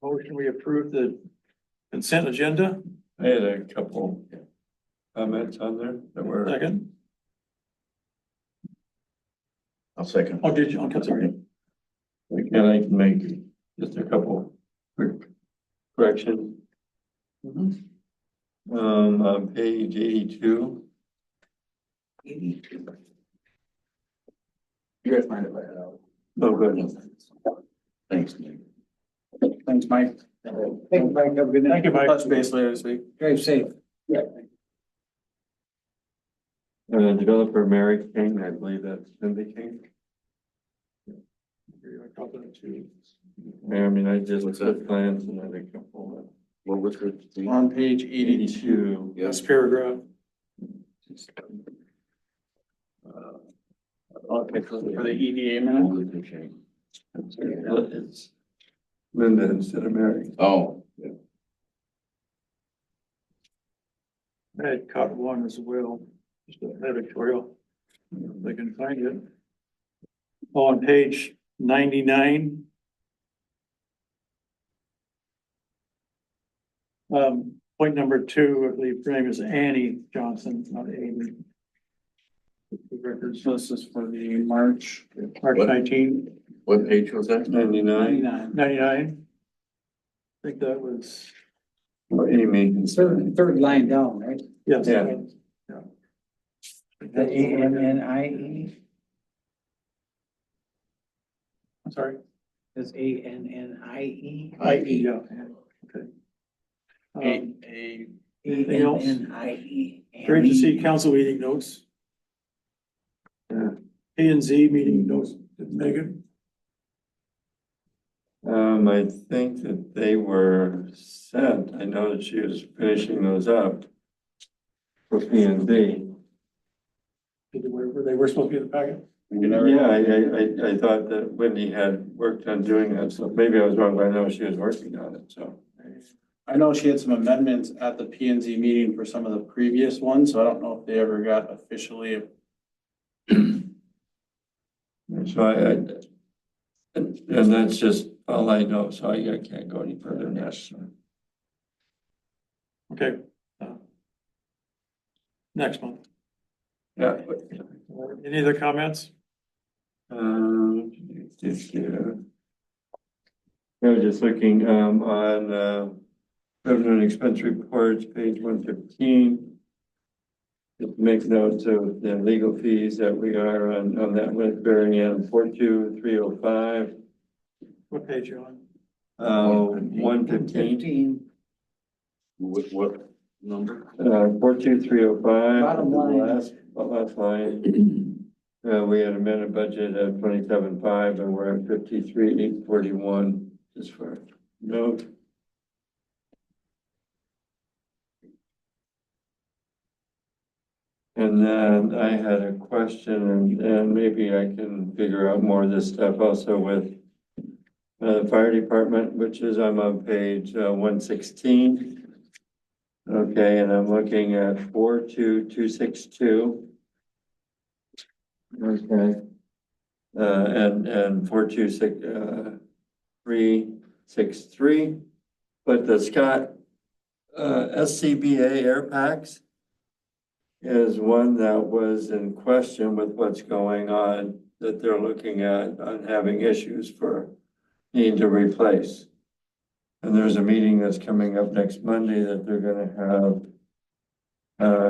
Motion, we approve the consent agenda. I had a couple comments on there that were. Second. I'll second. Oh, did you? Okay, sorry. Again, I can make just a couple quick corrections. On page 82. You guys mind if I head out? Oh, good. Thanks, Nick. Thanks, Mike. Thank you, Mike. Have a good night. Thank you, Mike. Touch base later this week. Drive safe. Developer Mary King, I believe that's Cindy King. I mean, I just looked at plans and then a couple. What was it? On page 82. Yes, paragraph. Okay, for the EDA minute. It's Linda instead of Mary. Oh, I had caught one as well, just an editorial, if I can find it. On page 99. Point number 2, I believe her name is Annie Johnson, not Amy. The records, So this is for the March. March What? 19, what page was that? 99. 99. I think that was, Amy. Third line down, right? yes. Yeah. The ANNIE, I'm sorry. is ANNIE. Yeah, okay. Anything else? ANNIE. Great to see council meeting notes. P and Z meeting notes, Megan. I think that they were sent. I know that she was finishing those up for P and Z. They were supposed to be in the packet. Yeah, I thought that Wendy had worked on doing that, so maybe I was wrong, but I know she was working on it, so. I know she had some amendments at the P and Z meeting for some of the previous ones, so I don't know if they ever got officially. So and that's just all I know, so I can't go any further than that. So. Okay. Next month. Yeah. Any other comments? I was just looking, on, revenue and expense reports, page 115. Just make notes of the legal fees that we are on that one, bearing in 42305. What page you on? 115. What number? 42305. Bottom line. Last line. We had amended budget at 27.5 and we're at 53,841, just for note. And then I had a question and maybe I can figure out more of this stuff also with the fire department, which is I'm on page 116. Okay, and I'm looking at 42262. Okay. And 426,363. But the Scott SCBA air packs is one that was in question with what's going on, that they're looking at on having issues for needing to replace. And there's a meeting that's coming up next Monday that they're gonna have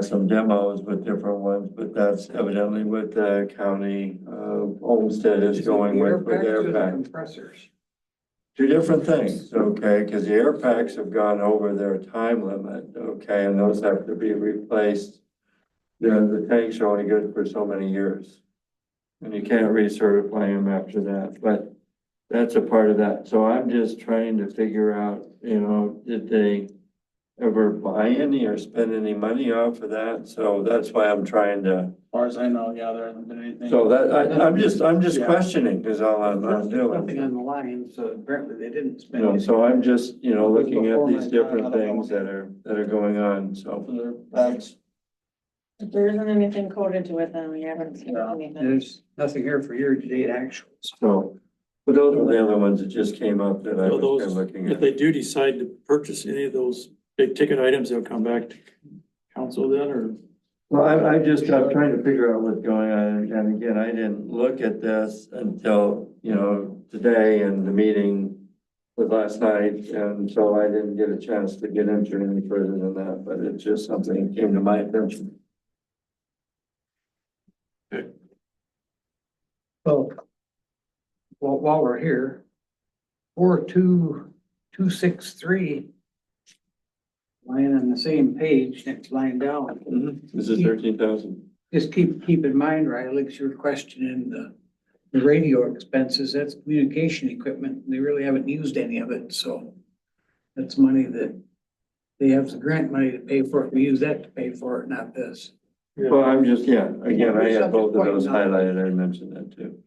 some demos with different ones, but that's evidently what the county of Olmsted is going with air packs. Compressors. Two different things, okay, because the air packs have gone over their time limit, okay, and those have to be replaced. The tanks are only good for so many years. And you can't recertify them after that, but that's a part of that. So I'm just trying to figure out, did they ever buy any or spend any money off of that? So that's why I'm trying to. As far as I know, yeah, there hasn't been anything. So that, I'm just Yeah. questioning is all I'm Nothing doing. on the line, so apparently they didn't spend. You know, so I'm just, looking at Before these my different time, I don't things know. that are going on, so. For their packs. If there isn't anything coded to it, then we haven't seen Yeah. anything. There's nothing here for year-to-date actuals. So, but those are the other ones that just came up that I So was those, kind of looking if at. they do decide to purchase any of those big ticket items, they'll come back to council then, or? Well, I'm trying to figure out what's going on, and again, I didn't look at this until, today, and the meeting was last night, and so I didn't get a chance to get into it any further than that, but it's just something that came to my attention. So, while we're here, 42263. Line on the same page, next line down. This is 13,000. Just keep in mind, Riley, 'cause you're questioning the radio expenses, that's communication equipment. They really haven't used any of it, so that's money that they have the grant money to pay for it. We use that to pay for it, not this. Well, I'm just, again, I had both of those highlighted, I mentioned that too.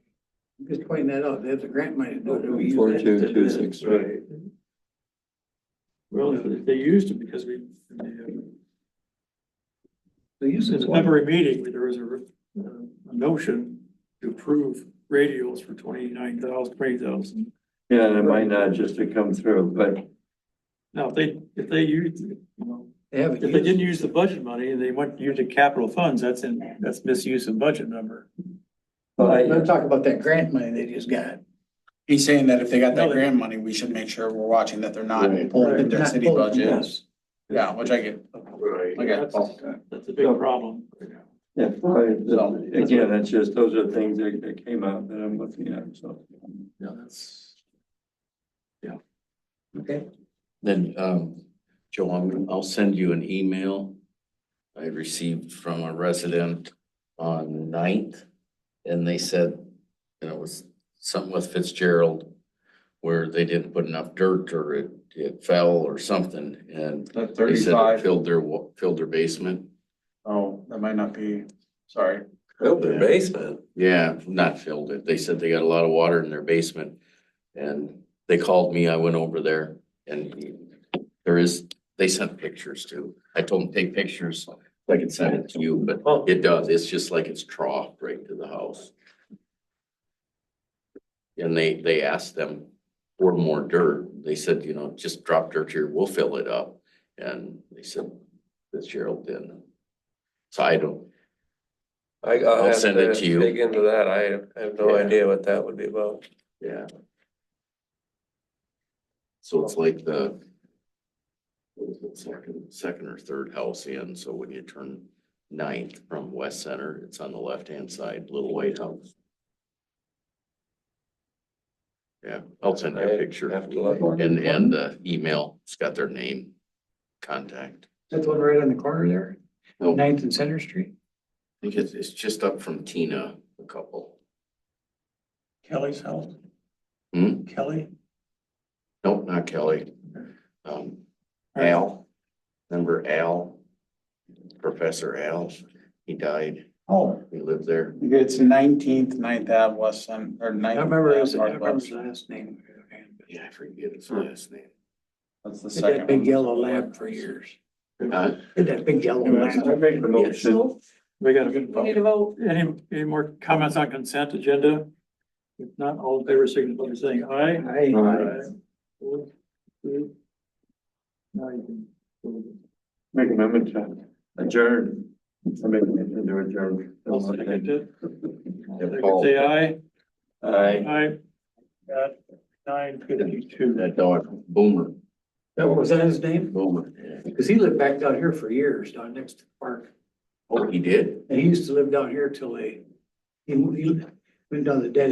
I'm just pointing that out. They have the grant money to do it. We use that. 42263. Well, they used it because we, They use in it. the February meeting, there was a notion to approve radios for 20,000. Yeah, and it might not just to come through, but Now, if they use, They haven't if they used didn't it. use the budget money and they went to use the capital funds, that's misuse of budget number. Let's talk about that grant money they just got. He's saying that if they got No, that they- grant money, we should make sure we're watching that they're not Right. pulling in their Not city pulling from budget. this. Yeah, which I get. Right. I get. That's a big problem. yeah, again, it's just, those are things that came out that I'm looking at, so. Yeah, that's. Okay. Then, Joe, I'll send you an email I received from a resident on the 9th. And they said, it was something with Fitzgerald where they didn't put enough dirt or it fell or something. And That they said it 35. filled their basement. Oh, that might not be, sorry. Built their basement. Yeah, not filled it. They said they got a lot of water in their basement. And they called me, I went over there and they sent pictures too. I told them, take pictures, so I could send it to you, but it does. It's just like it's troughed right to the house. And they asked them for more dirt. They said, just drop dirt here, we'll fill it up. And they said, Fitzgerald didn't. So I'll have send it to you. dig into that. I have no Yeah. idea what that would be about. Yeah. So it's like what is it, second or third house in, so when you turn 9th from West Center, it's on the left-hand side, little white house. Yeah, I'll send you a I picture have to look. and the email, it's got their name. contact. That's the one right on the corner there, No, I 9th and Center Street. think it's just up from Tina, a couple. Kelly's house. Hmm? Kelly, Nope, not Kelly. Al, remember Al? Professor Al, he died, Oh, he lived there. it's 19th, 9th Ave, West Sun, or I 9th. remember his, I Ave, remember his Northwest. last name. Yeah, I forget his last name. That's the Had second that big one. yellow lab for years. Huh? Had that big yellow I lab. make the motion. we got We need to vote. any more comments on consent agenda? If not, all in favor, signify by saying aye. Aye. Approved. Now you can. Make a moment to adjourn. I make a motion to adjourn. I'll second it. Yeah, Paul. Say aye. Aye. Aye. Got 9:52. That dog, Boomer, Was that his name? Boomer. Because he lived back down here for years, down next to the park. Oh, he did? And he used to live down here till he went down the dead end.